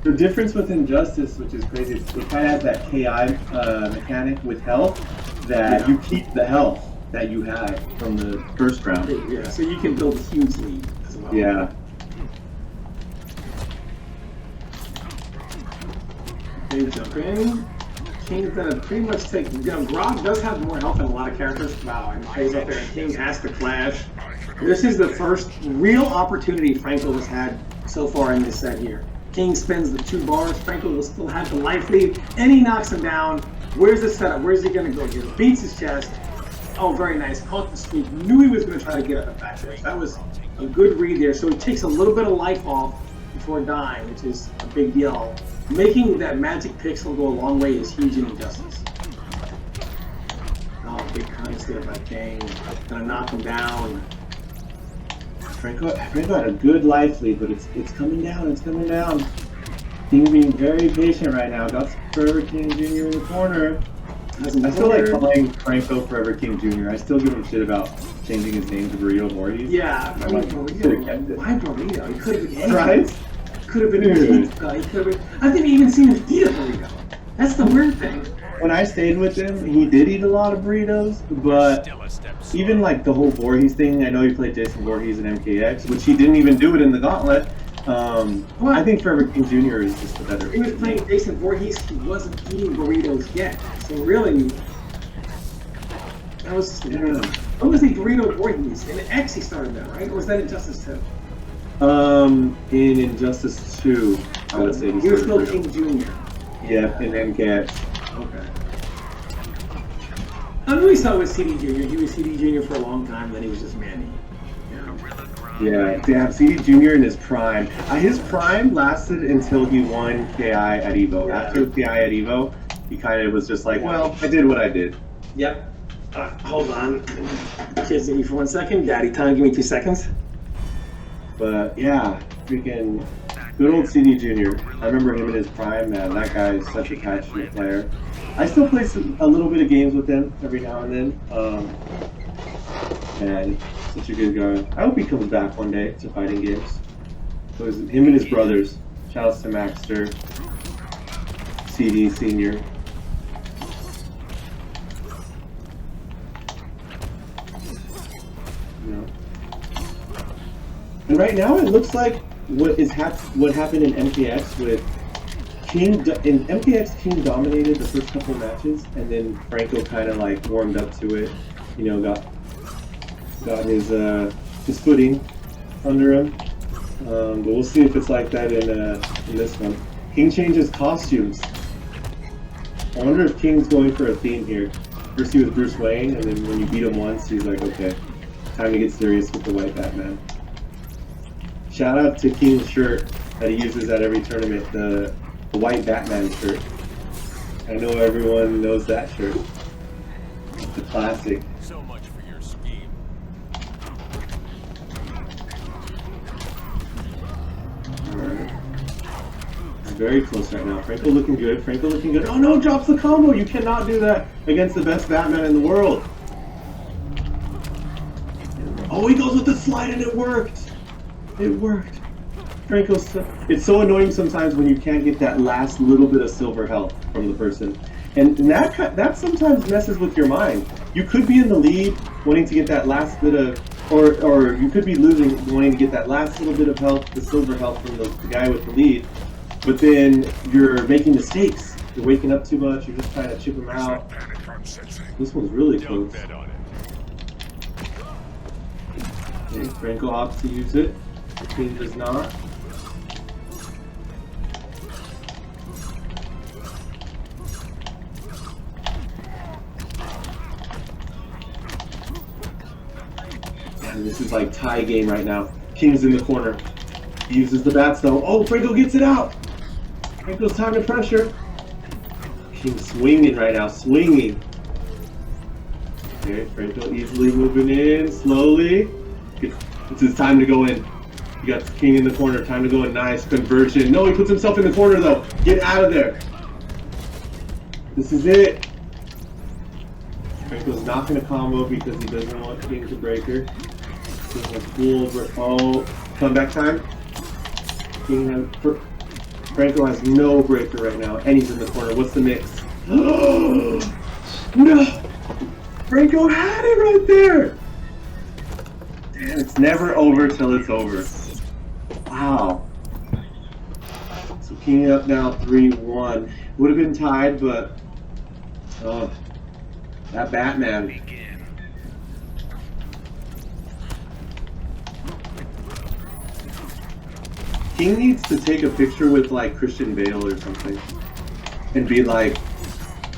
The difference with Injustice, which is crazy, it kind of has that KI mechanic with health that you keep the health that you have from the first round. Yeah, so you can build a huge lead as well. Yeah. They jump in. King's gonna pretty much take. You know, Grodd does have more health than a lot of characters. Wow, and plays up there. King has to clash. This is the first real opportunity Franco has had so far in this set here. King spins the 2 bars. Franco will still have the life lead, and he knocks him down. Where's the setup? Where's he gonna go here? Beats his chest. Oh, very nice. Caught the sweep. Knew he was gonna try to get up the back there. That was a good read there. So he takes a little bit of life off before dying, which is a big deal. Making that magic pixel go a long way is huge in Injustice. Oh, big punish there by King. Gonna knock him down. Franco had a good life lead, but it's coming down. It's coming down. King's being very patient right now. Got Forever King Jr. in the corner. I still like calling Franco Forever King Jr. I still give him shit about changing his name to Burrito Voorhees. Yeah, I mean, Burrito. Why Burrito? He could have been anything. Right? Could have been a pizza. He could have been. I haven't even seen him eat a burrito. That's the weird thing. When I stayed with him, he did eat a lot of burritos, but even like the whole Voorhees thing, I know he played Jason Voorhees in MKX, which he didn't even do it in the Gauntlet. I think Forever King Jr. is just the better. He was playing Jason Voorhees, he wasn't eating burritos yet. So really, that was, when was the Burrito Voorhees? In X he started that, right? Or was that Injustice 2? In Injustice 2, I would say he was still King Jr. Yeah, in MKX. Okay. I really saw with CD Jr. He was CD Jr. for a long time, then he was just Manny. Yeah, damn, CD Jr. in his prime. His prime lasted until he won KI at EVO. Yeah. After KI at EVO, he kind of was just like, well, I did what I did. Yep. Hold on. Kids, give me for 1 second. Daddy time, give me 2 seconds. But yeah, freaking good old CD Jr. I remember him in his prime, man. That guy is such a passionate player. I still play a little bit of games with him every now and then. And such a good guy. I hope he comes back one day to fighting games. So it was him and his brothers. Shoutouts to Maxter, CD Senior. You know. And right now it looks like what happened in MKX with King. In MKX, King dominated the first couple matches, and then Franco kind of like warmed up to it. You know, got his footing under him, but we'll see if it's like that in this one. King changes costumes. I wonder if King's going for a theme here. First he was Bruce Wayne, and then when you beat him once, he's like, okay, time to get serious with the white Batman. Shout out to King's shirt that he uses at every tournament, the white Batman shirt. I know everyone knows that shirt. It's a classic. So much for your scheme. Alright. Very close right now. Franco looking good. Franco looking good. Oh no, drops the combo! You cannot do that against the best Batman in the world. Oh, he goes with the slide and it worked! It worked. Franco's it's so annoying sometimes when you can't get that last little bit of silver health from the person. And that sometimes messes with your mind. You could be in the lead, wanting to get that last bit of, or you could be losing, wanting to get that last little bit of health, the silver health from the guy with the lead, but then you're making mistakes. You're waking up too much, you're just trying to chip him out. This one's really close. Okay, Franco opts to use it. The King does not. And this is like tie game right now. King's in the corner. He uses the bat stone. Oh, Franco gets it out. Franco's time to pressure. King's swinging right now, swinging. Okay, Franco easily moving in, slowly. It's his time to go in. You got the King in the corner, time to go in. Nice conversion. No, he puts himself in the corner though. Get out of there. This is it. Franco's not going to combo because he doesn't want King to break her. Oh, comeback time. Franco has no breaker right now, and he's in the corner. What's the mix? Oh no! Franco had it right there! Damn, it's never over till it's over. Wow. So King up now 3-1. Would have been tied, but that Batman. King needs to take a picture with like Christian Bale or something, and be like,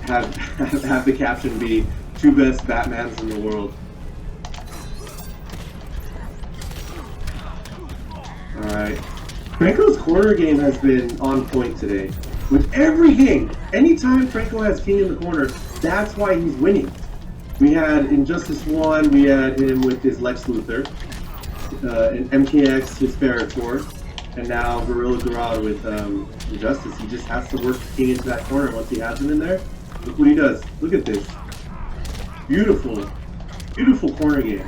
have the caption be two best Batmans in the world. All right, Franco's corner game has been on point today. With every game, anytime Franco has King in the corner, that's why he's winning. We had in Injustice 1, we had him with his Lex Luthor, in MKX his Ferritor. And now Gorilla Garage with Injustice, he just has to work King into that corner. Once he has him in there, look what he does. Look at this. Beautiful. Beautiful corner game.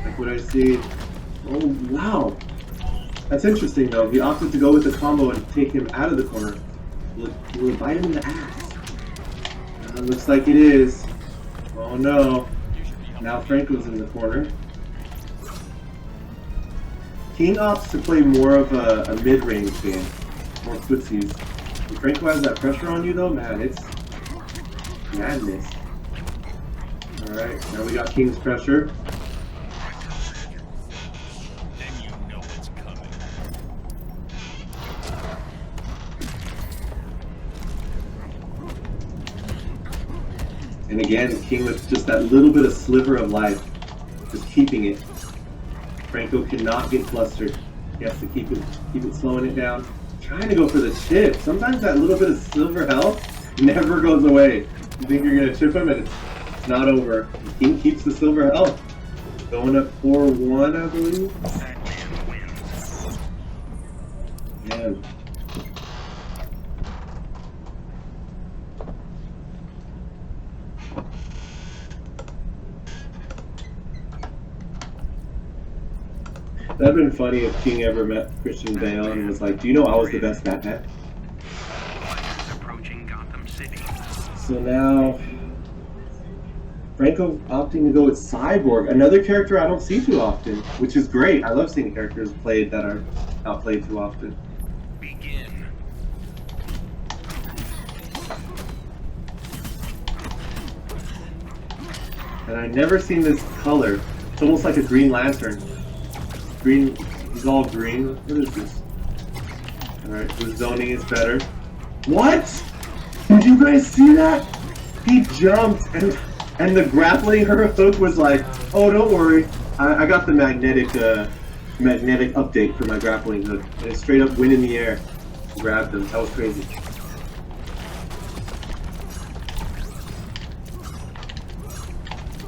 Like what I see. Oh, wow. That's interesting though. He opted to go with the combo and take him out of the corner. Will it bite him in the ass? Looks like it is. Oh no. Now Franco's in the corner. King opts to play more of a mid-range game. More footsies. When Franco has that pressure on you though, man, it's madness. Alright, now we got King's pressure. Then you know it's coming. And again, King with just that little bit of sliver of life. Just keeping it. Franco cannot get flustered. He has to keep it slowing it down. Trying to go for the chip. Sometimes that little bit of silver health never goes away. You think you're gonna chip him and it's not over. King keeps the silver health. Going up 4-1, I believe. Man. That'd been funny if King ever met Christian Bale and was like, "Do you know I was the best Batman?" Approaching Gotham City. So now, Franco opting to go with Cyborg, another character I don't see too often, which is great. I love seeing characters played that are not played too often. Begin. And I've never seen this color. It's almost like a Green Lantern. Green, he's all green. What is this? Alright, the zoning is better. What? Did you guys see that? He jumped and the grappling hook was like, oh, don't worry. I got the magnetic update for my grappling hook. And it straight up went in the air. Grabbed him. That was crazy.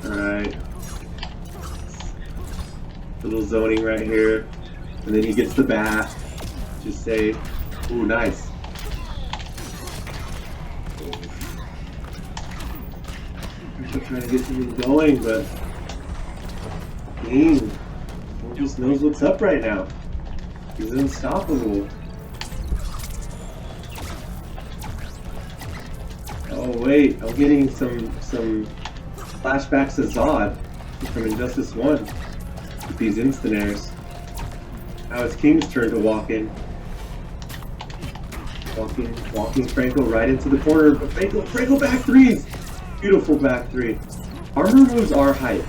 Alright. Little zoning right here. And then he gets the bat. Just say, ooh, nice. I'm trying to get something going, but King just knows what's up right now. He's unstoppable. Oh wait, I'm getting some flashbacks of Zod from Injustice 1 with these instant airs. Now it's King's turn to walk in. Walking Franco right into the corner, but Franco back threes! Beautiful back three. Armor moves are hype.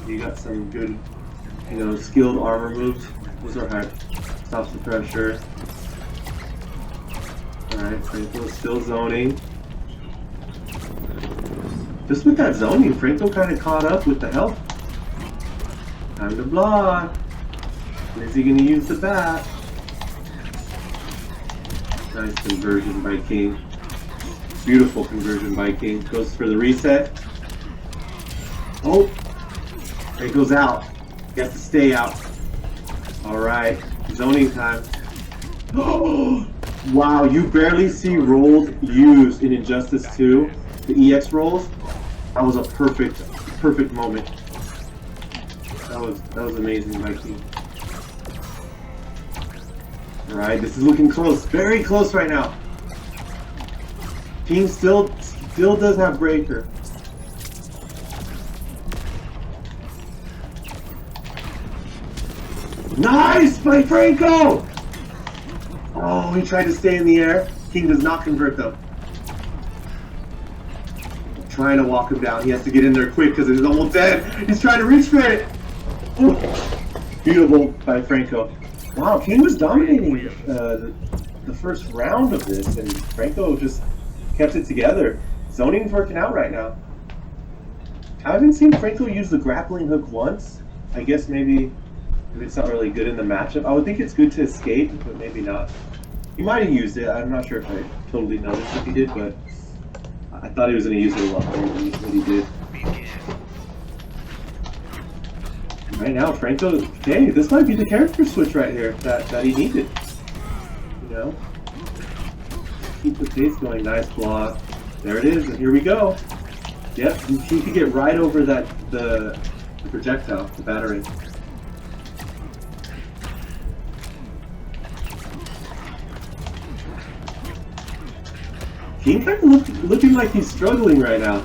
You got some good, skilled armor moves. Those are hype. Stops the pressure. Alright, Franco's still zoning. Just with that zoning, Franco kind of caught up with the health. Time to block. Is he going to use the bat? Nice conversion by King. Beautiful conversion by King. Goes for the reset. Oh! It goes out. He has to stay out. Alright. Zoning time. Oh! Wow, you barely see rolls used in Injustice 2. The EX rolls. That was a perfect moment. That was amazing by King. Alright, this is looking close. Very close right now. King still does have breaker. Nice by Franco! Oh, he tried to stay in the air. King does not convert though. Trying to walk him down. He has to get in there quick because he's almost dead. He's trying to reach for it. Ooh. Beautiful by Franco. Wow, King was dominating the first round of this, and Franco just kept it together. Zoning's working out right now. I haven't seen Franco use the grappling hook once. I guess maybe it's not really good in the matchup. I would think it's good to escape, but maybe not. He might have used it. I'm not sure if I totally noticed if he did, but I thought he was going to use it a lot more than what he did. Right now, Franco, hey, this might be the character switch right here that he needed. You know? Keep the pace going. Nice block. There it is, and here we go. Yep, he could get right over the projectile, the battery. King kind of looking like he's struggling right now.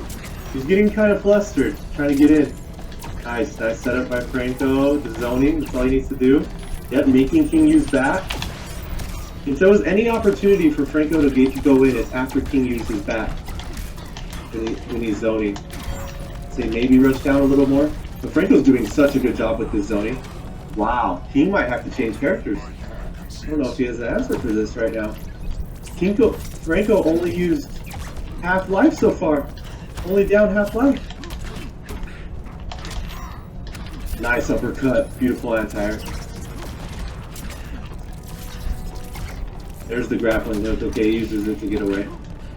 He's getting kind of flustered, trying to get in. Nice setup by Franco. The zoning, that's all he needs to do. Yep, making King use back. If there was any opportunity for Franco to go in, it's after King uses back. When he's zoning. Say maybe rush down a little more. But Franco's doing such a good job with this zoning. Wow, King might have to change characters. I don't know if he has an answer for this right now. Franco only used half life so far. Only down half life. Nice uppercut. Beautiful anti-air. There's the grappling hook. Okay, he uses it to get away.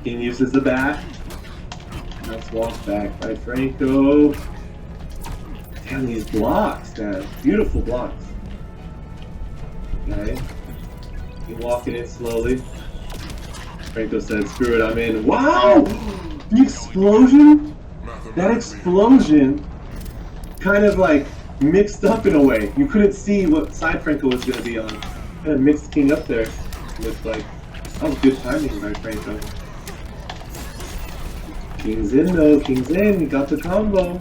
King uses the bat. Nice walk back by Franco. Damn, these blocks, man. Beautiful blocks. Okay. Keep walking in slowly. Franco said, screw it, I'm in. Wow! The explosion? That explosion kind of like mixed up in a way. You couldn't see what side Franco was going to be on. Kind of mixed King up there. Looks like that was good timing by Franco. King's in though, King's in, he got the combo.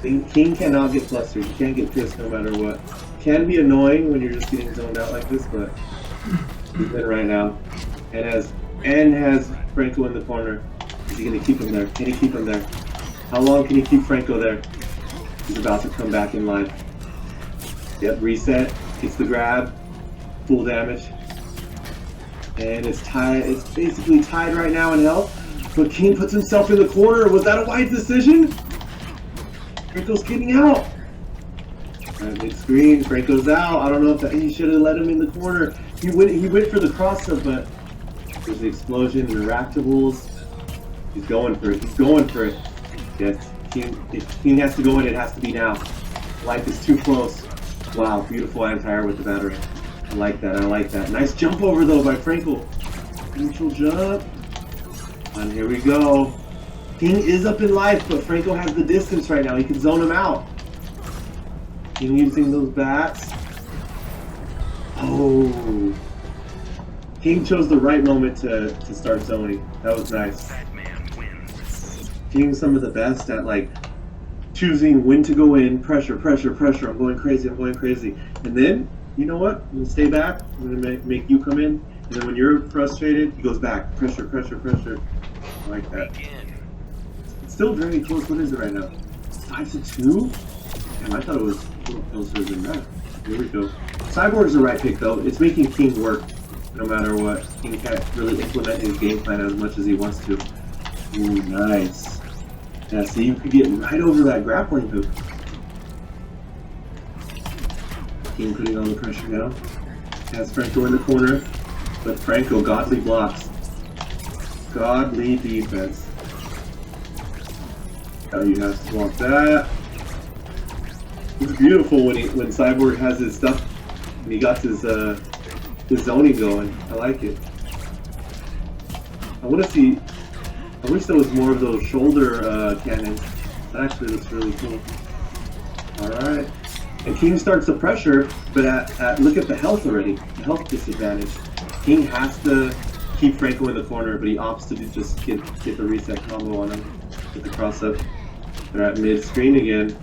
King cannot get flustered, you can't get pissed no matter what. Can be annoying when you're just getting zoned out like this, but he's in right now. And has Franco in the corner. Is he gonna keep him there? Can he keep him there? How long can he keep Franco there? He's about to come back in line. Yep, reset, gets the grab, full damage. And it's tied, it's basically tied right now in health. But King puts himself in the corner. Was that a wise decision? Franco's getting out. Big screen, Franco's out. I don't know if he should have let him in the corner. He went for the cross-up, but there's the explosion and the reactables. He's going for it. He's going for it. Yes, if King has to go in, it has to be now. Life is too close. Wow, beautiful anti-air with the battery. I like that. I like that. Nice jump over though by Franco. Neutral jump. And here we go. King is up in life, but Franco has the distance right now. He can zone him out. King using those bats. Oh. King chose the right moment to start zoning. That was nice. King's some of the best at like choosing when to go in. Pressure, pressure, pressure. I'm going crazy. I'm going crazy. And then, you know what? I'm going to stay back. I'm going to make you come in. And then when you're frustrated, he goes back. Pressure, pressure, pressure. I like that. It's still very close. What is it right now? 5-2? Damn, I thought it was a little closer than that. Here we go. Cyborg's the right pick, though. It's making King work no matter what. King can't really implement his game plan as much as he wants to. Ooh, nice. Yeah, see, you could get right over that grappling hook. King putting on the pressure now. Has Franco in the corner, but Franco godly blocks. Godly defense. Now you have to block that. It's beautiful when Cyborg has his stuff and he got his zoning going. I like it. I want to see. I wish there was more of those shoulder cannons. That actually looks really cool. All right. And King starts the pressure, but look at the health already. The health disadvantage. King has to keep Franco in the corner, but he opts to just get the reset combo on him. Get the cross up. They're at mid screen again.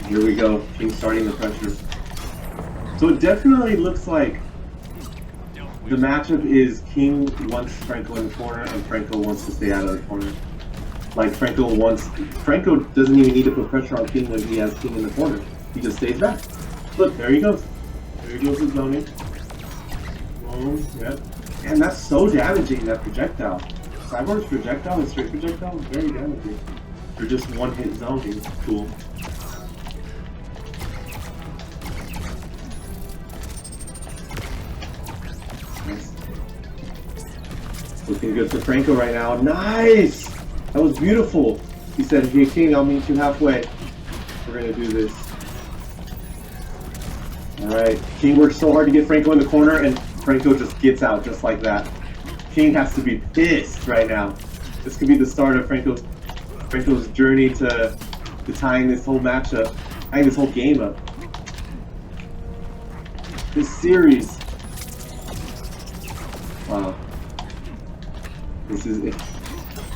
Here we go, King starting the pressure. So it definitely looks like the matchup is King wants Franco in the corner and Franco wants to stay out of the corner. Like Franco doesn't even need to put pressure on King when he has King in the corner. He just stays back. Look, there he goes. There he goes with zoning. Boom, yep. And that's so damaging, that projectile. Cyborg's projectile and straight projectile is very damaging. For just one hit zoning. Cool. Nice. Looking good for Franco right now. Nice! That was beautiful. He said, "Hey King, I'll meet you halfway. We're gonna do this." Alright. King worked so hard to get Franco in the corner, and Franco just gets out just like that. King has to be pissed right now. This could be the start of Franco's journey to tying this whole matchup, tying this whole game up. This series. Wow. This is it.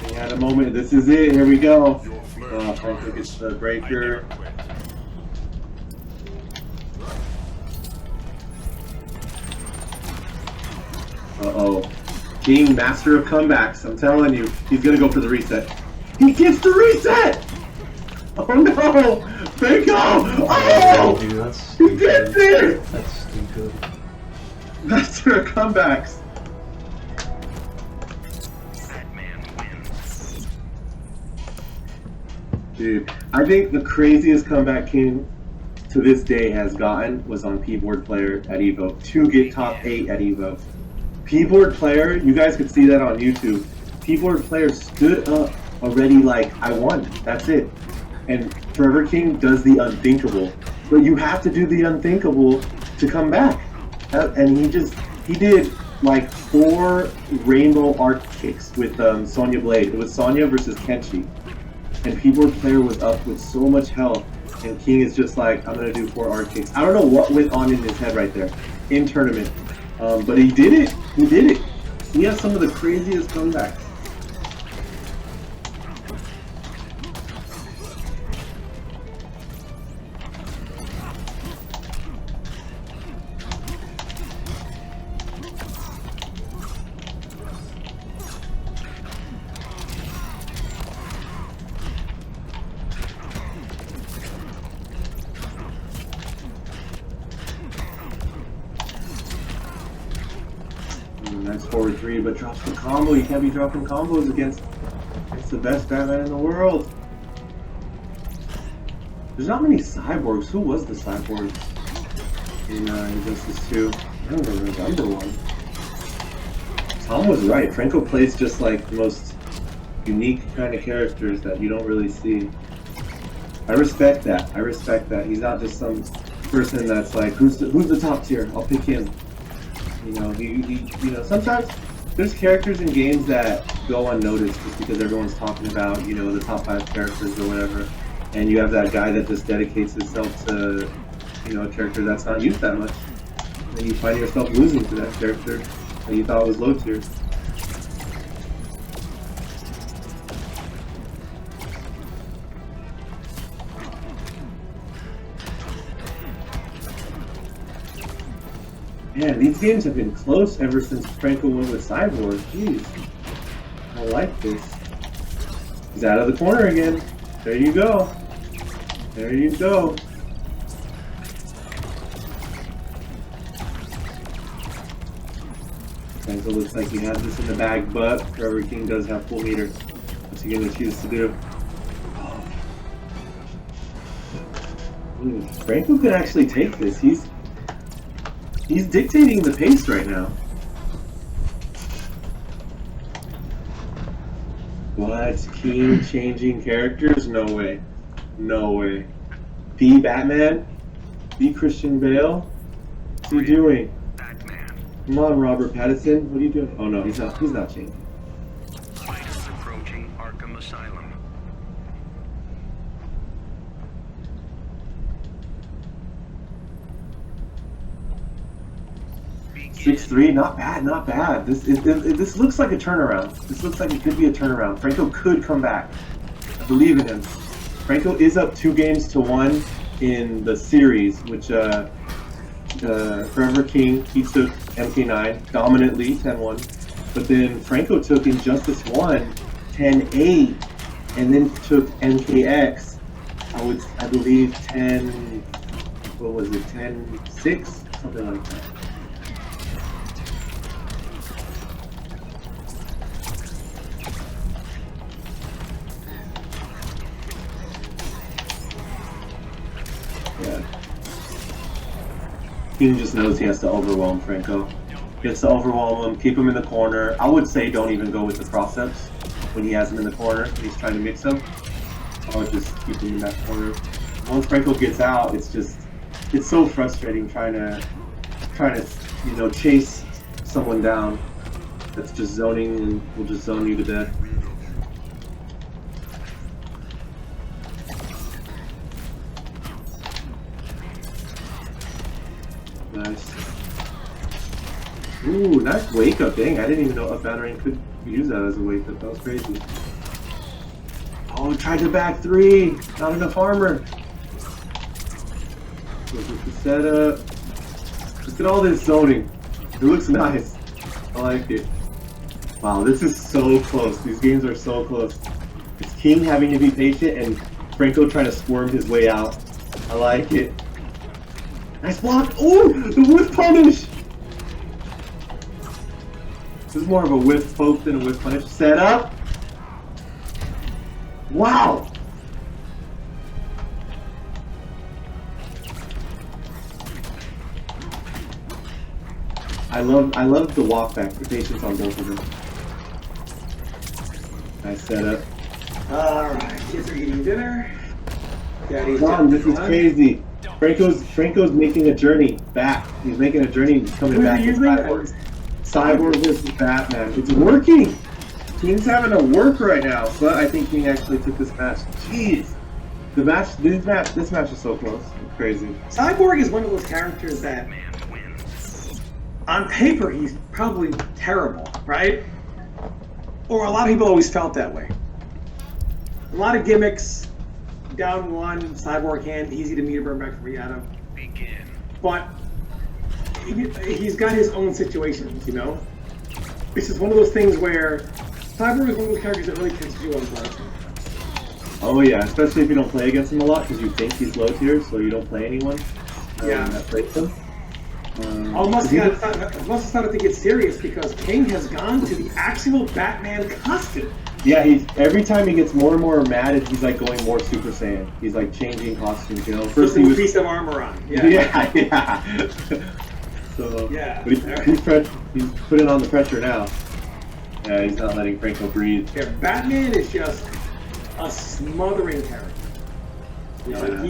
We had a moment. This is it. Here we go. Franco gets the breaker. Uh-oh. King, master of comebacks. I'm telling you, he's gonna go for the reset. He gets the reset! Oh no! Franco! Oh! Dude, that's He stupid. gets it! That's stupid. Master of comebacks. Dude, I think the craziest comeback King to this day has gotten was on P-Board Player at EVO. To get top 8 at EVO. P-Board Player, you guys could see that on YouTube. P-Board Player stood up already like, I won. That's it. And Forever King does the unthinkable. But you have to do the unthinkable to come back. And he did like 4 rainbow arc kicks with Sonya Blade. It was Sonya versus Kenshi. And P-Board Player was up with so much health. And King is just like, I'm going to do 4 arc kicks. I don't know what went on in his head right there in tournament. But he did it. He did it. He has some of the craziest comebacks. Nice forward 3, but drops the combo. You can't be dropping combos against the best Batman in the world. There's not many cyborgs. Who was the cyborg in Injustice 2? I don't remember one. Tom was right. Franco plays just like the most unique kind of characters that you don't really see. I respect that. I respect that. He's not just some person that's like, who's the top tier? I'll pick him. You know, sometimes there's characters in games that go unnoticed just because everyone's talking about, the top 5 characters or whatever, and you have that guy that just dedicates himself to, a character that's not used that much, and you find yourself losing to that character that you thought was low tier. Man, these games have been close ever since Franco went with Cyborg. Jeez. I like this. He's out of the corner again. There you go. There you go. Franco looks like he has this in the bag, but Forever King does have full meter. What's he going to choose to do? Franco could actually take this. He's dictating the pace right now. What? King changing characters? No way. No way. Be Batman? Be Christian Bale? What's he doing? Come on, Robert Pattinson. What are you doing? Oh no, he's not changing. Approaching Arkham Asylum. 6-3, not bad, not bad. This looks like a turnaround. This looks like it could be a turnaround. Franco could come back. I believe in him. Franco is up 2-1 in the series, which Forever King, he took MK9 dominantly, 10-1. But then Franco took Injustice 1, 10-8, and then took MKX, I believe 10, what was it, 10-6? Something like that. Yeah. King just knows he has to overwhelm Franco. He has to overwhelm him, keep him in the corner. I would say don't even go with the cross-ups when he has him in the corner and he's trying to mix them. I would just keep him in that corner. Once Franco gets out, it's so frustrating trying to chase someone down that's just zoning and will just zone you to death. Nice. Ooh, nice wake up. Dang, I didn't even know up battering could use that as a wake up. That was crazy. Oh, tried to back three. Not enough armor. Look at the setup. Look at all this zoning. It looks nice. I like it. Wow, this is so close. These games are so close. It's King having to be patient and Franco trying to squirm his way out. I like it. Nice block. Oh, the whiff punish. This is more of a whiff poke than a whiff punish. Set up. Wow. I love the walk back, the patience on both of them. Nice setup. Alright, kids are eating dinner. Daddy's Mom, this is crazy. Franco's making a journey back. He's making a journey coming back to Cyborg. Cyborg versus Batman. It's working! King's having to work right now, but I think King actually took this match. Jeez! This match is so close. It's crazy. Cyborg is one of those characters that, on paper, he's probably terrible, right? Or a lot of people always felt that way. A lot of gimmicks, down one, Cyborg hand, easy to meter burn back free out of. Begin. But he's got his own situations, you know? This is one of those things where Cyborg is one of those characters that really catches you on guard. Oh yeah, especially if you don't play against him a lot, because you think he's low tier, so you don't play anyone that plays him. Almost started to get serious because King has gone to the actual Batman costume. Yeah, every time he gets more and more mad, he's like going more Super Saiyan. He's like changing costumes, you know. First he was a piece of armor on. Yeah. So yeah. But he's putting on the pressure now. Yeah, he's not letting Franco breathe. Yeah, Batman is just a smothering character. You know,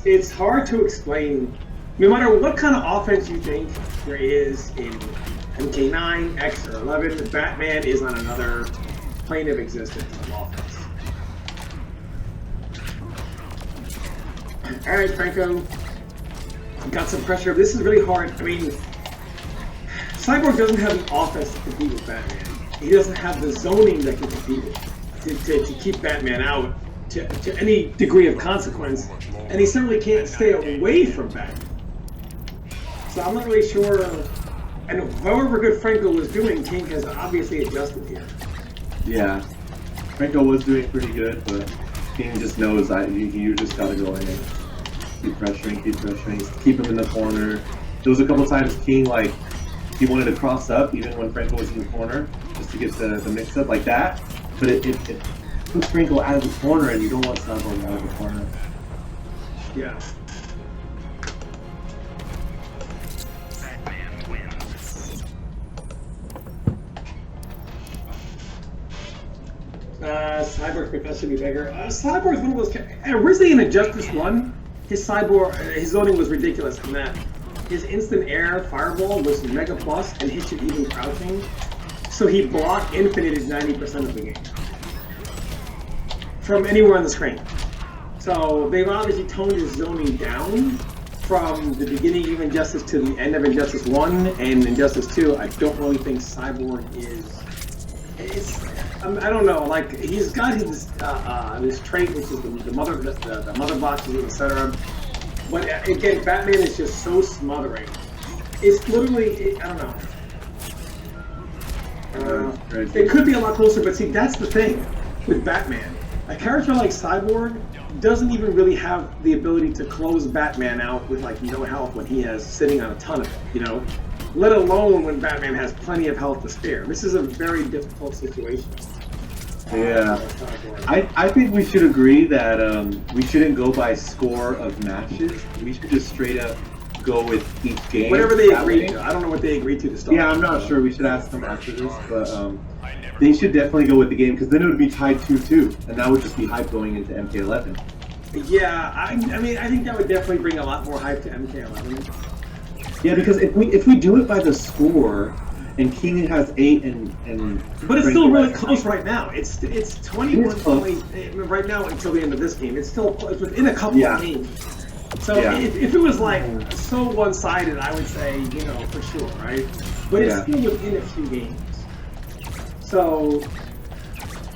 it's hard to explain. No matter what kind of offense you think there is in MK9, X, or 11, Batman is on another plane of existence of offense. Alright, Franco. Got some pressure. This is really hard. I mean, Cyborg doesn't have the offense to compete with Batman. He doesn't have the zoning that can compete with to keep Batman out to any degree of consequence. And he certainly can't stay away from Batman. So I'm not really sure, and however good Franco was doing, King has obviously adjusted here. Yeah, Franco was doing pretty good, but King just knows you just gotta go in and keep pressuring, keep him in the corner. There was a couple times King, like, he wanted to cross up even when Franco was in the corner, just to get the mix up like that, but it puts Franco out of the corner and you don't want Cyborg out of the corner. Yeah. Cyborg could be bigger. Cyborg's one of those. Originally in Injustice 1, his zoning was ridiculous in that his instant air fireball was mega plus and hit you even crouching. So he blocked infinited 90% of the game from anywhere on the screen. So they've obviously toned his zoning down from the beginning of Injustice to the end of Injustice 1 and Injustice 2. I don't really think Cyborg is. I don't know. Like he's got his trait, which is the mother boxes, etc. But again, Batman is just so smothering. It's literally, I don't know. It could be a lot closer, but see, that's the thing with Batman. A character like Cyborg doesn't even really have the ability to close Batman out with like no health when he has sitting on a ton of it, you know? Let alone when Batman has plenty of health to spare. This is a very difficult situation. Yeah. I think we should agree that we shouldn't go by score of matches. We should just straight up go with each game. Whatever they agreed to. I don't know what they agreed to start. Yeah, I'm not sure. We should ask them after this, but they should definitely go with the game because then it would be tied 2-2, and that would just be hype going into MK11. Yeah, I mean, I think that would definitely bring a lot more hype to MK11. Yeah, because if we do it by the score, and King has 8 and but it's still really close right now. It's 21 It's close. points right now until the end of this game. It's still it's within a couple of games. So Yeah. if it was like so one-sided, I would say, you know, for sure, right? But it's still within a few games. So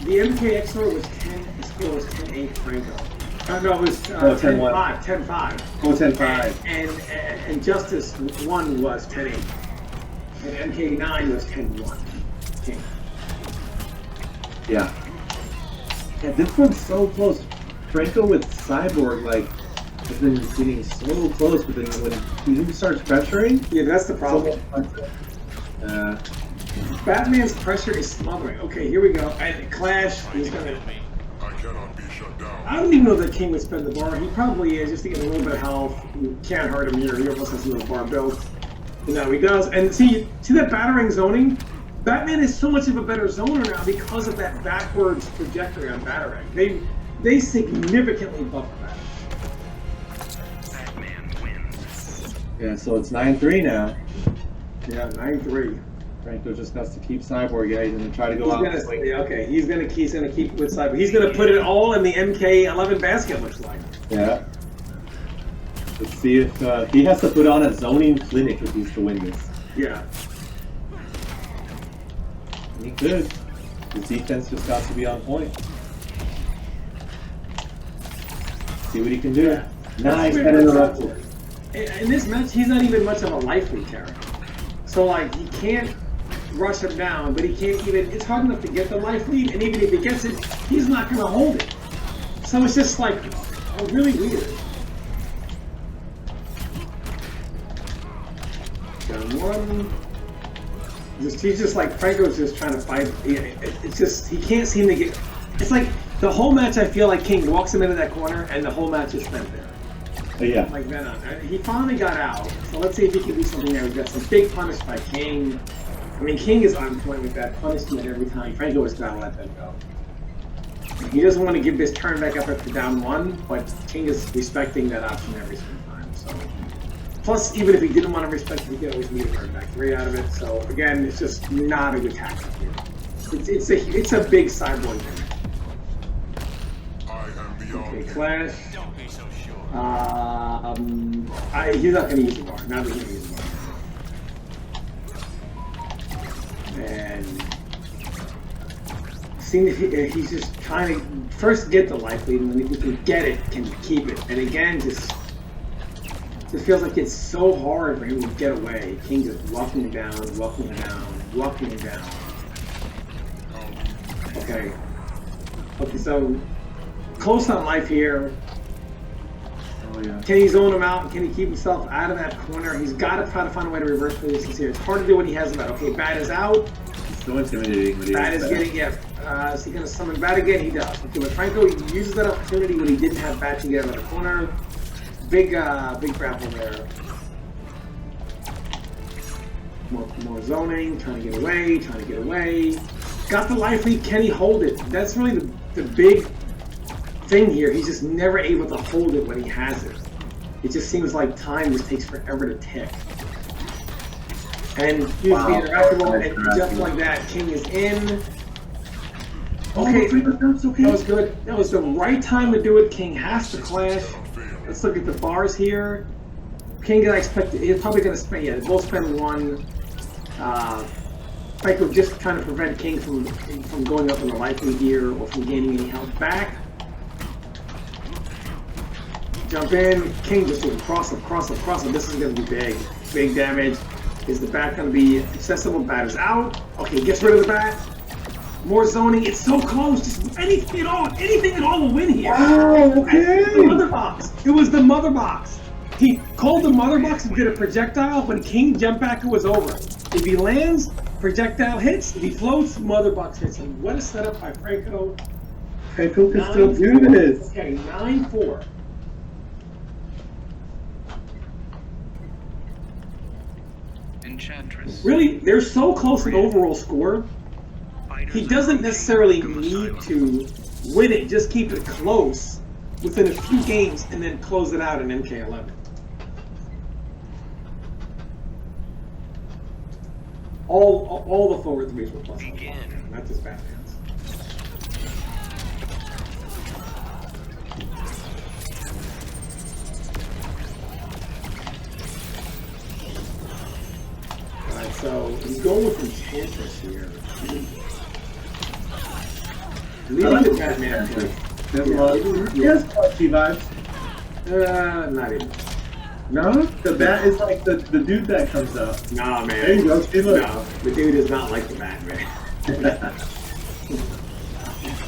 the MK XOR was 10. The score was 10-8 Franco. No, it was 10-5. 10-5. Oh, 10-5. And Justice 1 was 10-8. And MK9 was 10-1. King. Yeah. Yeah, this one's so close. Franco with Cyborg, like, has been getting so close, but then when he starts pressuring... Yeah, that's the problem. So, Batman's pressure is smothering. Okay, here we go. And Clash, he's gonna... I cannot be shut down. I don't even know that King would spend the bar. He probably is, just to get a little bit of health. You can't hurt him here. He almost has a little bar built. You know, he does. And see that battering zoning? Batman is so much of a better zoner now because of that backwards trajectory on battering. They significantly buff that. Batman wins. yeah, so it's 9-3 now. Yeah, 9-3. Franco just has to keep Cyborg. Yeah, he's going to try to go He's out. gonna, he's gonna keep with Cyber. He's gonna put it all in the MK11 basket. Looks like. Yeah. Let's see if he has to put on a zoning clinic if he's to win this. Yeah. He could. His defense just got to be on point. See what he can do. Yeah. Nice, got interrupted. In this match, he's not even much of a life lead character. So like, he can't rush him down, but he can't even. It's hard enough to get the life lead, and even if he gets it, he's not gonna hold it. So it's just like really weird. Down one. He's just like Franco's just trying to fight. It's just he can't seem to get. It's like the whole match. I feel like King walks him into that corner, and the whole match is spent there. Yeah. Like Venom. He finally got out. So let's see if he can do something there. We've got some big punish by King. I mean, King is on point with that punishment every time. Franco has got to let that go. He doesn't want to give this turn back up at the down one, but King is respecting that option every single time. So, plus, even if he didn't want to respect it, he could always meet a turn back 3 out of it. So again, it's just not a good tactic here. It's a big Cyborg thing. I am beyond. Okay, Clash. Don't be so sure. He's not going to use the bar. Not going to use the bar. And seeing if he's just trying to first get the life lead, and then if he can get it, can keep it. And again, just feels like it's so hard for him to get away. King just walking him down, walking him down, walking him down. Okay. Okay, so close on life here. Oh yeah. Can he zone him out? Can he keep himself out of that corner? He's got to try to find a way to reverse positions here. It's hard to do when he has him out. Okay, Bat is out. It's so intimidating. But Bat is getting, is he going to summon Bat again? He does. Okay, but Franco uses that opportunity when he didn't have Bat to get out of the corner. Big grapple there. More zoning, trying to get away. Got the life lead. Can he hold it? That's really the big thing here. He's just never able to hold it when he has it. It just seems like time just takes forever to tick. And he's being interactable, and just like that, King is in. Okay, that was good. That was the right time to do it. King has to clash. Let's look at the bars here. King, I expect he's probably going to spend. Yeah, both spend 1. Franco just trying to prevent King from going up in the life lead here or from gaining any health back. Jump in. King just doing cross up. This is going to be big damage. Is the bat going to be accessible? Bat is out. Okay, gets rid of the bat. More zoning. It's so close. Just anything at all will win here. Wow, okay. The mother box. It was the mother box. He called the mother box and did a projectile. When King jumped back, it was over. If he lands, Projectile hits. If he floats, Mother Box hits him. What a setup by Franco. Franco can still do this. Okay, 9-4. Enchantress. Really, they're so close in overall score. He doesn't necessarily need to win it. Just keep it close within a few games and then close it out in MK11. All the forward threes were plus. Begin. Not just Batman's. Alright, so he's going with Enchantress here. Leaving the Batman first. He has punchy vibes. Not even. No? The bat is like the dude that comes out. Nah, man. There you go. See, look. No, the dude is not like the Batman.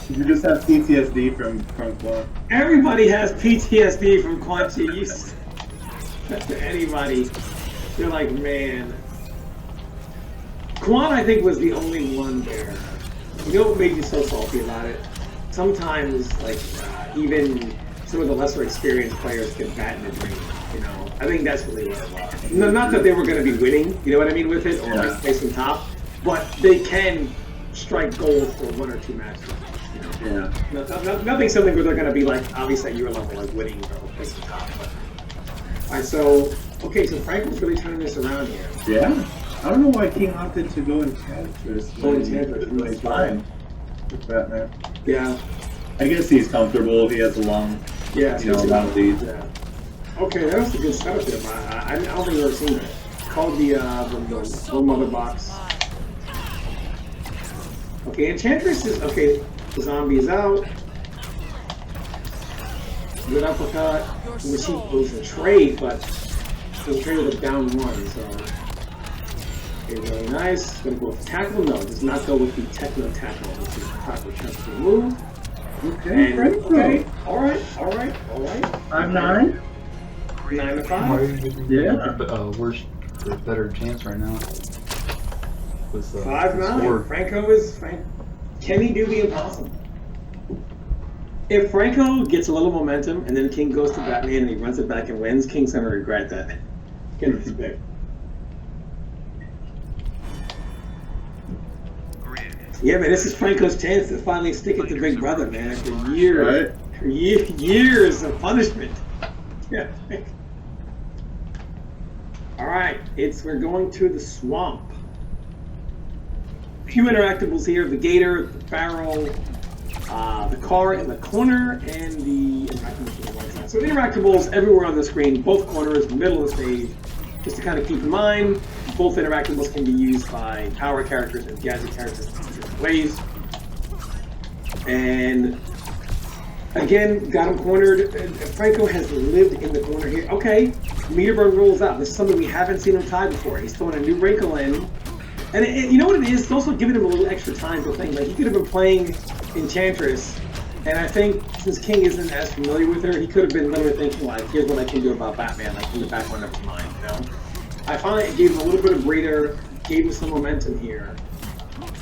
You just have PTSD from Quan. Everybody has PTSD from Quan Chi. You to anybody, you're like, man. Quan, I think, was the only one there. You know what made me so salty about it? Sometimes, like, even some of the lesser experienced players get bat in the dream. You know, I think that's really what it was. No, not that they were going to be winning, you know what I mean, with it, or like placing top, but they can strike gold for 1 or 2 matches. You know? Yeah. Nothing something where they're going to be like, obviously at your level, like winning or placing top. But. Alright, so, okay, so Franco's really turning this around here. Yeah. I don't know why King opted to go Enchantress. Go Enchantress, really fine with Batman. Yeah. I guess he's comfortable. He has a long, amount of lead. Yeah. Okay, that was a good setup there, but I don't think I've ever seen that. Called the Mother Box. Okay, Enchantress is, okay, the zombie is out. Good uppercut. The machine goes a trade, but the trade with a down 1, so. Okay, really nice. Gonna go with tackle? No, does not go with the techno tackle, which is the proper chance to move. Okay, And, okay, alright. 5-9? 9 to 5. Why are you giving Yeah. worse or better chance right now? With 5-9. Franco is can he do the impossible? If Franco gets a little momentum and then King goes to Batman and he runs it back and wins, King's gonna regret that. Get his pick. Yeah, man, this is Franco's chance to finally stick it to Big Brother, man. After years, Right. years of punishment. Yeah. All right, we're going to the swamp. A few interactables here: the gator, the barrel, the car in the corner, and the interactables on the right side. So the interactables everywhere on the screen, both corners, middle of the stage. Just to kind of keep in mind, both interactables can be used by power characters and gadget characters in different ways. And again, got him cornered. Franco has lived in the corner here. Okay, Meterburn rolls out. This is something we haven't seen him tie before. He's throwing a new wrinkle in. And you know what it is? It's also giving him a little extra time to think. Like, he could have been playing Enchantress, and I think since King isn't as familiar with her, he could have been literally thinking, like, here's what I can do about Batman, like in the background of his mind, you know? I finally gave him a little bit of breather, gave him some momentum here.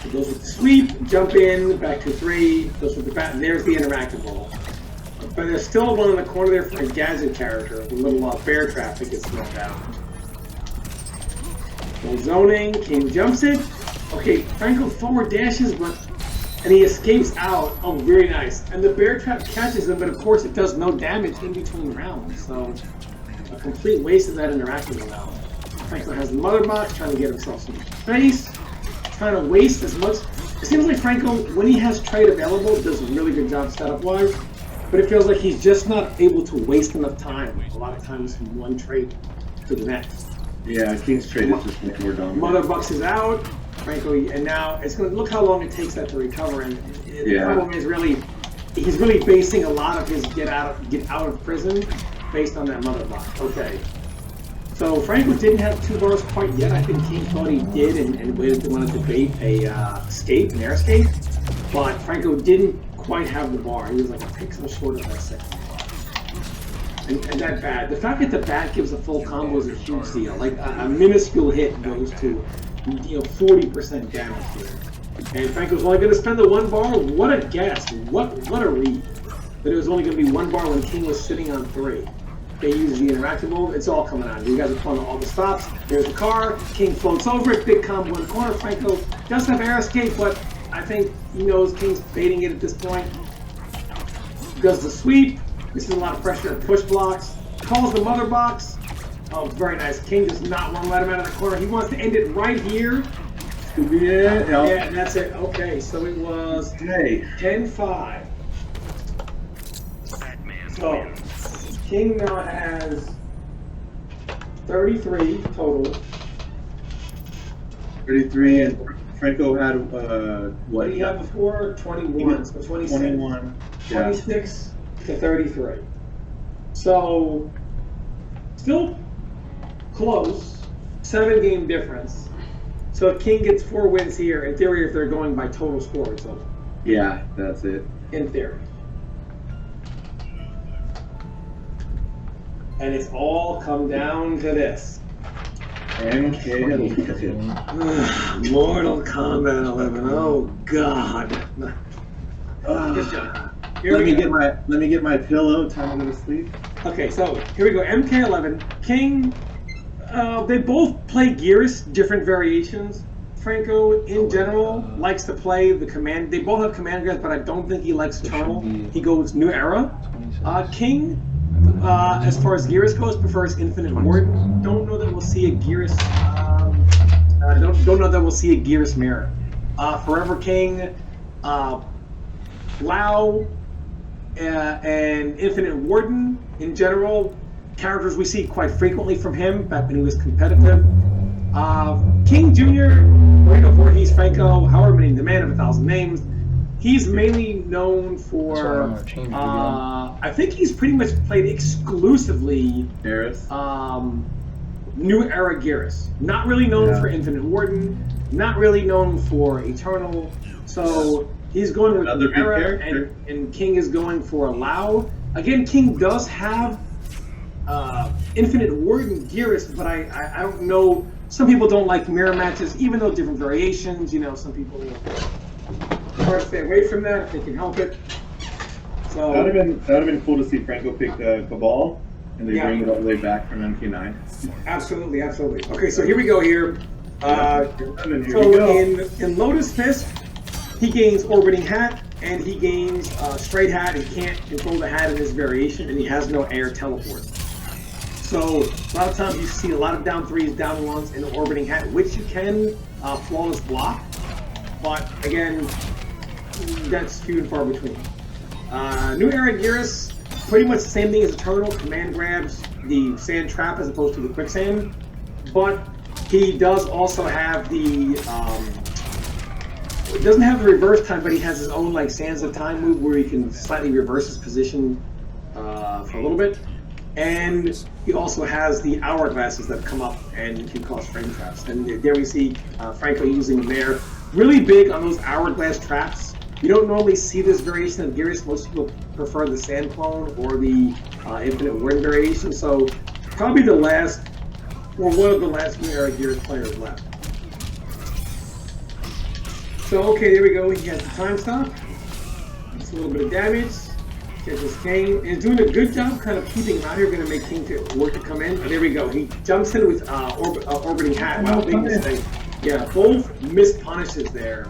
He goes with the sweep, jump in, back to 3, goes with the bat, and there's the interactable. But there's still one in the corner there for a gadget character, the little bear trap that gets thrown down. No zoning, King jumps it. Okay, Franco forward dashes, and he escapes out. Oh, very nice. And the bear trap catches him, but of course it does no damage in between rounds. So, a complete waste of that interactive now. Franco has the mother box, trying to get himself some space, trying to waste as much. It seems like Franco, when he has trade available, does a really good job setup-wise, but it feels like he's just not able to waste enough time, a lot of times from one trade to the next. Yeah, King's trade is just much more dominant. Mother Bucks is out, Franco, and now it's going to look how long it takes that to recover. And the problem is he's really basing a lot of his get out of prison based on that Mother Buck. Okay, so Franco didn't have 2 bars quite yet. I think King thought he did and waited to want to debate an air escape, but Franco didn't quite have the bar. He was like a pixel short of that second bar. And that bat, the fact that the bat gives a full combo is a huge deal. Like a minuscule hit goes to 40% damage here. And Franco's only going to spend the 1 bar. What a guess! What a read! That it was only going to be 1 bar when King was sitting on 3. They use the interactive mode. It's all coming on. You guys are pulling all the stops. There's the car. King floats over it. Big combo in the corner. Franco does have air escape, but I think he knows King's baiting it at this point. Does the sweep. This is a lot of pressure and push blocks. Calls the mother box. Oh, very nice. King does not want to let him out of the corner. He wants to end it right here. Yeah, that's it. Okay, so it was 10-5. So, King now has 33 total. 33, and Franco had, What did he have before? 21. So 26. 21. 26 to 33. So, still close. 7-game difference. So if King gets 4 wins here, in theory, if they're going by total score, it's over. Yeah, that's it. In theory. And it's all come down to this. MK11. Mortal Kombat 11. Oh God. Let me get my pillow. Time to go to sleep. Okay, so here we go. MK11. King. They both play Gears, different variations. Franco, in general, likes to play the command. They both have command grabs, but I don't think he likes Eternal. He goes New Era. King, as far as Gears goes, prefers Infinite Warden. Don't know that we'll see a Gears. Don't know that we'll see a Gears mirror. Forever King, Lao, and Infinite Warden in general. Characters we see quite frequently from him back when he was competitive. King Jr., Burrito Voorhees, Franco, however many, the man of 1,000 names. He's mainly known for, I think he's pretty much played exclusively New Era Geras. Not really known for Infinite Warden, not really known for Eternal. So he's going with New Era, and King is going for Lao. Again, King does have Infinite Warden Geras, but I don't know. Some people don't like mirror matches, even though different variations. Some people try to stay away from that if they can help it. So that would have been cool to see Franco pick Cabal, and they bring it all the way back from MK9. Absolutely. Okay, so here we go. In Lotus Fist, he gains Orbiting Hat, and he gains Straight Hat. He can't control the hat in this variation, and he has no air teleport. So a lot of times you see a lot of down 3s, down 1s in the Orbiting Hat, which you can flawless block. But again, that's few and far between. New Era Geras, pretty much the same thing as Eternal. Command grabs the sand trap as opposed to the quicksand. But he does also have the it doesn't have the reverse time, but he has his own like Sands of Time move where he can slightly reverse his position for a little bit. And he also has the hourglasses that come up and can cause frame traps. And there we see Franco using them there. Really big on those hourglass traps. You don't normally see this variation of Geras. Most people prefer the Sand Clone or the Infinite Warden variation. So probably the last, or one of the last New Era Geras players left. So okay, there we go. He has the time stop. Just a little bit of damage. Catches King, and is doing a good job kind of keeping him out here. Going to make King work to come in. And there we go. He jumps in with Orbiting Hat. Wow, big mistake. Yeah, both missed punishes there.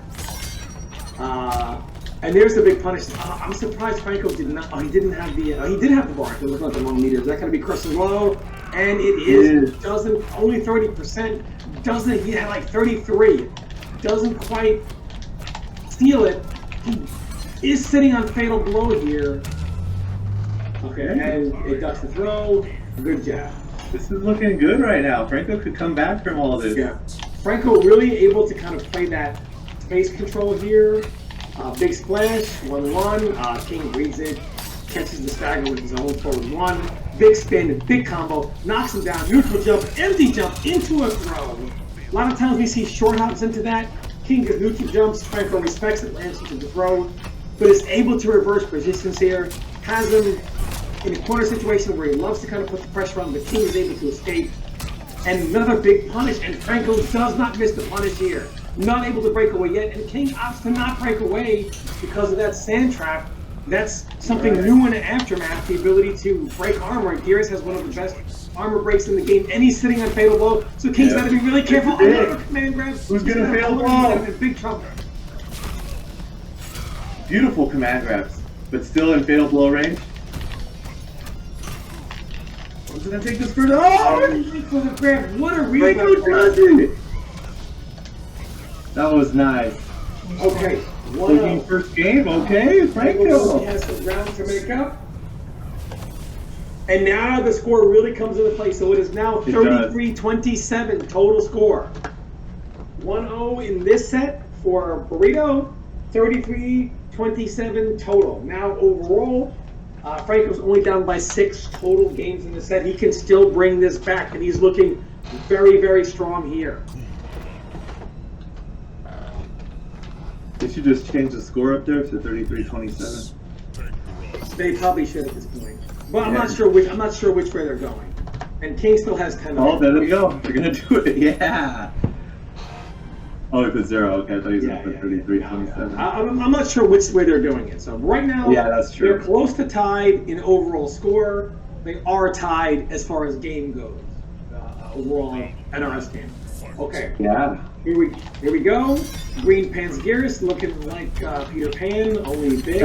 And there's the big punish. I'm surprised Franco did not. Oh, he didn't have the. He did have the bar. It looked like the wrong meter. Is that going to be Crushing Low? And it is. Doesn't only 30%. Doesn't he had like 33? Doesn't quite steal it. He is sitting on Fatal Blow here. Okay, and it ducks the throw. Good job. This is looking good right now. Franco could come back from all this. Yeah. Franco really able to kind of play that space control here. Big splash, 1-1. King reads it, catches the stagger with his own forward 1. Big spin, big combo, knocks him down. Neutral jump, empty jump into a throw. A lot of times we see short hops into that. King does neutral jumps. Franco respects it, lands into the throw, but is able to reverse positions here. Has him in a corner situation where he loves to kind of put the pressure on, but King is able to escape. And another big punish, and Franco does not miss the punish here. Not able to break away yet, and King opts to not break away because of that sand trap. That's something new in the Aftermath, the ability to break armor. Gears has one of the best armor breaks in the game, and he's sitting on Fatal Blow, so King's got to be really careful. Another command grab. Who's going to Fatal Blow? In big trouble. Beautiful command grabs, but still in Fatal Blow range. Who's going to take this further? Oh! For the grab. What a Franco reflex. does it! That was nice. Okay. Taking first game, okay, Franco. He has some ground to make up. And now the score really comes into play. So it is now 33-27 total score. 1-0 in this set for Burrito, 33-27 total. Now overall, Franco's only down by 6 total games in the set. He can still bring this back, and he's looking very, very strong here. They should just change the score up there to 33-27. They probably should at this point. But I'm not sure which way they're going. And King still has 10. Oh, there we go. They're gonna do it. Yeah. Oh, he put 0. Okay, I thought he was gonna put 33-27. I'm not sure which way they're doing it. So right now, that's true. They're close to tied in overall score. They are tied as far as game goes. Overall NRS game. Okay. Yeah. Here we go. Green Pan's Gears looking like Peter Pan, only big.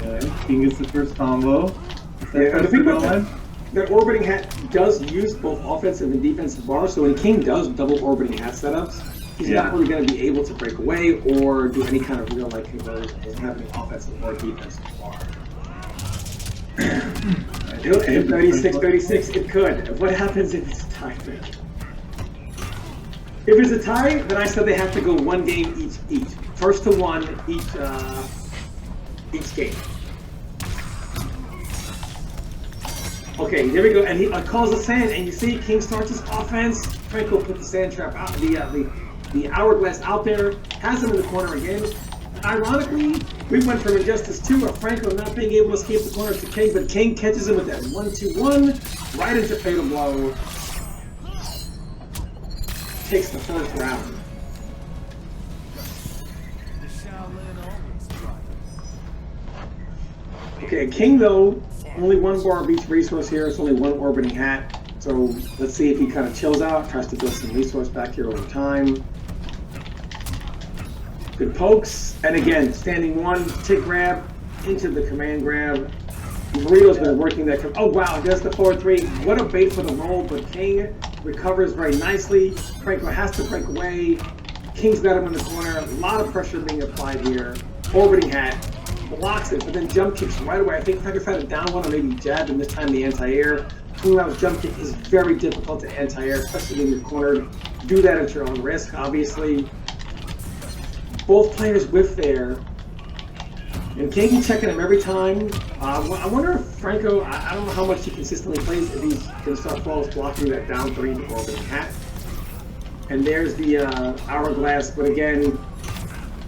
Okay. King gets the first combo. Yeah, the thing about that orbiting hat does use both offensive and defensive bars, so when King does double orbiting hat setups, he's not really going to be able to break away or do any kind of real life conversion as having offensive or defensive bar. 36-36, it could. What happens if it's a tie? If it's a tie, then I said they have to go 1 game each. First to 1 each game. Okay, there we go. And he calls the sand, and you see King starts his offense. Franco put the sand trap out, the hourglass out there, has him in the corner again. Ironically, we went from Injustice 2 of Franco not being able to escape the corner to King, but King catches him with that 1-2-1 right into Fatal Blow. Takes the first round. Okay, King though, only 1 bar of each resource here. It's only 1 orbiting hat. So let's see if he kind of chills out, tries to build some resource back here over time. Good pokes, and again, standing 1, tick grab, into the command grab. Burrito's been working that. Oh wow, there's the 4-3. What a bait for the roll, but King recovers very nicely. Franco has to break away. King's got him in the corner. A lot of pressure being applied here. Orbiting hat, blocks it, but then jump kicks right away. I think Franco tried to down one or maybe jab, and this time the anti-air. 2 rounds jump kick is very difficult to anti-air, especially when you're cornered. Do that at your own risk, obviously. Both players whiff there. And King checking him every time. I wonder if Franco, I don't know how much he consistently plays, if he's going to start flawless blocking that down 3 orbiting hat. And there's the hourglass, but again,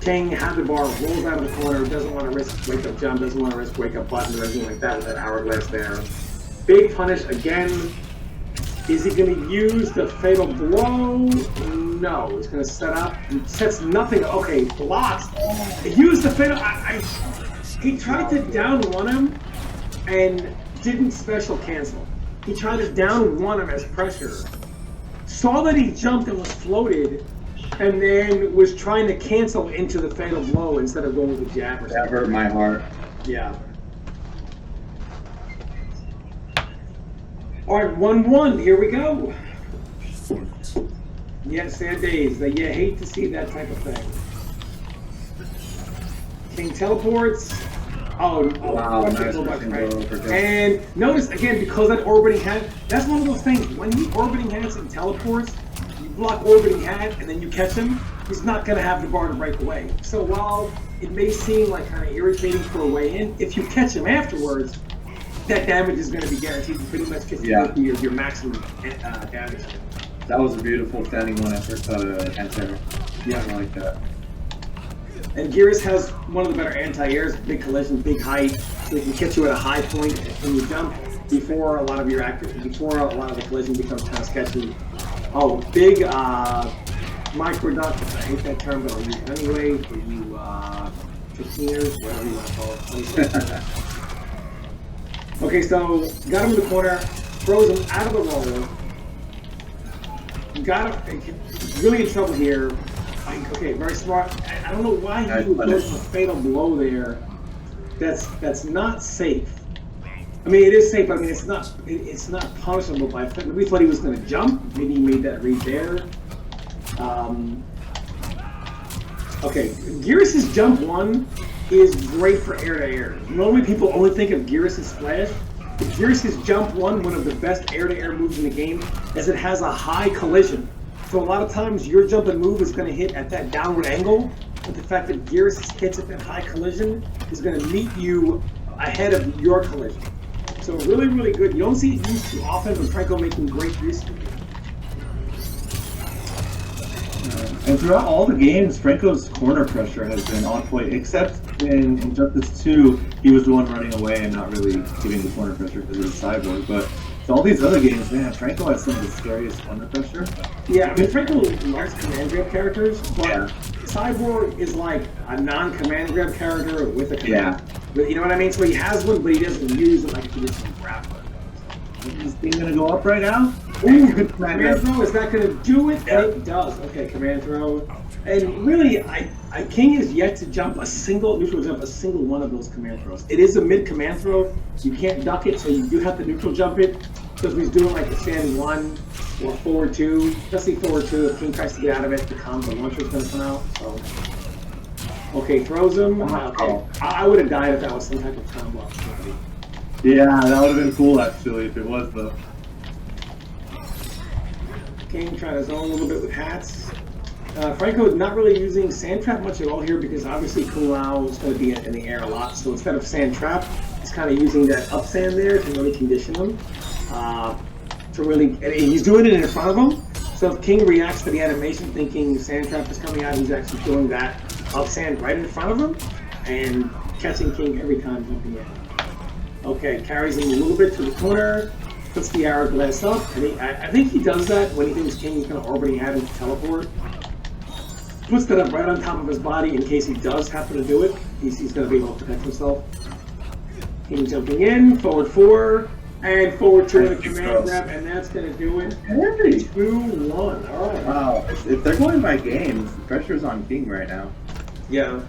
King had the bar, rolls out of the corner, doesn't want to risk wake up jump, doesn't want to risk wake up button or anything like that with that hourglass there. Big punish again. Is he going to use the Fatal Blow? No, he's going to set up. He sets nothing. Okay, blocks. Use the Fatal. He tried to down 1 him and didn't special cancel. He tried to down 1 him as pressure. Saw that he jumped and was floated, and then was trying to cancel into the Fatal Blow instead of going with the jab or something. That hurt my heart. Yeah. All right, 1-1. Here we go. Yes, sad days. You hate to see that type of thing. King teleports. Oh, wow, nice. And notice again, because that orbiting hat, that's one of those things. When he orbiting hats and teleports, you block orbiting hat and then you catch him, he's not going to have the bar to break away. So while it may seem like kind of irritating for a way in, if you catch him afterwards, that damage is going to be guaranteed. You pretty much get your maximum damage. That was a beautiful standing 1 effort to enter. Yeah, I like that. And Geras has one of the better anti-airs, big collision, big height, so he can catch you at a high point when you jump before a lot of the collision becomes kind of sketchy. Oh, big micro duck. I hate that term, but I'll use it anyway for you 15ers, whatever you want to call it. Okay, so got him in the corner, throws him out of the roll. Got him really in trouble here. Okay, very smart. I don't know why he would go for a fatal blow there. That's not safe. I mean, it is safe. I mean, it's not punishable by. We thought he was going to jump. Maybe he made that read there. Okay, Geras' jump 1 is great for air to air. Normally, people only think of Geras' splash. But Geras' jump 1, one of the best air to air moves in the game, as it has a high collision. So a lot of times your jump and move is going to hit at that downward angle, but the fact that Geras hits at that high collision is going to meet you ahead of your collision. So really, really good. You don't see it used too often, but Franco making great use of it. And throughout all the games, Franco's corner pressure has been on point, except in Injustice 2, he was the one running away and not really giving the corner pressure because he was Cyborg. But so all these other games, man, Franco has some of the scariest corner pressure. Yeah, I mean, Franco likes command grab characters, but Cyborg is like a non-command grab character with a command. Yeah. You know what I mean? So he has one, but he doesn't use it like a traditional grappler. Is this thing going to go up right now? Ooh, good command throw. Is that going to do it? Yeah. It does. Okay, command throw. And really, King is yet to jump a single one of those command throws. It is a mid command throw. You can't duck it, so you do have to neutral jump it. So if he's doing like a stand 1 or forward 2, especially forward 2, if King tries to get out of it, the combo launcher is going to come out. So, okay, throws him. Okay. I would have died if that was some type of combo opportunity. Yeah, that would have been cool actually if it was though. King trying to zone a little bit with hats. Franco not really using Sand Trap much at all here because obviously Kung Lao is going to be in the air a lot. So instead of Sand Trap, he's kind of using that up sand there to really condition him. And he's doing it in front of him. So if King reacts to the animation thinking Sand Trap is coming out, he's actually doing that up sand right in front of him and catching King every time jumping in. Okay, carries him a little bit to the corner, puts the hourglass up, and I think he does that when he thinks King is going to already have him teleport. Puts that up right on top of his body in case he does happen to do it. He's going to be able to protect himself. King jumping in, forward 4, and forward 2 in a command grab, and that's going to do it. 2-1. All right. Wow, if they're going by games, the pressure's on King right now. Yeah.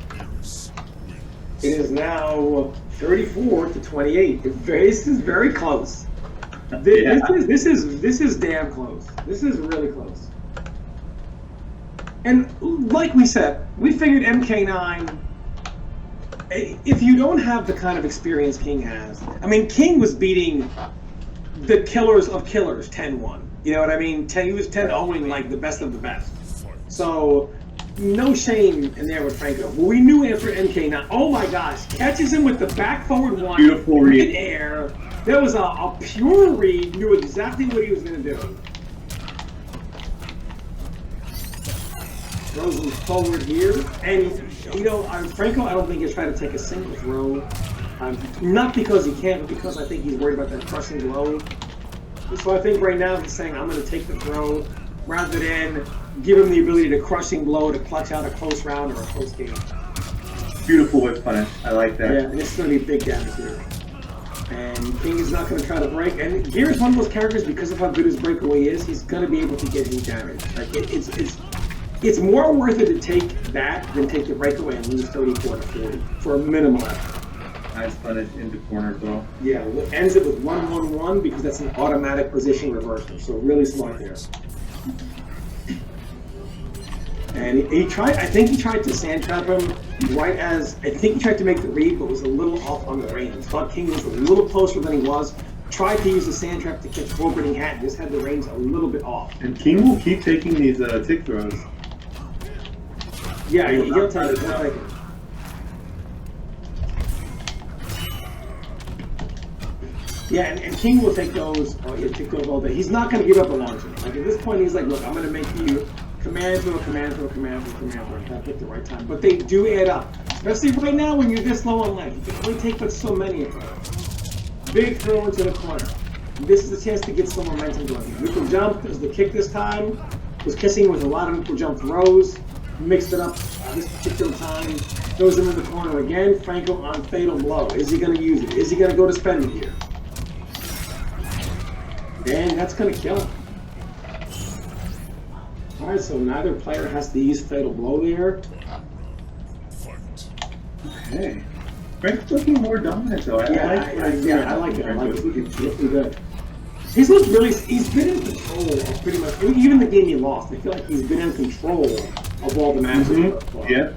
It is now 34-28. This is very close. This is damn close. This is really close. And like we said, we figured MK9. If you don't have the kind of experience King has, I mean, King was beating the killers of killers 10-1. You know what I mean? He was 10-0ing like the best of the best. So no shame in there with Franco. Well, we knew after MK9. Oh my gosh! Catches him with the back forward 1. Beautiful read. In air. That was a pure read. Knew exactly what he was going to do. Throws him forward here, and you know, Franco, I don't think he's trying to take a single throw. Not because he can't, but because I think he's worried about that crushing blow. So I think right now he's saying, I'm going to take the throw, rather than give him the ability to crushing blow to clutch out a close round or a close game. Beautiful whip punish. I like that. Yeah, and this is going to be big damage here. And King is not going to try to break. And Gear is one of those characters, because of how good his breakaway is, he's going to be able to get any damage. Like it's more worth it to take that than take the breakaway and lose 34-40 for a minimal effort. Nice punish into corner throw. Yeah, ends it with 1-1-1 because that's an automatic position reversal. So really smart there. And he tried, I think he tried to sand trap him right as, I think he tried to make the read, but was a little off on the range. Thought King was a little closer than he was. Tried to use the sand trap to catch orbiting hat, just had the range a little bit off. And King will keep taking these tick throws. Yeah, he'll take it. He'll take it. Yeah, and King will take those. Oh, he'll take those all day. He's not going to give up a launcher. Like at this point, he's like, look, I'm going to make you Command throw, command throw, command throw, command throw. Gotta pick the right time. But they do add up. Especially right now when you're this low on life. You can only take but so many of them. Big throw into the corner. This is the chance to get some momentum going. Neutral jump is the kick this time. Was kissing with a lot of neutral jump throws. Mixed it up this particular time. Throws him in the corner again. Franco on fatal blow. Is he going to use it? Is he going to go to spend it here? And that's going to kill him. Alright, so neither player has to use fatal blow there. Okay. Frank's looking more dominant though. I like it. I like it. He's looking good. He's been in control of pretty much, even the game he lost. I feel like he's been in control of all the matches. Yeah.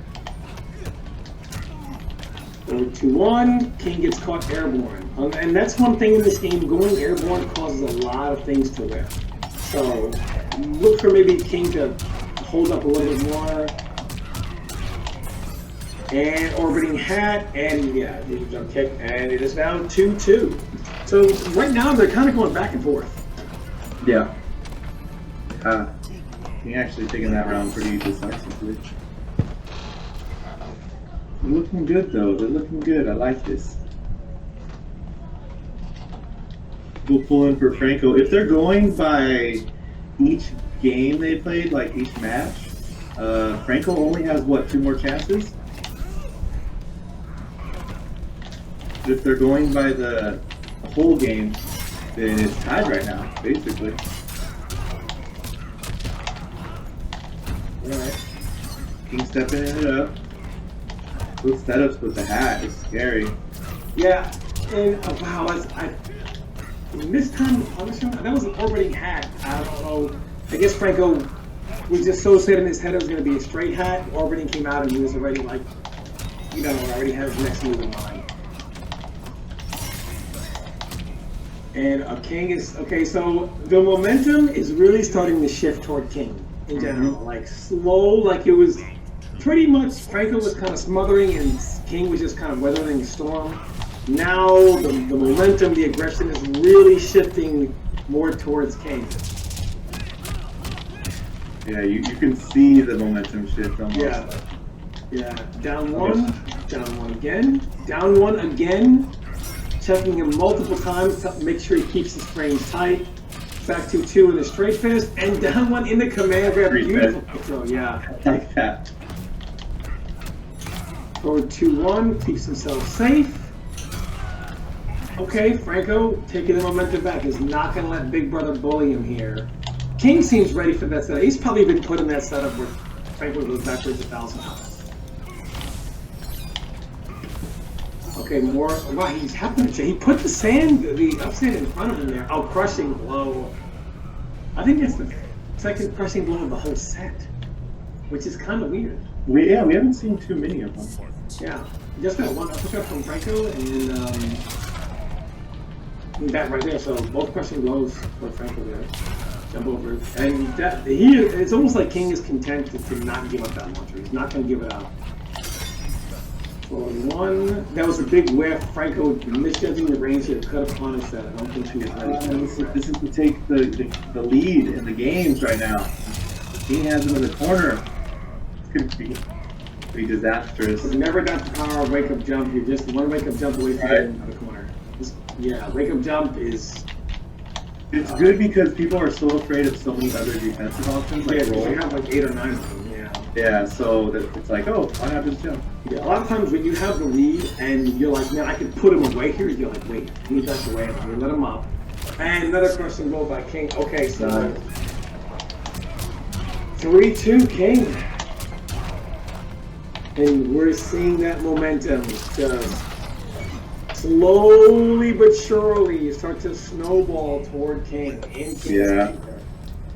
Over 2-1, King gets caught airborne. And that's one thing in this game, going airborne causes a lot of things to win. So, look for maybe King to hold up a little bit more. And orbiting hat, and yeah, jump kick, and it is now 2-2. So right now they're kind of going back and forth. Yeah. King actually taking that round pretty decisively. They're looking good though. They're looking good. I like this. We'll pull in for Franco. If they're going by each game they played, like each match, Franco only has what, 2 more chances? If they're going by the whole game, then it's tied right now, basically. Alright. King stepping it up. Those setups with the hat is scary. Yeah, and wow, this time the Punisher, that was an orbiting hat. I don't know. I guess Franco was just so set in his head it was going to be a straight hat. Orbiting came out and he was already like, already had his next move in mind. And King is, okay, so the momentum is really starting to shift toward King in general. Like slow, like it was pretty much, Franco was kind of smothering and King was just kind of weathering the storm. Now the momentum, the aggression is really shifting more towards King. Yeah, you can see the momentum shift almost. Yeah. Down one again, down one again. Checking him multiple times to make sure he keeps his frames tight. Back to 2 in the straight fist, and down one in the command grab. Beautiful throw, yeah. Like that. Forward 2-1, keeps himself safe. Okay, Franco taking the momentum back. Is not going to let Big Brother bully him here. King seems ready for that setup. He's probably been put in that setup where Franco goes backwards 1,000 times. Okay, more. Wow, he's happened to. He put the up sand in front of him there. Oh, crushing blow. I think that's the second crushing blow of the whole set, which is kind of weird. We haven't seen too many of them. Yeah, just that one uppercut from Franco and that right there. So both crushing blows for Franco there. Jump over, and that it's almost like King is content to not give up that launcher. He's not going to give it up. Forward 1. That was a big whiff. Franco misjudging the range here, cut a punish that. I don't think he was ready for that. This is to take the lead in the games right now. He has him in the corner. It's going to be disastrous. You've never got the power of wake up jump. You're just one wake up jump away from getting into the corner. Wake up jump is. It's good because people are so afraid of so many other defensive options. Like roll. They have like 8 or 9 of them. Yeah, so it's like, oh, why not just jump? Yeah, a lot of times when you have the lead and you're like, man, I could put him away here, you're like, wait, he back away, and you let him up. And another crushing blow by King. Okay, so 3-2 King. And we're seeing that momentum just slowly but surely start to snowball toward King. In King's favor.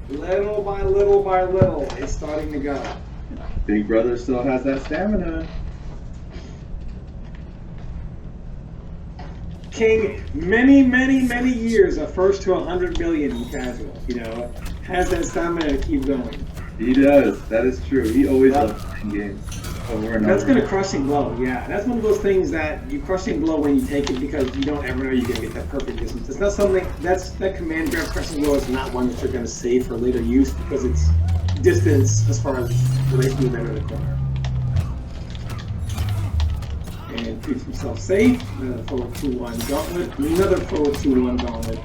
Little by little by little, it's starting to go. Big Brother still has that stamina. King, many years, a first to 100 million in casual, has that stamina to keep going. He does. That is true. He always loves playing games. That's going to crushing blow, yeah. That's one of those things that you crushing blow when you take it because you don't ever know you're going to get that perfect distance. It's not something, that command grab crushing blow is not one that you're going to save for later use because it's distance as far as relates to movement in the corner. And keeps himself safe. Another forward 2-1 gauntlet. Another forward 2-1 gauntlet.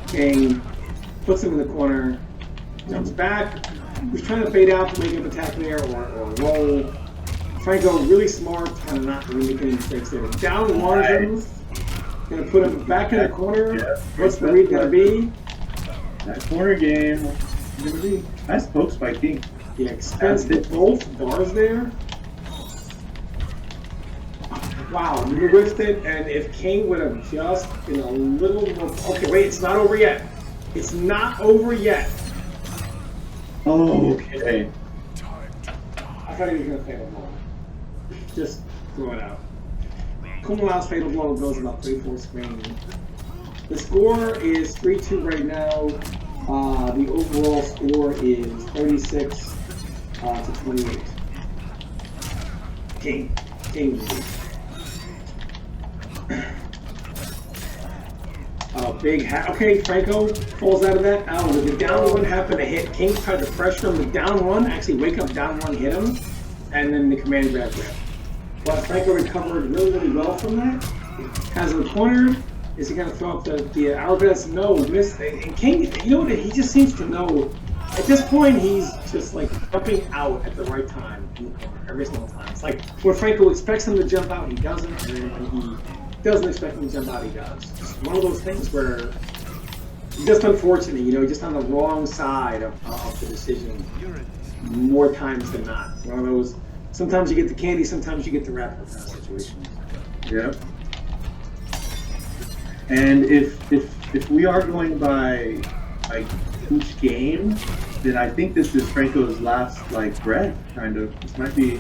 King puts him in the corner. Jumps back. He's trying to fade out to make him attack there or roll. Franco really smart, kind of not really making any mistakes there. Down one of them. Gonna put him back in the corner. Yeah. What's the read gonna be? That corner game. Gonna be nice pokes by King. Yeah, expensive both bars there. Wow, you whiffed it, and if King would have just been a little more. Okay, wait, it's not over yet. It's not over yet. Oh, okay. I thought he was gonna fatal blow. Just throw it out. Kumala's fatal blow goes about 3/4 screen. The score is 3-2 right now. The overall score is 36 to 28. King leads. Big hat. Okay, Franco falls out of that. Oh, the down one happened to hit. King tried to pressure him. The down one actually wake up down one, hit him, and then the command grab grab. But Franco recovered really, really well from that. Has him cornered. Is he going to throw up the hourglass? No, missed. And King, you know what? He just seems to know. At this point, he's just like jumping out at the right time in the corner every single time. It's like when Franco expects him to jump out, he doesn't, and then when he doesn't expect him to jump out, he does. It's one of those things where just unfortunate, you know, just on the wrong side of the decision more times than not. One of those. Sometimes you get the candy, sometimes you get the wrapper kind of situations. Yep. And if we are going by each game, then I think this is Franco's last like breath, kind of. This might be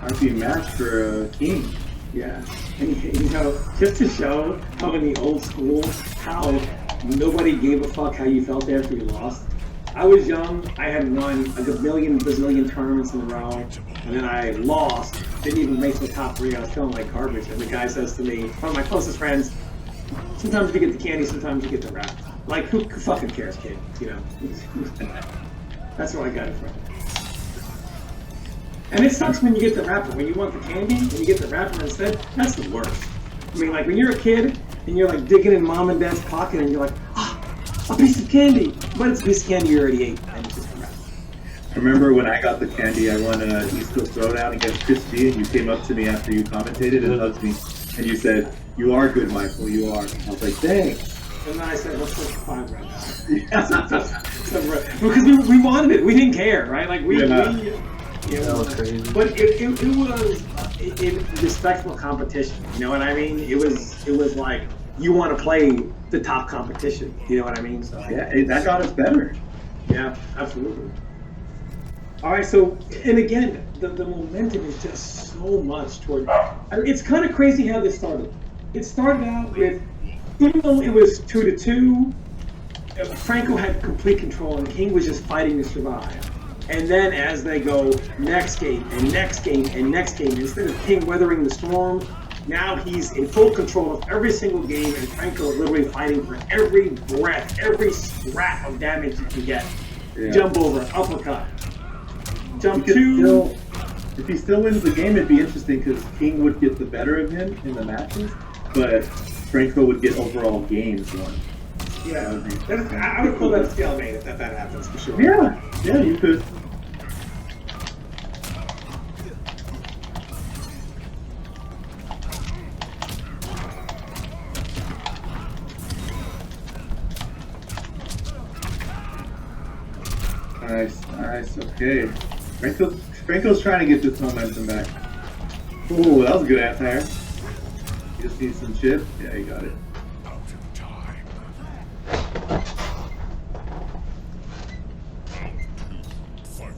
a match for King. Yeah, and you know, just to show how in the old school, how nobody gave a fuck how you felt after you lost. I was young, I had won a bazillion tournaments in a row, and then I lost, didn't even make the top 3, I was feeling like garbage, and the guy says to me, one of my closest friends, sometimes you get the candy, sometimes you get the wrap. Like, who fucking cares, kid? You know? That's what I got it from. And it sucks when you get the wrapper. When you want the candy, and you get the wrapper instead, that's the worst. I mean, like, when you're a kid, and you're, like, digging in mom and dad's pocket, and you're like, a piece of candy! But it's a piece of candy you already ate, and it's just a wrapper. I remember when I got the candy, I won an East Coast Throwdown against Chris G, and you came up to me after you commentated and hugged me, and you said, "You are good, Michael, you are." I was like, thanks. And then I said, let's go 5 right now. Because we wanted it. We didn't care, right? Like, we that was crazy. But it was respectful competition. You know what I mean? It was like you want to play the top competition. You know what I mean? So Yeah, that got us better. yeah, absolutely. All right, so and again, the momentum is just so much toward. It's kind of crazy how this started. It started out with, even though it was 2-2, Franco had complete control, and King was just fighting to survive. And then as they go next game and next game and next game, instead of King weathering the storm, now he's in full control of every single game, and Franco is literally fighting for every breath, every scrap of damage you can get. Yeah. Jump over, uppercut, jump He could 2. if he still wins the game, it'd be interesting because King would get the better of him in the matches, but Franco would get overall games won. Yeah, I would call that a stalemate if that happens for sure. Yeah, you could. Nice, okay. Franco's trying to get this momentum back. Ooh, that was a good anti-air. You just need some chip. Yeah, you got it. Out of time. Fight.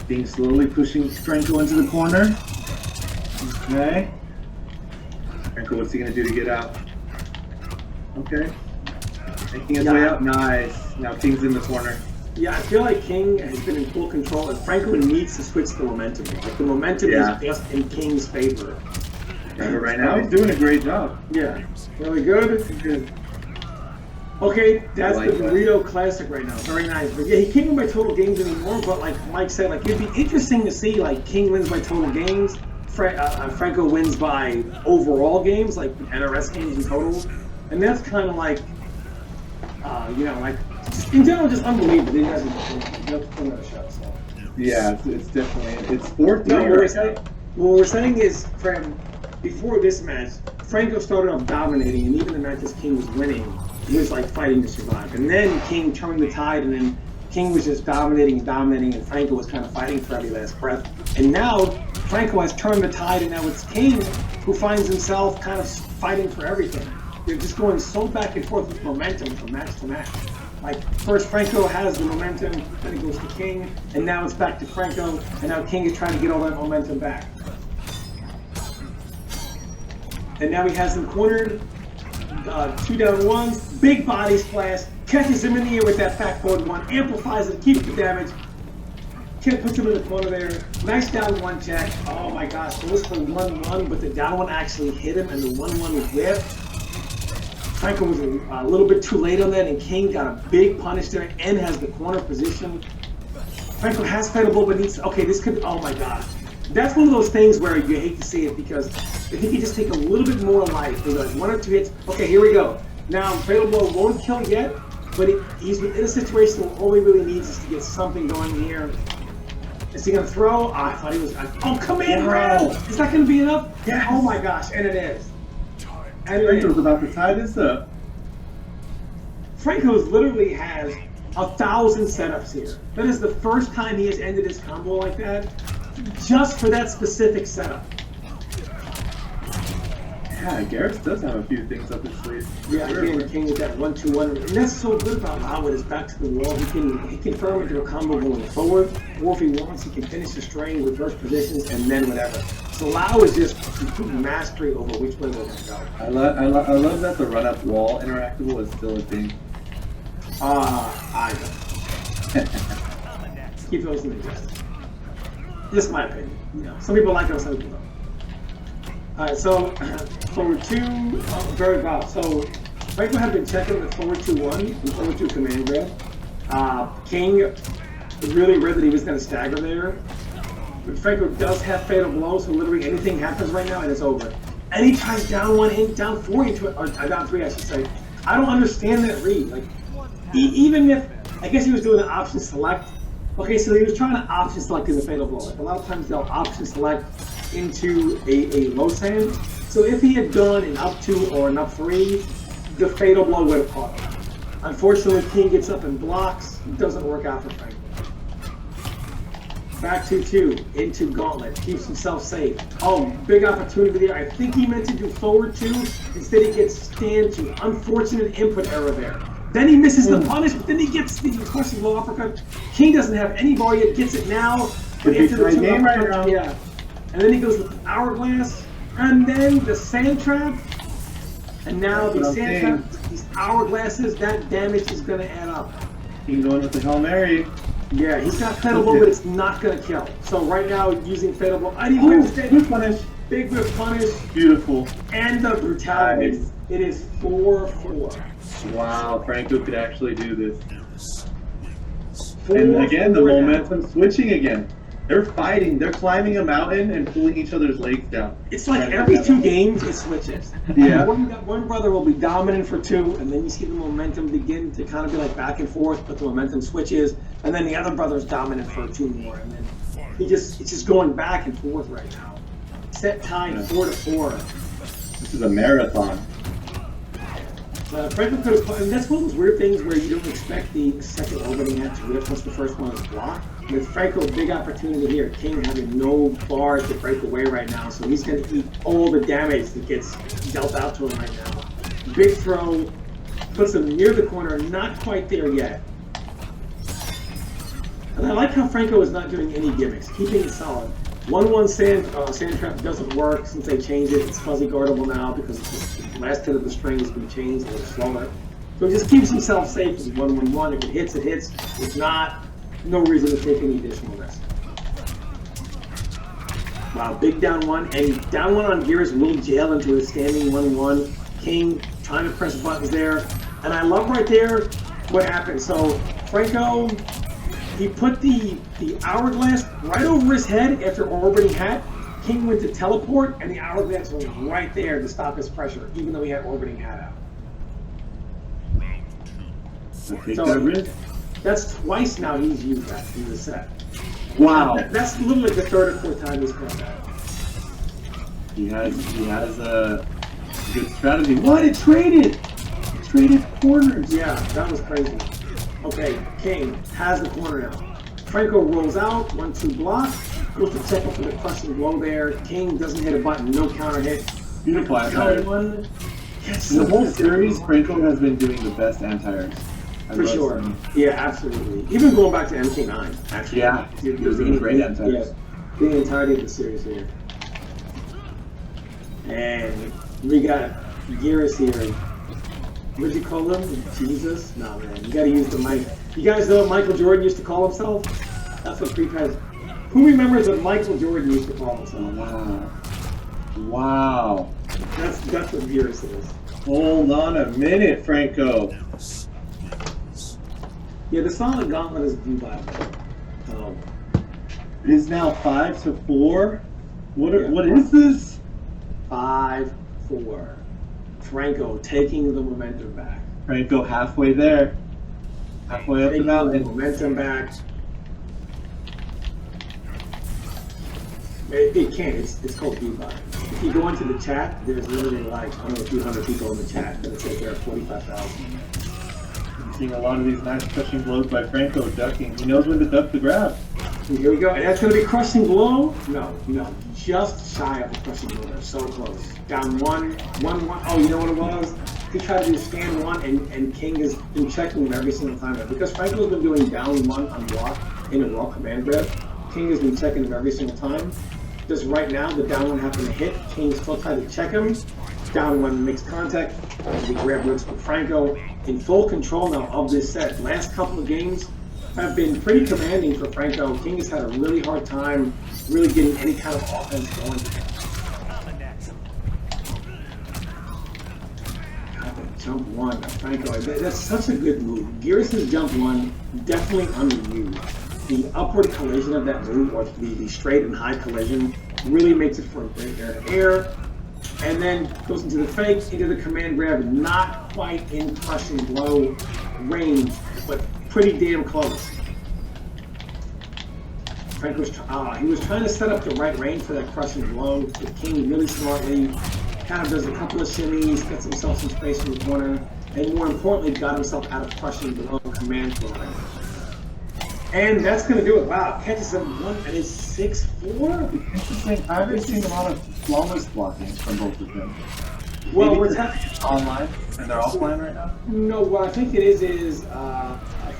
Being slowly pushing Franco into the corner. Okay. Franco, what's he gonna do to get out? Okay. Making his way out. Nice. Now King's in the corner. Yeah, I feel like King has been in full control, and Franco needs to switch the momentum. Like the momentum is just in King's favor. But right now, he's doing a great job. Yeah, really good. Good. Okay, that's the Burrito Classic right now. Very nice. But yeah, he can't win by total games anymore. But like Mike said, like it'd be interesting to see like King wins by total games, Franco wins by overall games, like NRS games in total, and that's kind of like, you know, like in general, just unbelievable. These guys are another shot. So. Yeah, it's definitely it's 4-3. No, what we're saying is, from before this match, Franco started off dominating, and even the matches King was winning, he was like fighting to survive. And then King turned the tide, and then King was just dominating and dominating, and Franco was kind of fighting for every last breath. And now Franco has turned the tide, and now it's King who finds himself kind of fighting for everything. They're just going so back and forth with momentum from match to match. Like, first Franco has the momentum, then it goes to King, and now it's back to Franco, and now King is trying to get all that momentum back. And now he has him cornered, 2 down 1, big body splash, catches him in the air with that backboard 1, amplifies it, keeps the damage, puts him in the corner there, nice down 1 check. Oh my gosh, it was for 1-1, but the down 1 actually hit him, and the 1-1 was whiffed. Franco was a little bit too late on that, and King got a big punish there, and has the corner position. Franco has fatal but needs, okay, this could, oh my gosh. That's one of those things where you hate to see it, because if he could just take a little bit more life, maybe like 1 or 2 hits, okay, here we go. Now, fatal blow won't kill yet, but he's in a situation where all he really needs is to get something going here. Is he going to throw? Oh, I thought he was, oh, come in, bro! Is that going to be enough? Yes. Oh my gosh, and it is. Franco's about to tie this up. Franco's literally has 1,000 setups here. That is the first time he has ended his combo like that, just for that specific setup. Yeah, Garrett does have a few things up his sleeve. Yeah, again, King with that 1-2-1, and that's so good about how with his back to the wall, he can firm into a combo going forward, or if he wants, he can finish the string, reverse positions, and then whatever. So Lau is just complete mastery over which way they're going to go. I love that the run-up wall interactable is still a thing. I don't. Keep those in the distance. Just my opinion. You know, some people like it, some people don't. Alright, so forward 2, very well. So Franco had been checking the forward 2-1 and forward 2 command grab. King really read that he was going to stagger there. But Franco does have fatal blow, so literally anything happens right now and it's over. And he tries down 1 in, down 4 into it, or down 3 I should say. I don't understand that read. Like, even if, I guess he was doing an option select. Okay, so he was trying to option select in the fatal blow. Like a lot of times they'll option select into a low sand. So if he had done an up 2 or an up 3, the fatal blow would have caught him. Unfortunately, King gets up and blocks. It doesn't work out for Franco. Back 2-2 into Gauntlet. Keeps himself safe. Oh, big opportunity there. I think he meant to do forward 2. Instead, he gets stand 2. Unfortunate input error there. Then he misses the punish, but then he gets the question low uppercut. King doesn't have any bar yet, gets it now. But into the 2 uppercut, right, yeah. And then he goes with the hourglass, and then the sand trap. And now the sand trap, these hourglasses, that damage is going to add up. King going with the Hail Mary. Yeah, he's got fatal blow, but it's not going to kill. So right now, using fatal blow, I didn't understand. Good punish. Big whip punish. Beautiful. And the brutality. Nice. It is 4-4. Wow, Franco could actually do this. And again, the momentum switching again. They're fighting. They're climbing a mountain and pulling each other's legs down. It's like every 2 games, it switches. Yeah. One brother will be dominant for 2, and then you see the momentum begin to kind of be like back and forth, but the momentum switches, and then the other brother's dominant for 2 more, and then it's just going back and forth right now. Set time 4-4. This is a marathon. Franco could have, and that's one of those weird things where you don't expect the second opening hat to rip once the first one is blocked. With Franco, big opportunity here. King having no bars to break away right now, so he's going to eat all the damage that gets dealt out to him right now. Big throw, puts him near the corner, not quite there yet. And I like how Franco is not doing any gimmicks, keeping it solid. 1-1 sand trap doesn't work since they changed it. It's fuzzy guardable now because the last hit of the string has been changed a little slower. So he just keeps himself safe with 1-1-1. If it hits, it hits. If not, no reason to take any additional risk. Wow, big down one, and down one on Gears will jail into a standing 1-1. King trying to press buttons there, and I love right there what happened. So Franco, he put the hourglass right over his head after orbiting hat. King went to teleport, and the hourglass was right there to stop his pressure, even though he had orbiting hat out. So that's twice now he's used that in the set. Wow. That's literally the third or fourth time he's come back. He has a good strategy. What? It traded! It traded corners. Yeah, that was crazy. Okay, King has the corner now. Franco rolls out, 1-2 block, goes to check up for the crushing blow there. King doesn't hit a button, no counter hit. Beautiful Counter anti-air. one. Yes, In the whole series, Franco has been doing the best anti-airs. for sure. Yeah, absolutely. Even going back to MK9, actually. Yeah, he was doing great anti-airs. Yeah, the entirety of the series here. And we got Gears here. What did you call him? Jesus? No, man. You gotta use the mic. You guys know what Michael Jordan used to call himself? That's what Creep has. Who remembers what Michael Jordan used to call himself? Wow. Wow. That's what Gears is. Hold on a minute, Franco. Yeah, the Solid Gauntlet is due by. It is now 5-4. What is this? 5-4. Franco taking the momentum back. Franco halfway there. Halfway up the Taking the mountain. momentum back. It can't. It's called Dubai. If you go into the chat, there's literally like, I don't know, a few hundred people in the chat, but it says there are 45,000. I'm seeing a lot of these nice crushing blows by Franco ducking. He knows when to duck the grab. And here we go. And that's going to be crushing blow? No. Just shy of the crushing blow. They're so close. Down 1. Oh, you know what it was? He tried to do stand 1, and King has been checking him every single time. Because Franco's been doing down 1 on block in a raw command grab. King has been checking him every single time. Just right now, the down 1 happened to hit. King still tried to check him. Down 1 makes contact. The grab works with Franco in full control now of this set. Last couple of games have been pretty commanding for Franco. King has had a really hard time really getting any kind of offense going. God, that jump 1, Franco, that's such a good move. Gears' jump 1, definitely underused. The upward collision of that move, or the straight and high collision, really makes it for a great air-to-air. And then goes into the fake, into the command grab, not quite in crushing blow range, but pretty damn close. Frank was, he was trying to set up the right range for that crushing blow. The King really smartly kind of does a couple of shimmies, gets himself some space in the corner, and more importantly, got himself out of crushing blow command flow range. And that's going to do it. Wow, catches him 1 and it's 6-4. Interesting. I haven't seen a lot of flawless blocking from both of them. Well, Maybe we're because it's online, and they're offline right now. No, what I think it is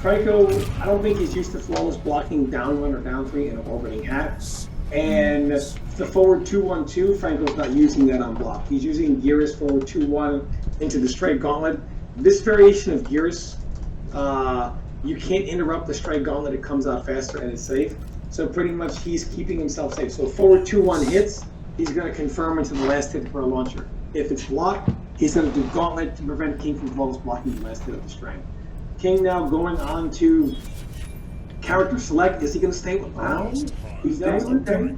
Franco, I don't think he's used to flawless blocking down 1 or down 3 in an orbiting hat. And the forward 2-1-2, Franco's not using that on block. He's using Gears forward 2-1 into the straight gauntlet. This variation of Gears, you can't interrupt the straight gauntlet, it comes out faster and it's safe. So pretty much he's keeping himself safe. So forward 2-1 hits, he's going to confirm into the last hit for a launcher. If it's blocked, he's going to do gauntlet to prevent King from flawless blocking the last hit of the string. King now going on to character select. Is he going to stay with Brown? He's okay.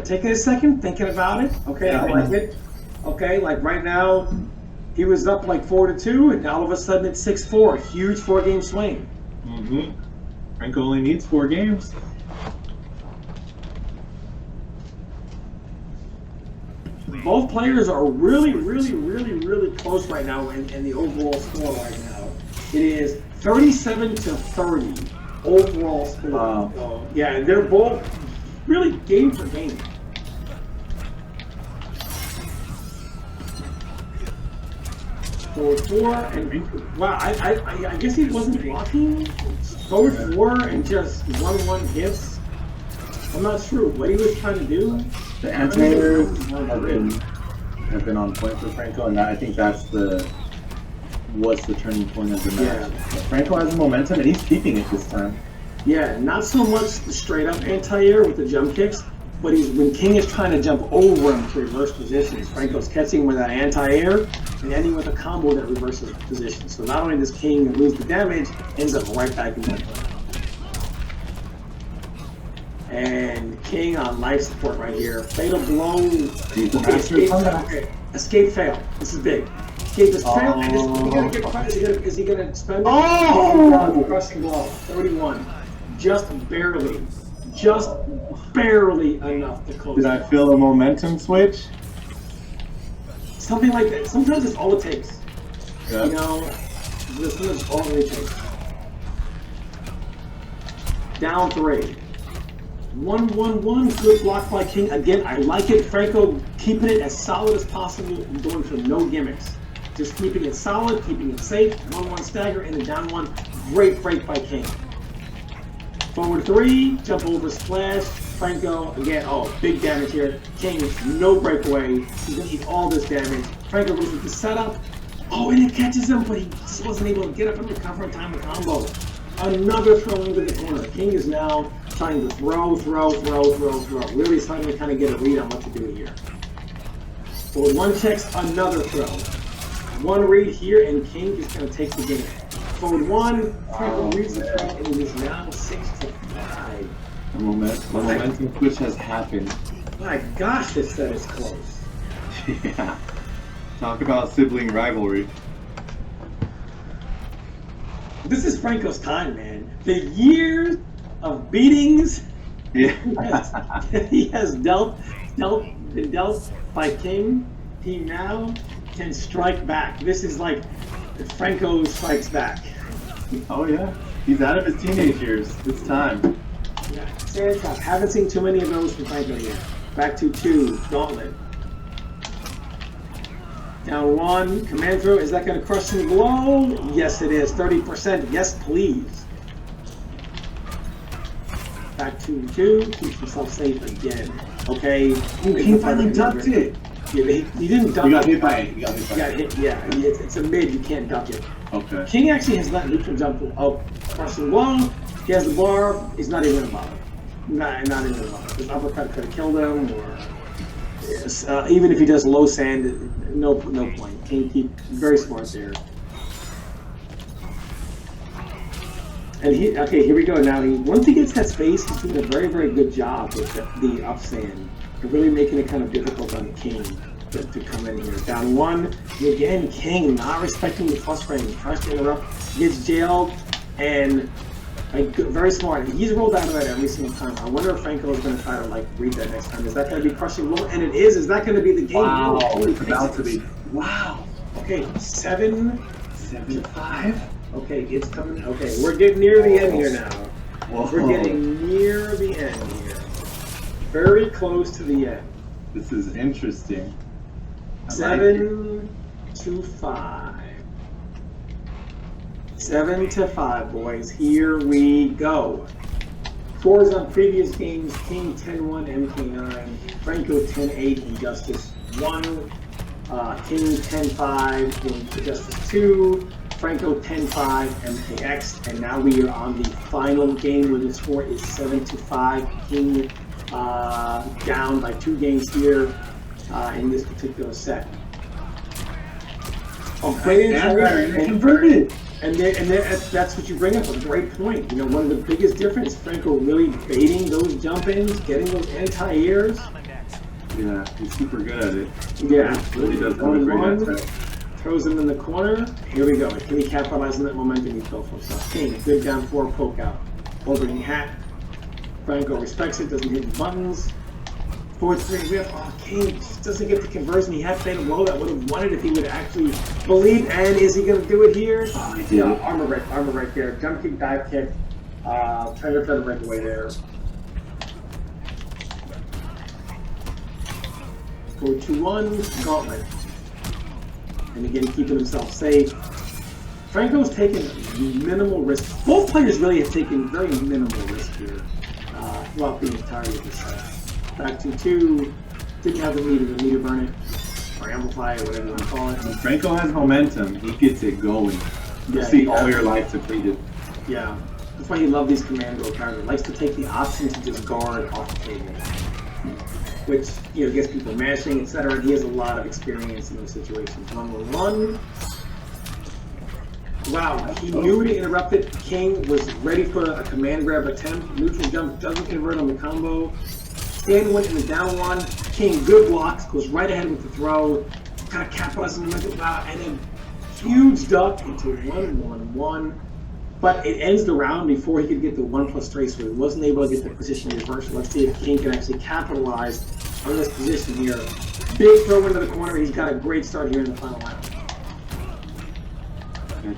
Taking a second, thinking about it. Okay, I like it. Okay, like right now, he was up like 4-2, and all of a sudden it's 6-4. Huge 4-game swing. Mm-hmm. Franco only needs 4 games. Both players are really close right now in the overall score right now. It is 37-30 overall score. Wow. So, yeah, and they're both really game for game. Forward 4 and wow, I guess he wasn't blocking. Forward 4 and just 1-1 hits. I'm not sure what he was trying to do. The anti-airs have been on point for Franco, and I think that's the was the turning point of the match. Franco has the momentum, and he's keeping it this time. Yeah, not so much straight up anti-air with the jump kicks, but when King is trying to jump over him to reverse positions, Franco's catching with that anti-air and ending with a combo that reverses position. So not only does King lose the damage, ends up right back in the play. And King on life support right here. Fatal blow. Escape fail. This is big. Escape is fail. And is he gonna spend it? Oh! Crushing blow. 31. Just barely enough to close. Did I feel a momentum switch? Something like that. Sometimes it's all it takes. Yeah. You know, this is all it takes. Down 3. 1-1-1. Good block by King. Again, I like it. Franco keeping it as solid as possible and going for no gimmicks. Just keeping it solid, keeping it safe. 1-1 stagger and a down 1. Great break by King. Forward 3, jump over splash. Franco, again, big damage here. King, no breakaway. He's going to eat all this damage. Franco goes with the setup. And it catches him, but he just wasn't able to get up and recover in time to combo. Another throw into the corner. King is now trying to throw. Really starting to kind of get a read on what to do here. So 1 checks, another throw. 1 read here, and King is going to take the game. Forward 1, Franco reads the throw, and it is now 6-5. The momentum switch has happened. My gosh, this set is close. Yeah. Talk about sibling rivalry. This is Franco's time, man. The years of beatings Yeah. he has been dealt by King. He now can strike back. This is like Franco strikes back. Oh yeah. He's out of his teenage years. It's time. Yeah, stand top. Haven't seen too many of those from Franco yet. Back to 2, Gauntlet. Down 1, command throw. Is that going to crush and blow? Yes, it is. 30%. Yes, please. Back to 2. Keeps himself safe again. Okay. He finally ducked it. Yeah, he didn't duck it. You got hit by it. You got hit. Yeah. It's a mid. You can't duck it. Okay. King actually has let neutral jump up, crushing blow. He has the bar. He's not even about it. Not even about it. His uppercut could have killed him, or even if he does low sand, no point. King keep very smart there. And here we go. Now once he gets that space, he's doing a very, very good job with the up sand, and really making it kind of difficult on King to come in here. Down 1, again, King not respecting the plus range, tries to interrupt, gets jailed, and very smart. He's rolled out of that every single time. I wonder if Franco is going to try to read that next time. Is that going to be crushing blow? And it is. Is that going to be the game? Wow, it's about to be. Wow. Okay, 7-5. Okay, it's coming. Okay, we're getting near the end here now. Whoa. We're getting near the end here. Very close to the end. This is interesting. 7-5. 7-5, boys. Here we go. Scores on previous games: King 10-1, MK9, Franco 10-8, Injustice 1, King 10-5, Injustice 2, Franco 10-5, MKX, and now we are on the final game where the score is 7-5. King down by 2 games here in this particular set. Great insight, converted. And that's what you bring up, a great point. You know, one of the biggest difference, Franco really baiting those jump-ins, getting those anti-airs. Yeah, he's super good at it. Yeah. Really does have a great attack. Throws him in the corner. Here we go. Can he capitalize on that momentum he built for himself? King, good down 4 poke out. Opening hat. Franco respects it, doesn't hit the buttons. Forward 3 whip. King just doesn't get the conversion. He had fatal blow that would have won it if he would actually believe. And is he going to do it here? Yeah, armor right there. Jump kick, dive kick. Trying to break away there. Go 2-1, Gauntlet. And again, keeping himself safe. Franco's taken minimal risk. Both players really have taken very minimal risk here throughout the entirety of the set. Back to 2, didn't have the meter burn it. or amplify, or whatever you want to call it. When Franco has momentum, he gets it going. You Yeah, see all your life depleted. Yeah, that's why he loves these command go cards. He likes to take the option to just guard off the table, which gets people mashing, etc. And he has a lot of experience in those situations. 1-1-1. Wow, he knew to interrupt it. King was ready for a command grab attempt. Neutral jump doesn't convert on the combo. Stand went in the down one. King good blocks, goes right ahead with the throw. Kind of capitalizes on the mental wow, and then huge duck into 1-1-1. But it ends the round before he could get the 1+ trace, so he wasn't able to get the position reversal. Let's see if King can actually capitalize on this position here. Big throw into the corner. He's got a great start here in the final round.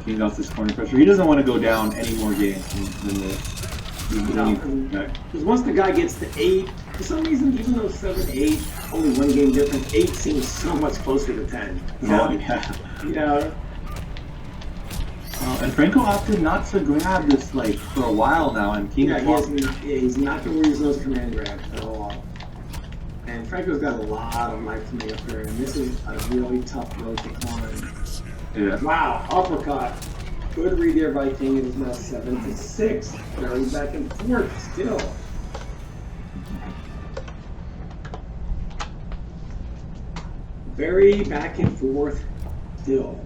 King got this corner pressure. He doesn't want to go down any more games than this. Because once the guy gets to 8, for some reason, even though 7, 8, only 1 game difference, 8 seems so much closer to 10. Oh, yeah. Yeah. And Franco opted not to grab this for a while now, and King he's not going to use those command grabs at all. And Franco's got a lot of life to make up here, and this is a really tough road to climb. Yeah. Wow, uppercut. Good read there by King. It is now 7-6. Very back and forth still. Very back and forth still.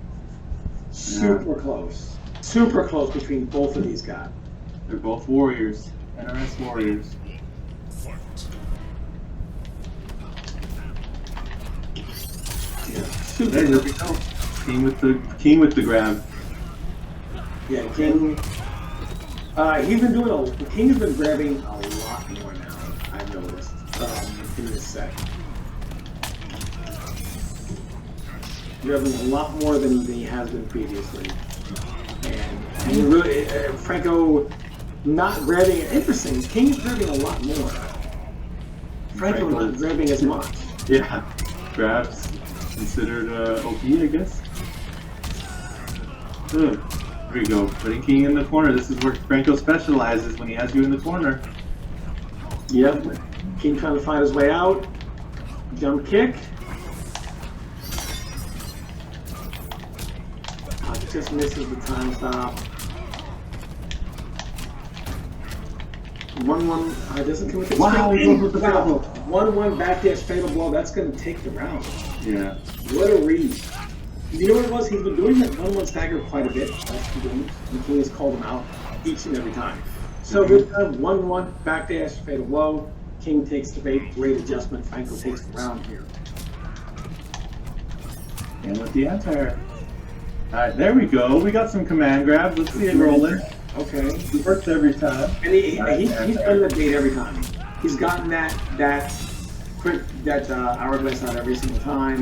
Super close. Super close between both of these guys. They're both warriors. NRS warriors. Yeah. There we go. King with the grab. Yeah, King. He's been doing King has been grabbing a lot more now. I've noticed in this set. Grabbing a lot more than he has been previously, and he really Franco not grabbing. Interesting. King's grabbing a lot more. Franco not grabbing as much. Yeah, grabs considered OP, I guess. Here we go, putting King in the corner. This is where Franco specializes, when he has you in the corner. Yep. King trying to find his way out. Jump kick. Just misses the time stop. 1-1. Doesn't come with the wow, he goes with the wow. 1-1 backdash fatal blow. That's going to take the round. Yeah. What a read. You know what it was? He's been doing that 1-1 stagger quite a bit. And King has called him out each and every time. So this time, 1-1 backdash fatal blow. King takes the bait. Great adjustment. Franco takes the round here. And with the anti-air. Alright, there we go. We got some command grabs. Let's see it rolling. Okay. It works every time. And he's done that bait every time. He's gotten that hourglass out every single time.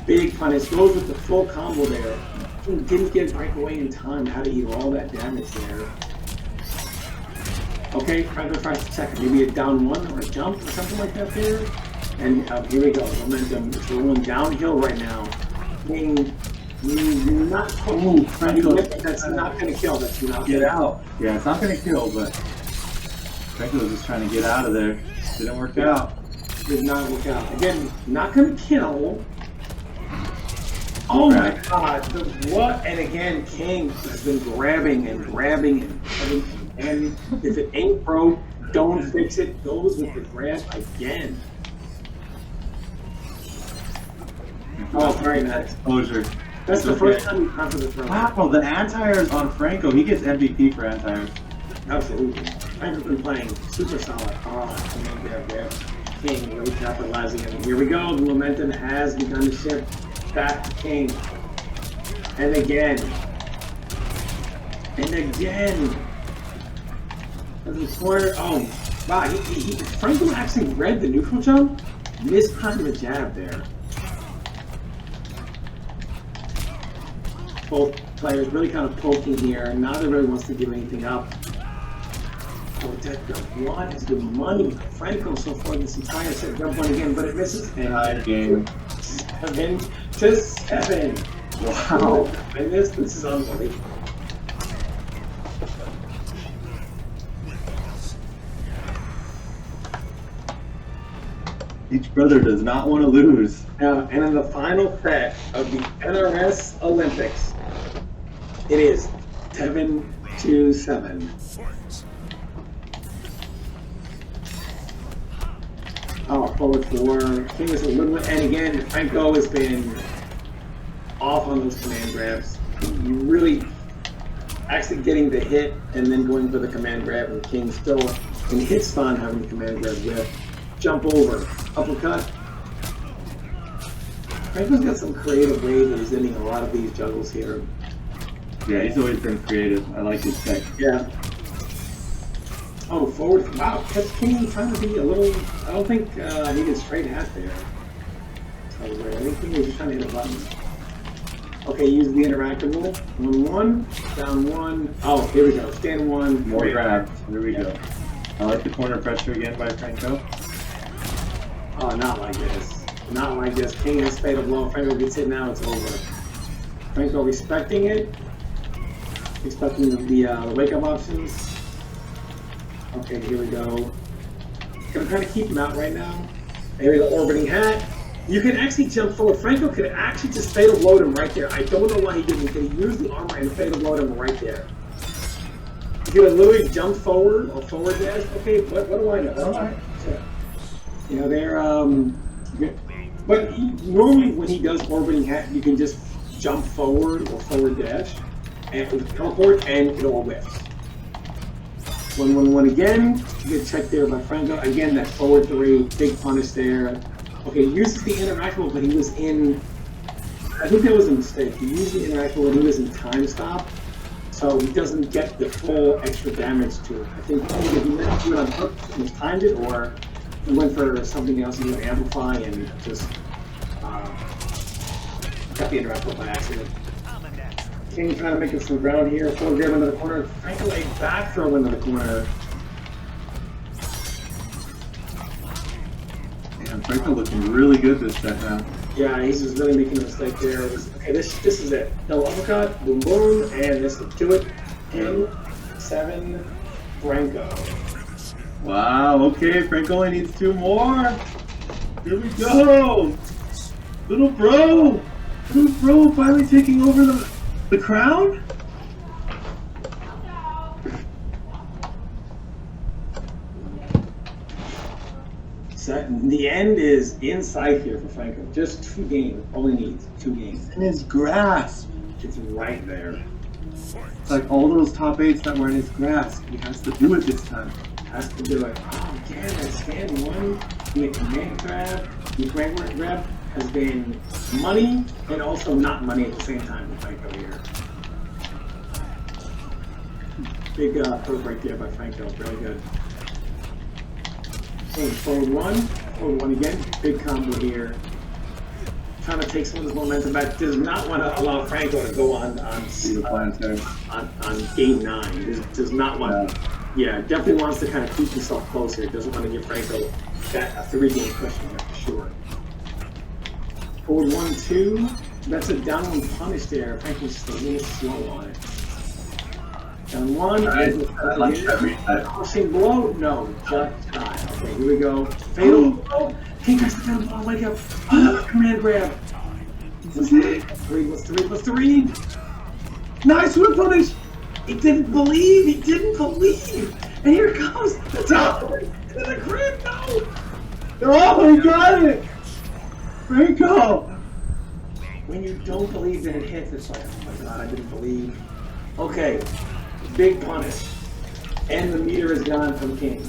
Big punish. Goes with the full combo there. He didn't get breakaway in time. How to eat all that damage there. Okay, Franco tries to check it. Maybe a down 1 or a jump or something like that there. And here we go. Momentum is rolling downhill right now. King. Not Franco. That's not going to kill. That's not Get out. Yeah, it's not going to kill, but Franco was just trying to get out of there. Didn't work out. Did not work out. Again, not going to kill. Oh my God! What? And again, King has been grabbing and grabbing and if it ain't broke, don't fix it. Goes with the grab again. Oh, very nice Exposure. That's the first time we've come to the throw. Wow, the anti-air is on Franco. He gets MVP for anti-air. Absolutely. Franco's been playing super solid. Oh, there. King really capitalizing it. Here we go. The momentum has begun to shift back to King. And again. And again. And the corner. Oh, wow. Franco actually read the neutral jump. Mistimed the jab there. Both players really kind of poking here. Neither really wants to give anything up. Oh, that jump 1 is good money. Franco so far this entire set. Jump 1 again, but it misses. And game. 7-7. Wow. And this is unbelievable. Each brother does not want to lose. And in the final set of the NRS Olympics, it is 7-7. Fight. Oh, forward 4. King is a little, and again, Franco has been off on those command grabs. You really actually getting the hit and then going for the command grab, and King still in hit stun having the command grab whip. Jump over, uppercut. Franco's got some creative ways that he's ending a lot of these juggles here. Yeah, he's always been creative. I like his tech. Yeah. Oh, forward. Wow, catch King trying to be a little. I don't think he did straight hat there. So I think he was just trying to hit a button. Okay, use the interactable. 1-1, down 1. Oh, here we go. Stand 1. More grabs. Here we go. I like the corner pressure again by Franco. Oh, not like this. Not like this. King has fatal blow. Franco gets hit now. It's over. Franco respecting it. Expecting the wake-up options. Okay, here we go. Gonna try to keep him out right now. There we go, orbiting hat. You can actually jump forward. Franco could actually just fatal load him right there. I don't know why he didn't. He used the armor and fatal load him right there. He could have literally jumped forward or forward dash. Okay, what do I know? Alright. You know, they're but normally when he does orbiting hat, you can just jump forward or forward dash and teleport and it all whiffs. 1-1-1 again. Good check there by Franco. Again, that forward 3, big punish there. Okay, he uses the interactable, but he was in. I think that was a mistake. He used the interactable when he was in time stop, so he doesn't get the full extra damage to it. I think either he meant to do it on purpose and just timed it, or he went for something else he would amplify and just got the interactable by accident. King trying to make up some ground here. Full grab into the corner. Franco a back throw into the corner. And Franco looking really good this set now. Yeah, he's just really making a mistake there. Okay, this is it. No uppercut, boom boom, and this will do it. 10-7, Franco. Wow, okay, Franco only needs 2 more. Here we go. Little bro. Little bro finally taking over the crown? So the end is in sight here for Franco. Just 2 games. All he needs. 2 games. In his grasp. It's right there. It's like all those top 8s that were in his grasp. He has to do it this time. Has to do it. Oh, again, that stand 1. The command grab. The command grab has been money and also not money at the same time for Franco here. Big poke right there by Franco. Really good. Forward 1 again. Big combo here. Trying to take some of his momentum back. Does not want to allow Franco to go on game 9. Does not want. Yeah, definitely wants to kind of keep himself close here. Doesn't want to give Franco a 3-game cushion there for sure. Forward 1-2. That's a down 1 punish there. Franco's just a little slow on it. Down 1. I like that reset. Crushing blow? No, just die. Okay, here we go. Fatal blow. King has to fatal blow. Wake up. Another command grab. Plus 3. Nice whip punish. He didn't believe. And here comes the top. And the grip. No. Oh, he got it. Franco. When you don't believe that it hits, it's like, oh my god, I didn't believe. Okay. Big punish. And the meter is gone from King.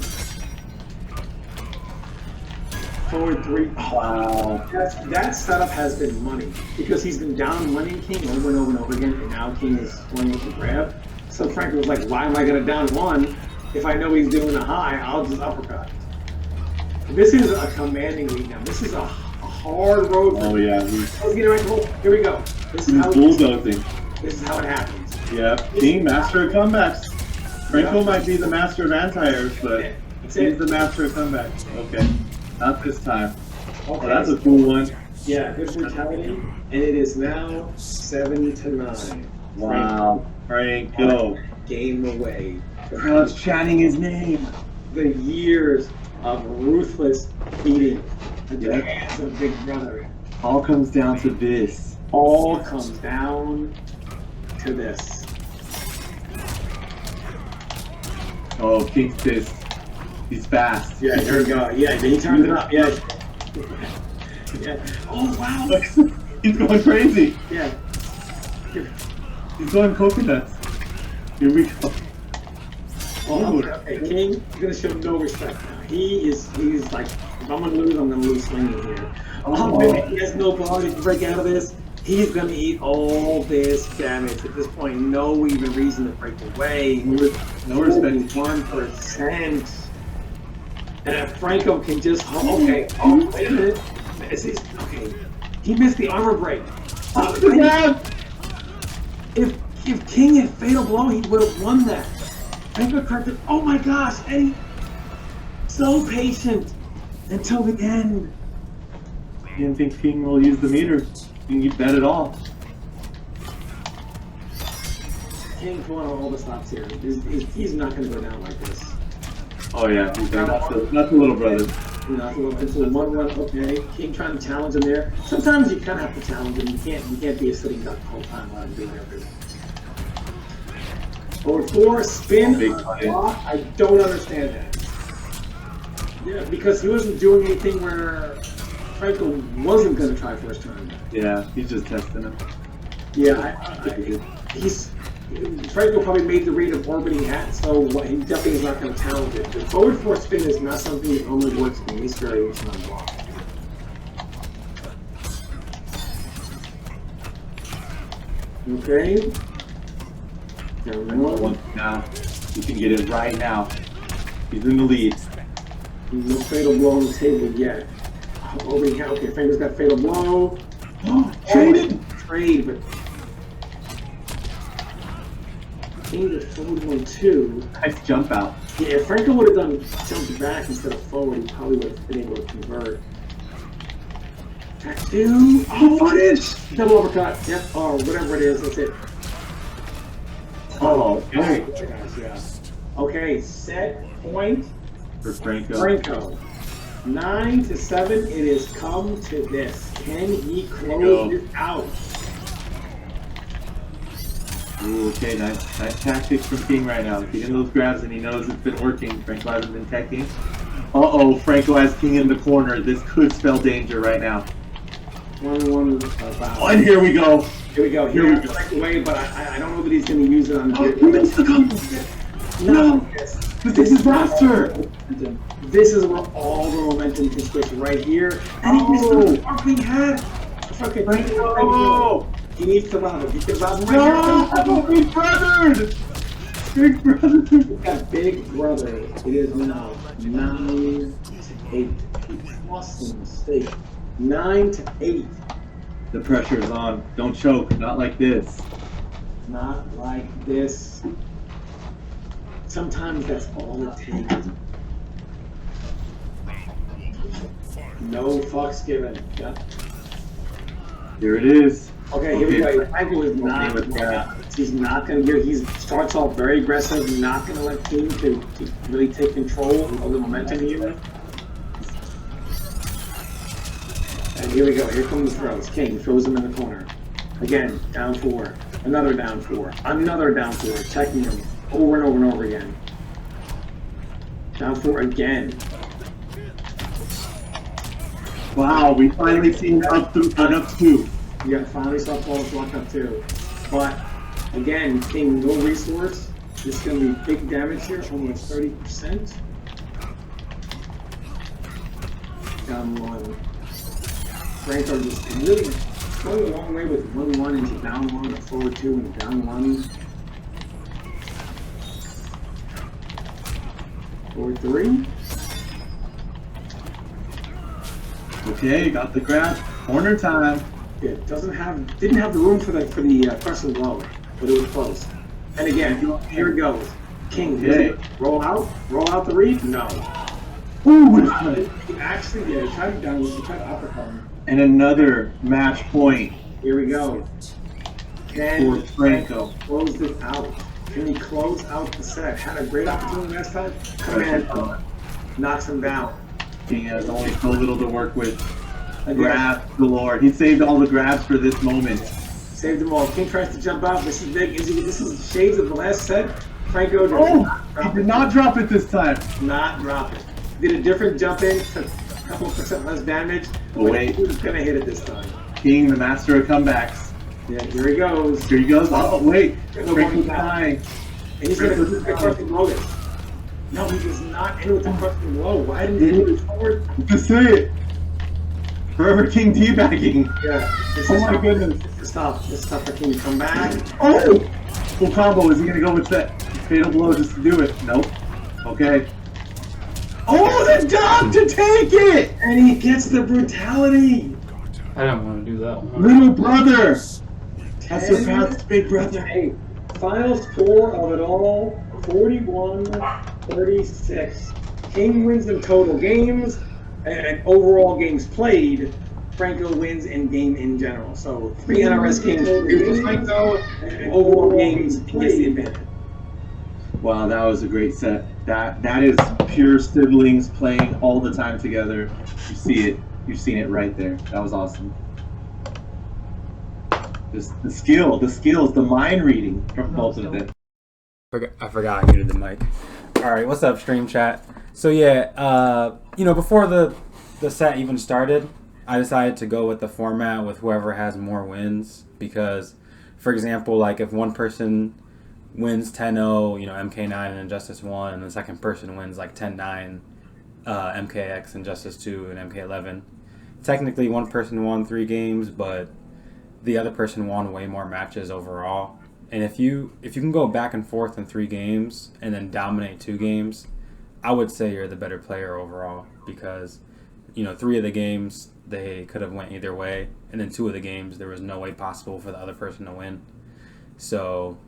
Forward 3. Wow. That setup has been money. Because he's been down money King over and over and over again, and now King is going with the grab. So Frank was like, why am I going to down 1? If I know he's doing a high, I'll just uppercut. This is a commanding lead now. This is a hard road. Oh yeah. Here we go. This is how bulldozing. This is how it happens. Yeah, King, master of comebacks. Franco might be the master of anti-airs, but he's the master of comebacks. Okay, not this time. Okay. Oh, that's a cool one. Yeah, good brutality. And it is now 7-9. Wow, Franco. Game away. The crowd's chanting his name. The years of ruthless beating at the hands of Big Brother. All comes down to this. All comes down to this. Oh, King's pissed. He's fast. Yeah, here we go. Yeah, he turned it up. Yeah. Yeah. Oh, wow. He's going crazy. Yeah. He's going coconuts. Here we go. Oh, okay. King is gonna show no respect now. He's like, if I'm gonna lose swinging here. Oh, man, he has no problem to break out of this. He's gonna eat all this damage. At this point, no even reason to break away. No respect. 1%. And if Franco can just, okay, oh, wait a minute. Okay, he missed the armor break. If King had fatal blow, he would have won that. Franco corrected. Oh my gosh, Eddie, so patient until the end. I didn't think King will use the meter. You bet it all. King's one of all the stops here. He's not going to go down like this. Oh yeah, he's not the little brother. Not a little bit. So one run, okay. King trying to challenge him there. Sometimes you kind of have to challenge him. You can't be a sitting duck the whole time while I'm being there. Over 4, spin, block. I don't understand that. Yeah, because he wasn't doing anything where Franco wasn't going to try first turn. Yeah, he's just testing him. Yeah, Franco probably made the read of orbiting hat, so he definitely is not going to challenge it. The forward 4 spin is not something that only works in these variations on block. Okay. Now, you can get it right now. He's in the lead. No fatal blow on the table yet. Orbiting hat. Okay, Franco's got fatal blow. Traded! Trade, but King to forward 1-2. Nice jump out. Yeah, if Franco would have done jumped back instead of forward, he probably would have been able to convert. Attack 2. Oh, finish! Double uppercut. Yep. Oh, whatever it is, that's it. Oh, okay. Yeah. Okay, set point For Franco. Franco. 9-7. It is come to this. Can he close it out? Ooh, okay, nice tactics from King right now. He's getting those grabs and he knows it's been working. Franco hasn't been teching. Uh-oh, Franco has King in the corner. This could spell danger right now. 1-1. Oh, and here we go. Here we go. Here we go. Away, but I don't know that he's going to use it on Oh, he missed the combo. No. This is disaster. This is where all the momentum can switch right here. And he missed the fucking hat. Fucking Franco. He needs to rob him. He can rob him right No, Big Brother. Big Brother. here. Got Big Brother. It is now 9-8. Plus a mistake. 9-8. The pressure is on. Don't choke. Not like this. Not like this. Sometimes that's all it takes. No fucks given. Yep. Here it is. Okay, here we go. Franco is not. He's not going to get. He starts off very aggressive. Not going to let King to really take control of the momentum here. And here we go. Here come the throws. King throws him in the corner. Again, down 4. Another down 4. Another down 4. Checking him over and over and over again. Down 4 again. Wow, we finally seen up 2. You got finally saw Paul's lock up too. But again, King no resource. This is going to be big damage here, almost 30%. Down 1. Franco just really going a long way with 1-1 into down 1, to forward 2 and down 1. Forward 3. Okay, got the grab. Corner time. It didn't have the room for the crescent blow, but it was close. And again, here it goes. King, Okay. roll out the read? No. Ooh, what a He actually did. He tried to uppercut him. And another match point Here we go. for Can Franco. close it out? Can he close out the set? Had a great opportunity last time. Command knocks him down. King has only so little to work with. Grabs galore. He saved all the grabs for this moment. Saved them all. King tries to jump out. This is big. This is shades of the last set. Franco He did not drop it this time. Not drop it. Did a different jump in, took a couple % less damage. Oh, wait. He was going to hit it this time. King, the master of comebacks. Yeah, here he goes. Here he goes. Oh, wait. No Franco's going back. high. And he's going to do the crushing blow this. No, he does not end with the crushing blow. Why didn't he do it forward? Just say it. Forever King teabagging. Yeah. Oh my goodness. This is tough. This is tough for King to come back. Oh! Full combo. Is he going to go with that fatal blow just to do it? Nope. Okay. Oh, the dog to take it! And he gets the brutality. I don't want to do that one. Little brother! Has surpassed big brother. Hey, final score of it all, 41-36. King wins in total games, and overall games played. Franco wins in game in general. So 3 NRS Kings for Franco, and overall games he gets the advantage. Wow, that was a great set. That is pure siblings playing all the time together. You see it. You've seen it right there. That was awesome. The skills, the mind reading from both of them. I forgot I muted the mic. All right, what's up, stream chat? So yeah, before the set even started, I decided to go with the format with whoever has more wins because, for example, like if one person wins 10-0, MK9 and Injustice 1, and the second person wins like 10-9, MKX, Injustice 2, and MK11. Technically, one person won 3 games, but the other person won way more matches overall. And if you can go back and forth in 3 games and then dominate 2 games, I would say you're the better player overall because 3 of the games they could have went either way, and then 2 of the games there was no way possible for the other person to win. So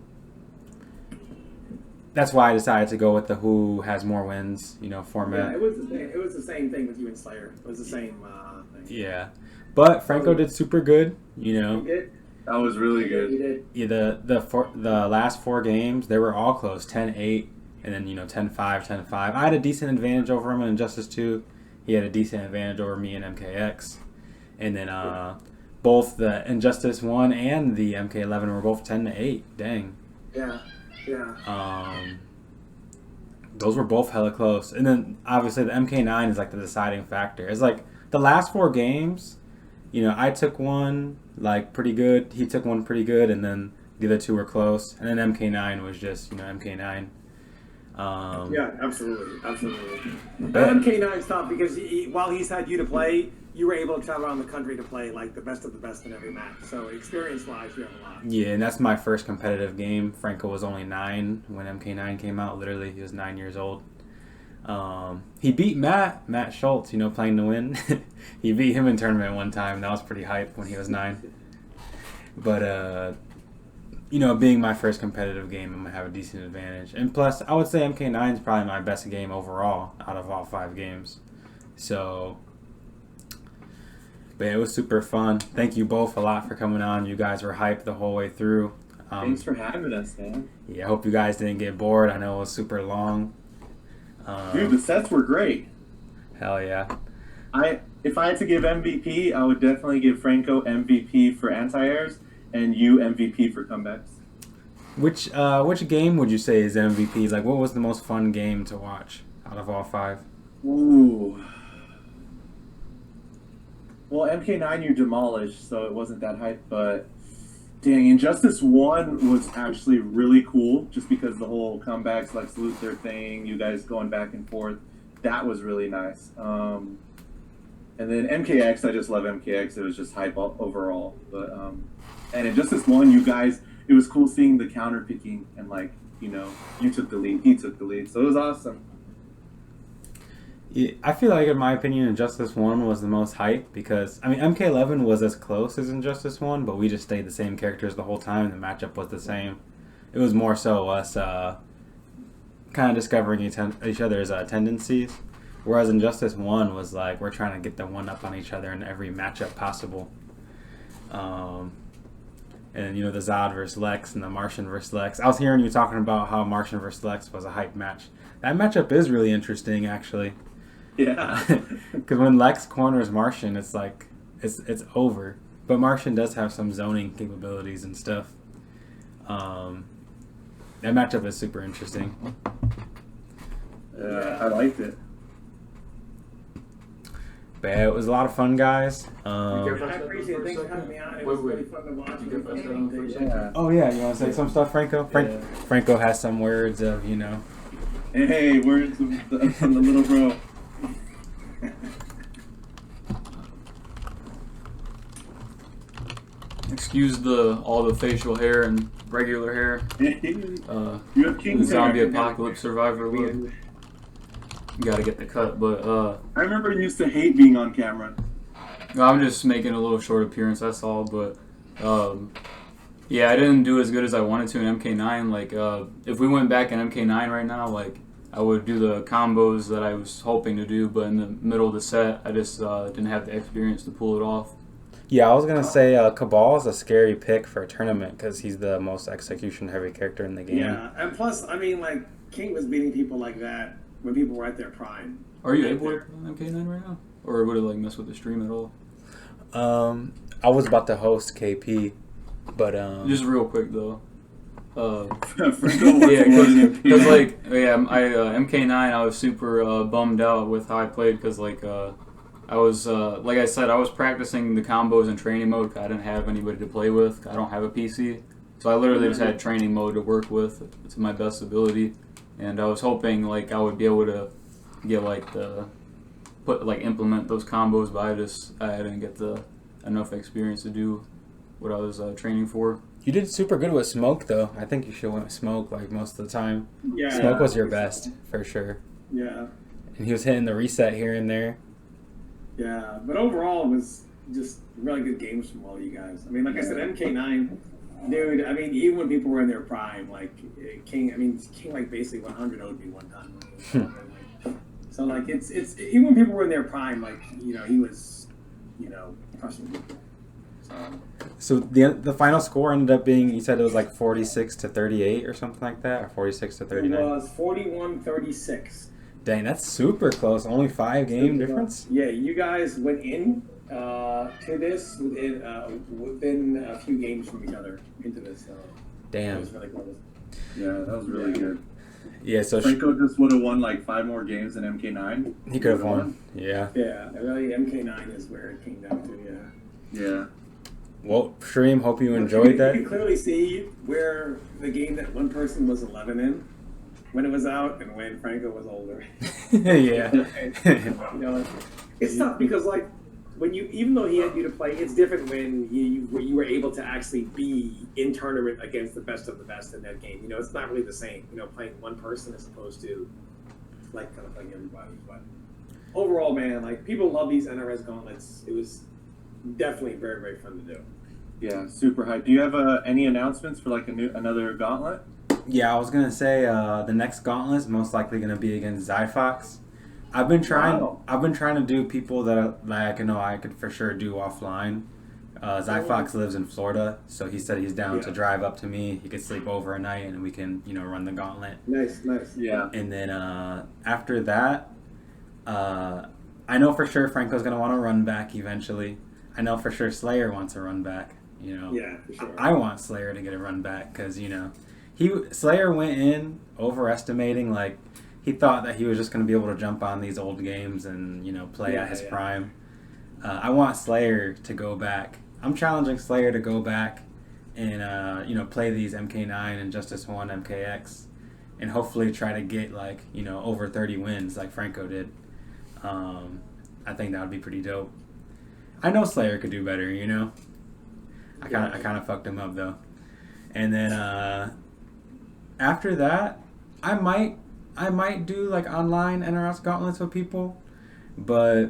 that's why I decided to go with the who has more wins, format. Yeah, it was the same thing with you and Slayer. It was the same thing. Yeah, but Franco did super good. He did. That was really He good. did. Yeah, the last 4 games they were all close, 10-8, and then 10-5, 10-5. I had a decent advantage over him in Injustice 2. He had a decent advantage over me in MKX, and then both the Injustice 1 and the MK11 were both 10-8. Dang. Yeah. Those were both hella close, and then obviously the MK9 is like the deciding factor. It's like the last 4 games, I took one like pretty good, he took one pretty good, and then the other 2 were close, and then MK9 was just MK9. Yeah, absolutely. But MK9's tough because while he's had you to play, you were able to travel around the country to play like the best of the best in every match. So experience-wise, you have a lot. Yeah, and that's my first competitive game. Franco was only 9 when MK9 came out. Literally, he was 9 years old. He beat Matt Schultz, playing to win. He beat him in tournament one time. That was pretty hype when he was 9. But, being my first competitive game, I'm going to have a decent advantage. And plus, I would say MK9 is probably my best game overall out of all 5 games. So, but it was super fun. Thank you both a lot for coming on. You guys were hyped the whole way through. Thanks for having us, man. Yeah, I hope you guys didn't get bored. I know it was super long. Dude, the sets were great. Hell yeah. If I had to give MVP, I would definitely give Franco MVP for anti-airs and you MVP for comebacks. Which game would you say is MVP? Like, what was the most fun game to watch out of all 5? Ooh. Well, MK9 you demolished, so it wasn't that hype, but dang, Injustice 1 was actually really cool, just because the whole comebacks, Lex Luthor thing, you guys going back and forth, that was really nice. And then MKX, I just love MKX, it was just hype overall. But and Injustice 1, you guys, it was cool seeing the counter picking, and you took the lead, he took the lead, so it was awesome. Yeah, I feel like, in my opinion, Injustice 1 was the most hype because, MK11 was as close as Injustice 1, but we just stayed the same characters the whole time, and the matchup was the same. It was more so us kind of discovering each other's tendencies, whereas Injustice 1 was like, we're trying to get the one up on each other in every matchup possible. And the Zod versus Lex and the Martian versus Lex. I was hearing you talking about how Martian versus Lex was a hype match. That matchup is really interesting, actually. Yeah. Because when Lex corners Martian, it's like it's over. But Martian does have some zoning capabilities and stuff. That matchup is super interesting. I liked it. But yeah, it was a lot of fun, guys. I appreciate it. Thanks for having me on. It was really fun to watch. Oh yeah, you want to say some stuff, Franco? Yeah. Franco has some words of, you know. Hey, words from the little bro. Excuse all the facial hair and regular hair. You have King's Zombie hair. apocalypse survivor look. Gotta get the cut, but I remember you used to hate being on camera. I'm just making a little short appearance, that's all. But yeah, I didn't do as good as I wanted to in MK9. Like if we went back in MK9 right now, like I would do the combos that I was hoping to do, but in the middle of the set, I just didn't have the experience to pull it off. Yeah, I was gonna say Cabal is a scary pick for a tournament because he's the most execution-heavy character in the game. Yeah, and plus, I mean, like King was beating people like that when people were at their prime. Are you able to play MK9 right now, or would it like mess with the stream at all? I was about to host KP, but Just real quick though. Yeah, Because like MK9, I was super bummed out with how I played because like I was like I said, I was practicing the combos in training mode. 'Cause I didn't have anybody to play with. I don't have a PC, so I literally just had training mode to work with to my best ability. And I was hoping like I would be able to get like implement those combos, but I didn't get enough experience to do what I was training for. you did super good with Smoke though. I think you should went with Smoke like most of the time. Yeah, Smoke was your best for sure. Yeah, And he was hitting the reset here and there. yeah, but overall, it was just really good games from all you guys. I mean, like I said, MK9, dude. I mean, even when people were in their prime, like King. I mean, King like basically 100 O'd me one time. So like it's even when people were in their prime, like he was crushing people. So the final score ended up being, you said it was like 46-38 or something like that, or 46-39. It was 41-36. Dang, that's super close. Only 5 game difference. Yeah, you guys went in to this within a few games from each other into this. That Damn. was really close. Yeah, that was really good. Yeah, so Franco just would have won like 5 more games than MK9. he could have won. Yeah. Yeah, really, MK9 is where it came down to. Yeah. Well, Stream, hope you enjoyed You that. can clearly see where the game that one person was 11 in when it was out and when Franco was older. Yeah. It's tough because like when even though he had you to play, it's different when you were able to actually be in tournament against the best of the best in that game. It's not really the same. Playing one person as opposed to like kind of playing everybody. But overall, man, like people love these NRS gauntlets. It was definitely very, very fun to do. Yeah, super hype. Do you have any announcements for like another gauntlet? Yeah, I was gonna say the next gauntlet is most likely gonna be against Zyfox. I've been trying. Wow. I've been trying to do people that I could for sure do offline. Zyfox lives in Florida, so he said he's down to drive up to me. He could sleep over a night, and we can run the gauntlet. Nice. Yeah. And then after that, I know for sure Franco's gonna want to run back eventually. I know for sure Slayer wants a run back. Yeah, for sure. I want Slayer to get a run back because Slayer went in overestimating, like he thought that he was just going to be able to jump on these old games and play at his prime. I want Slayer to go back. I'm challenging Slayer to go back and play these MK9 and Justice 1 MKX and hopefully try to get like over 30 wins like Franco did. I think that would be pretty dope. I know Slayer could do better, I kind of fucked him up though. And then after that, I might do like online NRS gauntlets with people, but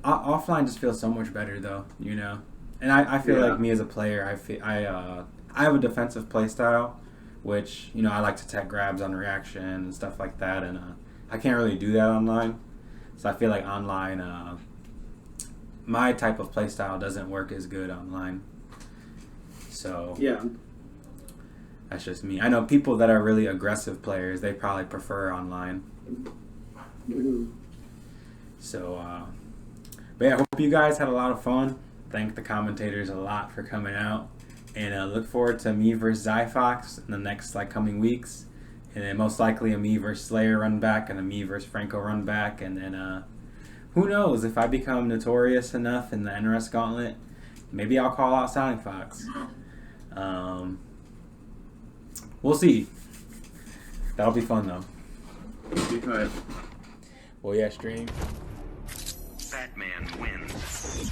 offline just feels so much better though, And I feel like me as a player, I have a defensive play style, which I like to tech grabs on reaction and stuff like that, and I can't really do that online. So I feel like online, my type of play style doesn't work as good online. So Yeah. that's just me. I know people that are really aggressive players, they probably prefer online. Mhm. So, but yeah, I hope you guys had a lot of fun. Thank the commentators a lot for coming out. And look forward to me versus Zyfox in the next coming weeks. And then most likely a me versus Slayer run back and a me versus Franco run back. And then who knows, if I become notorious enough in the NRS Gauntlet, maybe I'll call out Sonic Fox. We'll see. That'll be fun though. Because Well, yeah, stream. Batman wins.